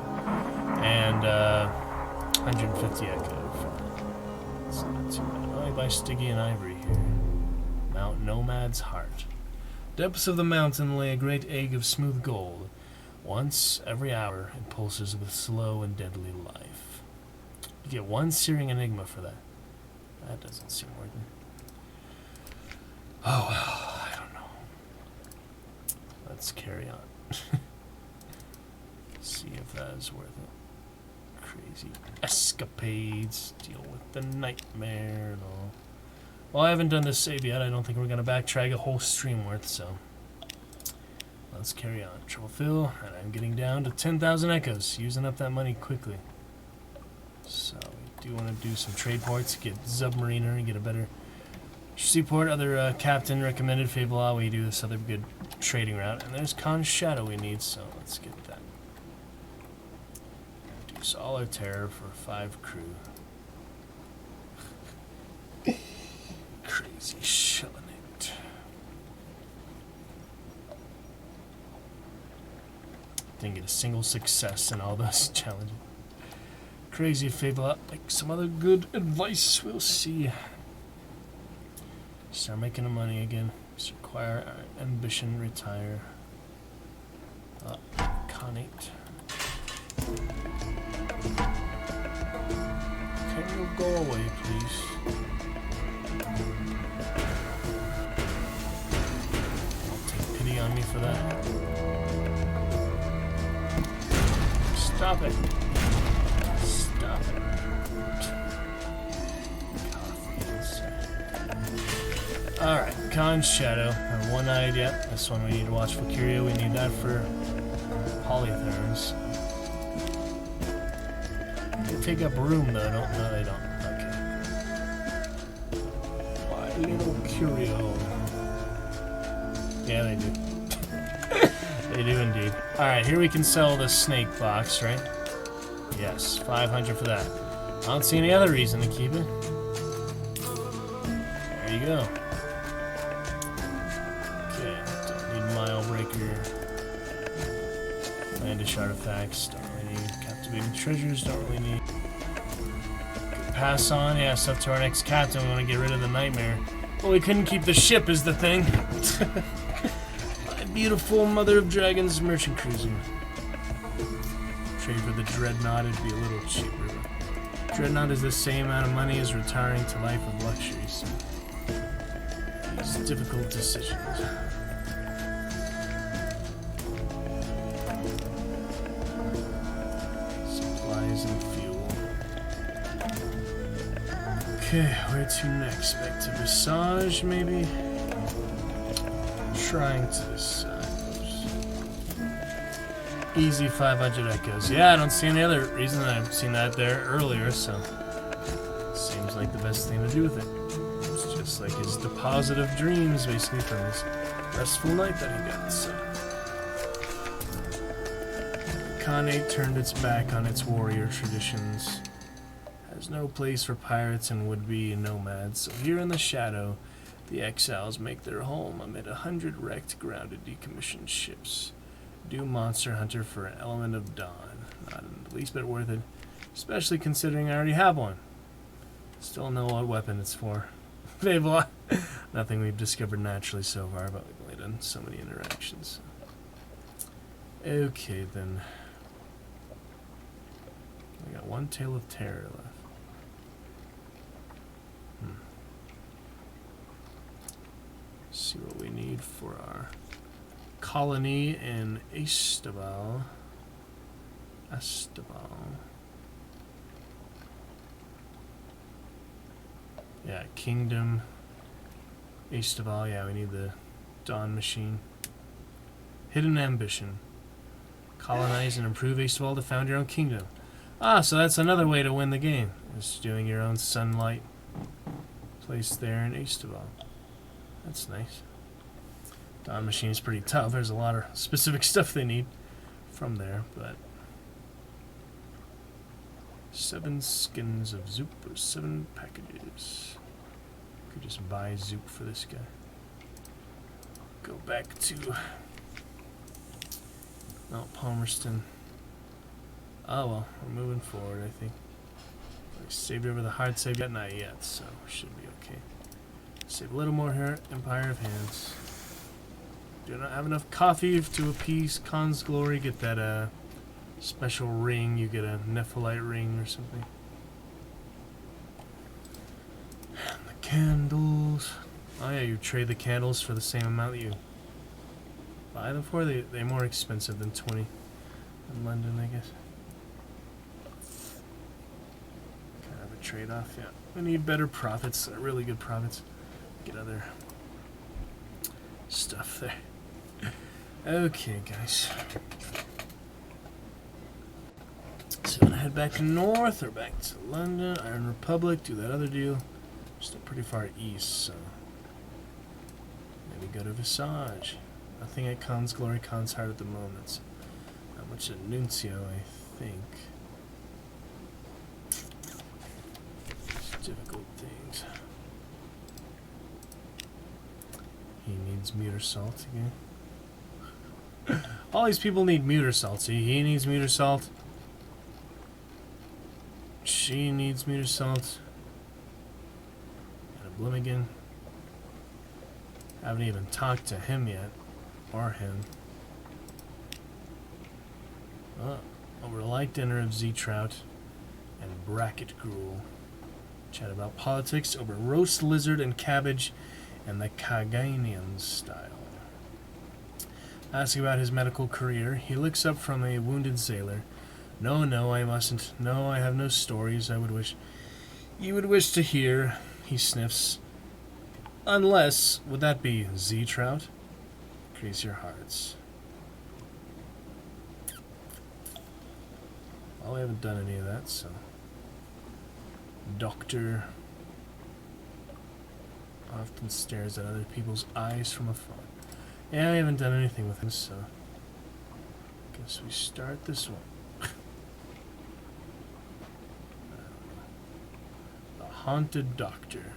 And 150 echo. It's not too bad. Oh, I buy Stygian Ivory here. Mount Nomad's Heart. Depths of the mountain lay a great egg of smooth gold. Once every hour, it pulses with slow and deadly life. You get 1 searing enigma for that. That doesn't seem worth it. Oh well, I don't know. Let's carry on. See if that is worth it. Crazy escapades. Deal with the nightmare and all. Well, I haven't done this save yet. I don't think we're going to backtrack a whole stream worth, so let's carry on. Trouble fill, and I'm getting down to 10,000 echoes, using up that money quickly. So we do want to do some trade ports, get Submariner, and get a better seaport. Other captain recommended Fable. We do this other good trading route, and there's Con Shadow we need, so let's get that. Reduce all our terror for 5 crew. Crazy Shelinate. Didn't get a single success in all those challenges. Crazy Fable. Like some other good advice, we'll see. Start making the money again. Just acquire our ambition, retire. Conate. go away, please. Don't take pity on me for that. Stop it. Stop it. Alright, Khan's Shadow. And one-eyed, yep. This one we need to watch for Curio. We need that for polytherms. They take up room though, don't? No, they don't. Okay. My little Curio. Yeah, they do. They do indeed. Alright, here we can sell the snake box, right? Yes, 500 for that. I don't see any other reason to keep it. There you go. Okay, don't need Mile Breaker. Landish artifacts, don't really need. Captivating treasures, don't really need. Pass on, yeah, stuff to our next captain. We want to get rid of the nightmare. Well, we couldn't keep the ship, is the thing. My beautiful Mother of Dragons merchant cruiser. Trade for the Dreadnought, it'd be a little cheaper. Dreadnought is the same amount of money as retiring to life of luxuries. These difficult decisions. Supplies and fuel. Okay, where to next? Back to Visage, maybe? Trying to decide. Easy 500 echoes. Yeah, I don't see any other reason. I've seen that there earlier, so seems like the best thing to do with it. It's just like his deposit of dreams, basically, from his restful night that he got. So Khanate turned its back on its warrior traditions. Has no place for pirates and would-be nomads. So here in the shadow, the exiles make their home amid 100 wrecked, grounded, decommissioned ships. Do Monster Hunter for an element of dawn. Not in the least bit worth it, especially considering I already have one. Still know what weapon it's for. They've nothing we've discovered naturally so far, but we've only done so many interactions. Okay, then. We got one Tale of Terror left. See what we need for our colony in Estebal. Yeah, Kingdom. Estebal, yeah, we need the Dawn Machine. Hidden Ambition. Colonize and improve Estebal to found your own kingdom. Ah, so that's another way to win the game. Is doing your own sunlight place there in Estebal. That's nice. Dawn Machine is pretty tough. There's a lot of specific stuff they need from there, but 7 skins of Zoop or 7 packages. Could just buy Zoop for this guy. Go back to Mount Palmerston. Oh well, we're moving forward, I think. I saved over the hard save yet? Not yet, so should be okay. Save a little more here. Empire of Hands. Do not have enough coffee to appease Khan's glory. Get that special ring. You get a Nephalite ring or something. And the candles. Oh yeah, you trade the candles for the same amount that you buy them for. They're more expensive than 20 in London, I guess. Kind of a trade-off, yeah. We need better profits, really good profits. Get other stuff there. Okay, guys. So I'm gonna head back north or back to London, Iron Republic, do that other deal. Still pretty far east, so maybe go to Visage. Nothing at Khan's Glory, Khan's Heart at the moment. So not much at Nuncio, I think. It's difficult things. He needs meter salt again. All these people need meter salt. See, he needs meter salt. She needs meter salt. And a Bloomington. Haven't even talked to him yet. Or him. Oh, over light dinner of Z Trout and bracket gruel. Chat about politics over roast lizard and cabbage and the Kaganian style. Asking about his medical career, he looks up from a wounded sailor. No, I mustn't. No, I have no stories you would wish to hear, he sniffs. Unless, would that be Z-Trout? Increase your hearts. Well, I haven't done any of that, so... Doctor often stares at other people's eyes from afar. Yeah, I haven't done anything with him, so... Guess we start this one. The Haunted Doctor.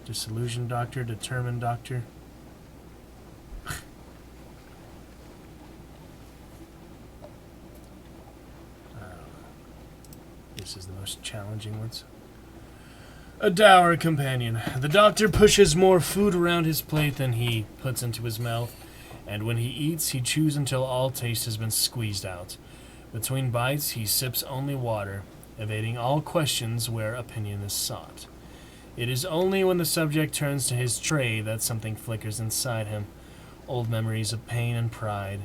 Disillusioned Doctor, Determined Doctor. This is the most challenging ones. A dour companion. The doctor pushes more food around his plate than he puts into his mouth, and when he eats, he chews until all taste has been squeezed out. Between bites, he sips only water, evading all questions where opinion is sought. It is only when the subject turns to his tray that something flickers inside him, old memories of pain and pride.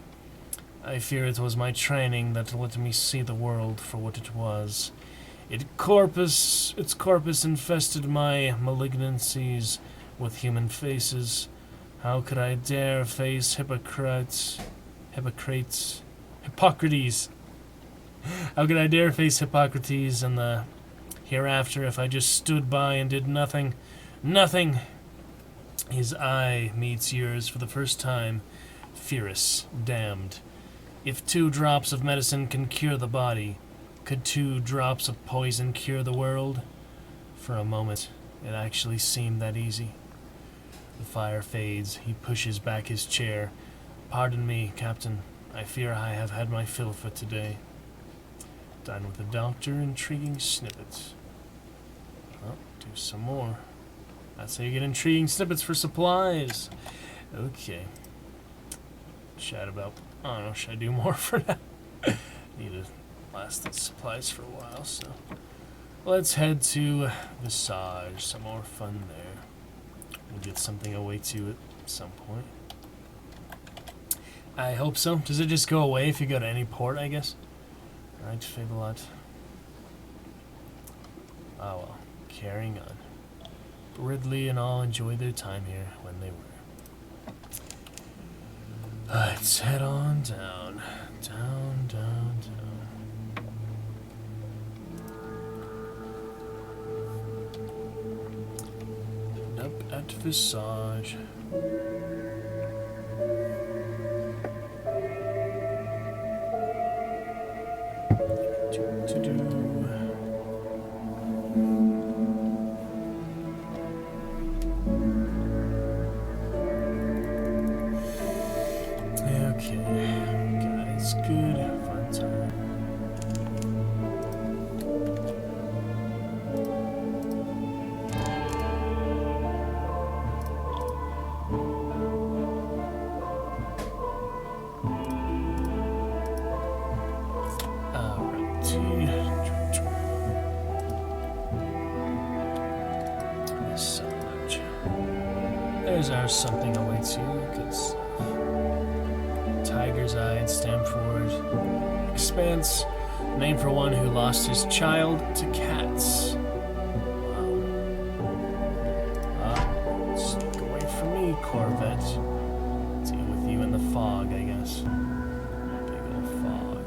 I fear it was my training that let me see the world for what it was. Its corpus infested my malignancies with human faces. How could I dare face Hippocrates? How could I dare face Hippocrates in the hereafter if I just stood by and did nothing? Nothing! His eye meets yours for the first time. Fierce, damned. If 2 drops of medicine can cure the body, could 2 drops of poison cure the world? For a moment, it actually seemed that easy. The fire fades. He pushes back his chair. Pardon me, Captain. I fear I have had my fill for today. Dine with the doctor, intriguing snippets. Oh, do some more. That's how you get intriguing snippets for supplies. Okay. Chat about... I don't know, should I do more for now? Need to last the supplies for a while, so... Let's head to Visage. Some more fun there. We'll get something away to it at some point. I hope so. Does it just go away if you go to any port, I guess? Right, Fabelot. Oh well. Carrying on. Ridley and all enjoyed their time here when they were. Let's head on down. Down, down, down. And up at Visage. There's our something awaits you. Good stuff. Tiger's Eye and Stamford. Expanse. Name for one who lost his child to cats. Wow. Stick away from me, Corvette. Deal with you in the fog, I guess. Big old fog.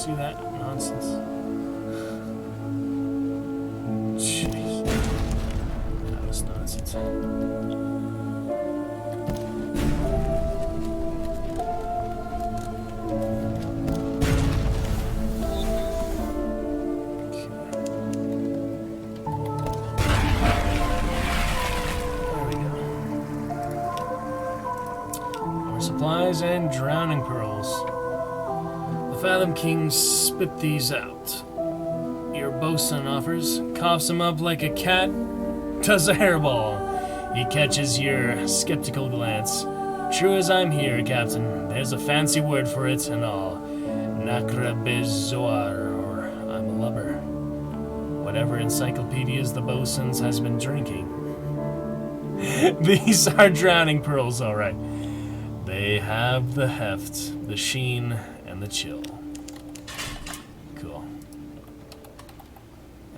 See that nonsense? Jeez. That was nonsense. Supplies and drowning pearls. The Fathom King spit these out. Your bosun offers, coughs him up like a cat does a hairball. He catches your skeptical glance. True as I'm here, Captain, there's a fancy word for it and all. Nacrabezoar, or I'm a lubber. Whatever encyclopedias the bosun's has been drinking. These are drowning pearls, alright. They have the heft, the sheen, and the chill. Cool.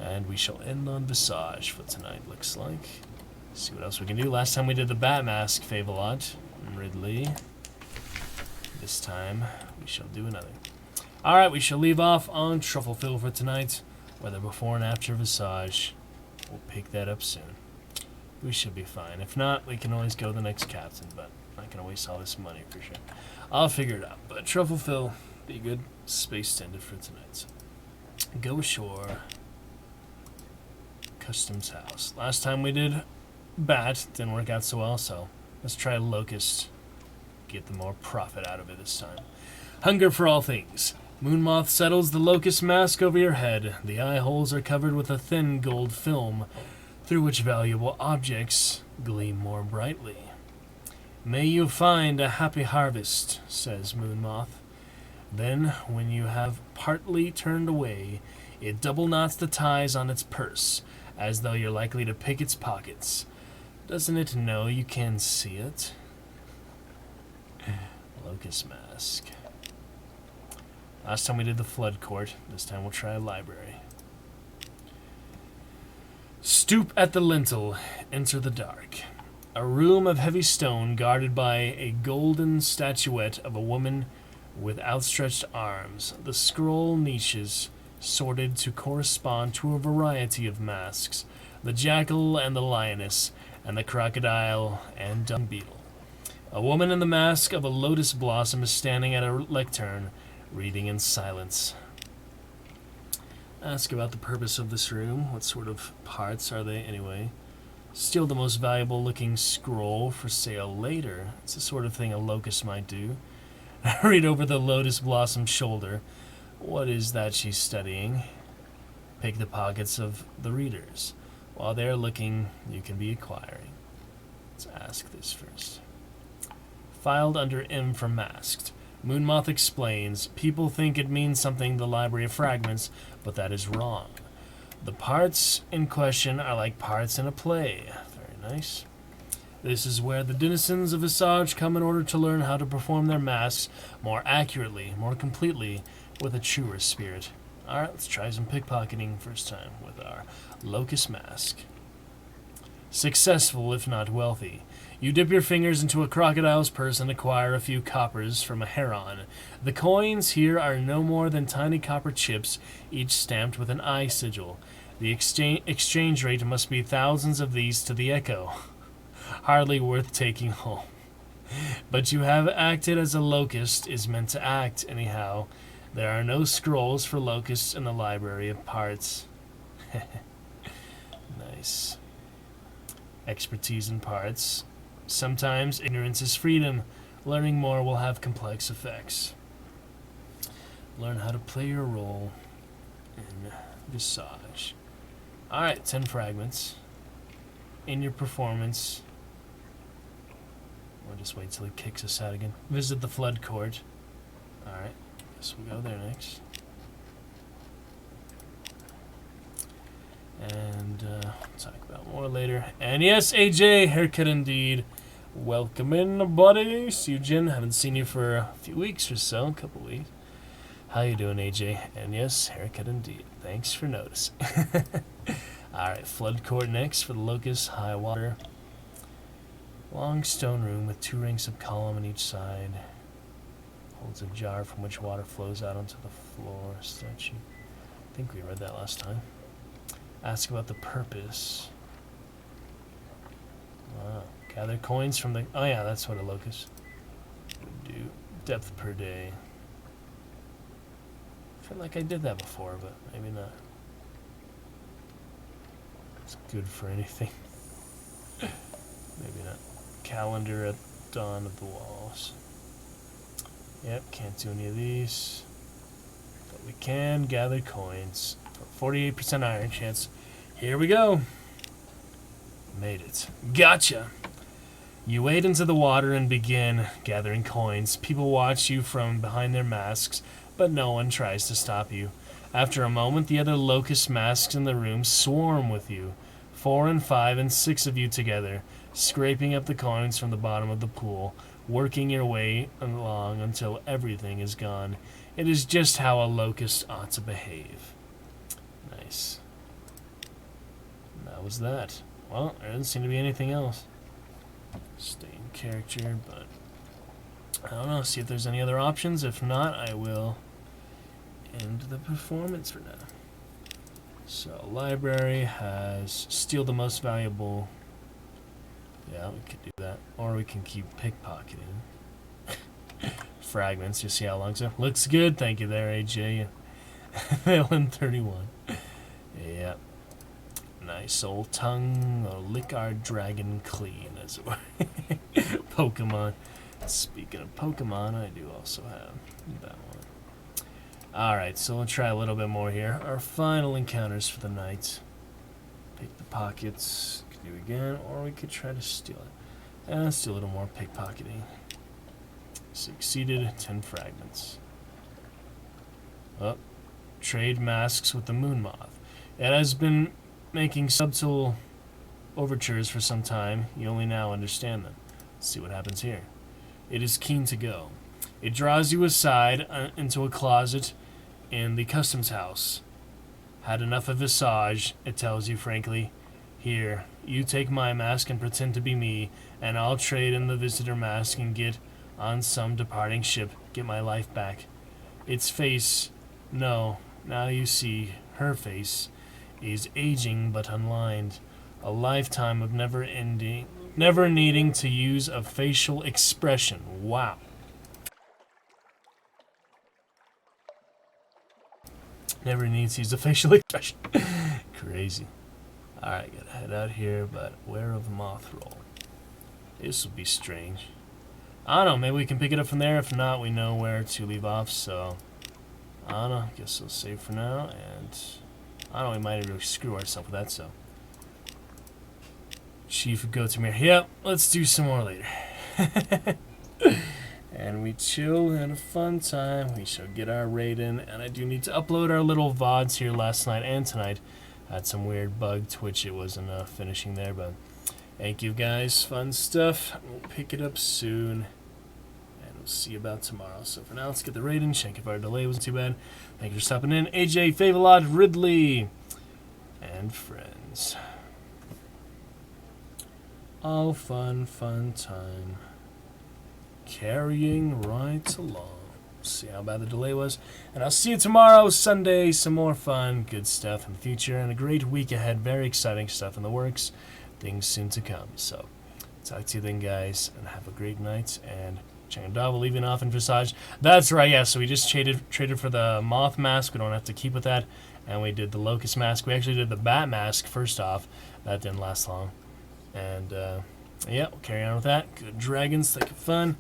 And we shall end on Visage for tonight, looks like. See what else we can do. Last time we did the Bat Mask Fave-A-Lot. Ridley. This time, we shall do another. Alright, we shall leave off on Trufflefill for tonight. Whether before and after Visage. We'll pick that up soon. We should be fine. If not, we can always go the next captain, but not gonna waste all this money for sure. I'll figure it out. But Trufflefill, be good. Space Standard for tonight. Go ashore. Customs house. Last time we did Bat, didn't work out so well, so let's try Locust. Get the more profit out of it this time. Hunger for all things. Moonmoth settles the locust mask over your head. The eye holes are covered with a thin gold film, through which valuable objects gleam more brightly. May you find a happy harvest, says Moonmoth. Then, when you have partly turned away, it double knots the ties on its purse, as though you're likely to pick its pockets. Doesn't it know you can see it? Locust Mask. Last time we did the Flood Court. This time we'll try a library. Stoop at the lintel. Enter the dark. A room of heavy stone guarded by a golden statuette of a woman with outstretched arms. The scroll niches sorted to correspond to a variety of masks. The jackal and the lioness, and the crocodile and dung beetle. A woman in the mask of a lotus blossom is standing at a lectern, reading in silence. Ask about the purpose of this room. What sort of parts are they anyway? Steal the most valuable looking scroll for sale later. It's the sort of thing a locust might do. Read over the lotus blossom's shoulder. What is that she's studying? Pick the pockets of the readers. While they're looking, you can be acquiring. Let's ask this first. Filed under M for masked. Moonmoth explains, people think it means something the Library of Fragments, but that is wrong. The parts in question are like parts in a play. Very nice. This is where the denizens of Visage come in order to learn how to perform their masks more accurately, more completely, with a truer spirit. Alright, let's try some pickpocketing first time with our Locust Mask. Successful, if not wealthy. You dip your fingers into a crocodile's purse and acquire a few coppers from a heron. The coins here are no more than tiny copper chips, each stamped with an eye sigil. The exchange rate must be thousands of these to the echo. Hardly worth taking home. But you have acted as a locust is meant to act, anyhow. There are no scrolls for locusts in the Library of Parts. Nice. Expertise in parts. Sometimes ignorance is freedom. Learning more will have complex effects. Learn how to play your role in Visage. Alright, 10 fragments. In your performance. We'll just wait till he kicks us out again. Visit the Flood Court. Alright, guess we'll go there next. And we'll talk about more later. And yes, AJ, haircut indeed. Welcome in, buddy. See you, Jin. Haven't seen you for a few weeks or so, a couple weeks. How you doing, AJ? And yes, haircut indeed. Thanks for noticing. Alright, Flood Court next for the Locust, High Water. Long stone room with 2 ranks of column on each side. Holds It's a jar from which water flows out onto the floor. Statue. I think we read that last time. Ask about the purpose. Wow. Gather coins from the... Oh yeah, that's what a locust would do. Depth per day. I feel like I did that before, but maybe not. It's good for anything. Maybe not. Calendar at dawn of the walls. Yep, can't do any of these. But we can gather coins. 48% iron chance. Here we go. Made it. Gotcha. You wade into the water and begin gathering coins. People watch you from behind their masks, but no one tries to stop you. After a moment, the other locust masks in the room swarm with you. 4 and 5 and 6 of you together, scraping up the coins from the bottom of the pool, working your way along until everything is gone. It is just how a locust ought to behave. Nice. And that was that. Well, there doesn't seem to be anything else. Stay in character, but I don't know. See if there's any other options. If not, I will end the performance for now. So, library has steal the most valuable. Yeah, we could do that. Or we can keep pickpocketing. Fragments, you see how long so? Looks good, thank you there, AJ. Villain 31. Yeah. Nice old tongue. Or lick our dragon clean, as it were. Pokemon. Speaking of Pokemon, I do also have that one. Alright, so we'll try a little bit more here. Our final encounters for the night. Pick the pockets. Could do again, or we could try to steal it. Let's do a little more pickpocketing. Succeeded, 10 fragments. Oh, trade masks with the moon moth. It has been making subtle overtures for some time. You only now understand them. Let's see what happens here. It is keen to go. It draws you aside into a closet in the customs house. Had enough of visage, it tells you frankly. Here, you take my mask and pretend to be me, and I'll trade in the visitor mask and get on some departing ship, get my life back. Its face, no, now you see, her face, is aging but unlined. A lifetime of never needing to use a facial expression. Wow. Never needs to use a facial expression. Crazy. Alright, gotta head out here, but where of moth roll? This will be strange. I don't know, maybe we can pick it up from there. If not, we know where to leave off, so I don't know, guess we'll save for now, and I don't know, we might really screw ourselves with that, so Chief Gotamir. Yep, let's do some more later. And we chill and a fun time. We shall get our raid in, and I do need to upload our little VODs here last night and tonight. Had some weird bug Twitch, it wasn't finishing there, but thank you guys, fun stuff. We'll pick it up soon, and we'll see you about tomorrow. So for now, let's get the raid in. Check if our delay wasn't too bad. Thank you for stopping in. AJ, Favolot, Ridley, and friends. All fun time. Carrying right along. See how bad the delay was. And I'll see you tomorrow, Sunday. Some more fun, good stuff in the future, and a great week ahead. Very exciting stuff in the works. Things soon to come. So, talk to you then, guys, and have a great night. And Changadava leaving off in Visage. That's right, yeah. So we just traded for the moth mask. We don't have to keep with that. And we did the locust mask. We actually did the bat mask first off. That didn't last long. And yeah, we'll carry on with that. Good dragons, think of fun.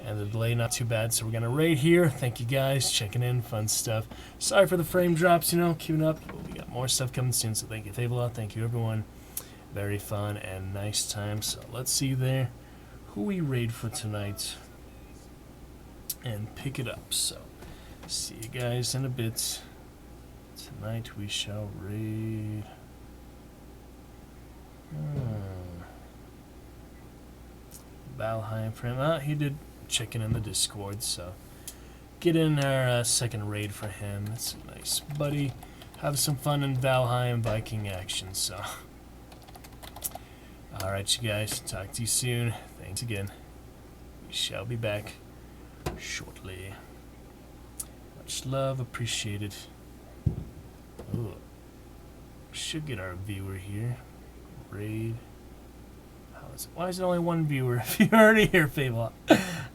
And the delay not too bad, so we're gonna raid here. Thank you guys, checking in, fun stuff. Sorry for the frame drops, keeping up, but we got more stuff coming soon, so thank you, Favolot, thank you everyone. Very fun and nice time, so let's see there who we raid for tonight and pick it up. So, see you guys in a bit. Tonight we shall raid. Valheim for him. He did chicken in the Discord, so get in our second raid for him. It's a nice buddy. Have some fun in Valheim Viking action, so alright you guys, talk to you soon. Thanks again. We shall be back shortly. Much love, appreciated. Ooh. Should get our viewer here. Raid. Why is there only one viewer if you're already here, Fable?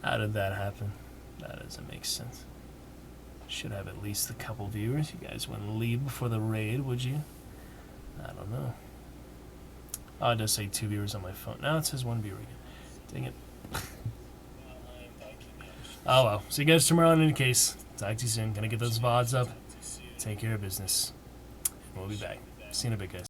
How did that happen? That doesn't make sense. Should have at least a couple viewers. You guys wouldn't leave before the raid, would you? I don't know. Oh, it does say 2 viewers on my phone. Now it says 1 viewer again. Dang it. Oh well. See you guys tomorrow in any case. Talk to you soon. Gonna get those VODs up. Take care of business. We'll be back. See you in a bit, guys.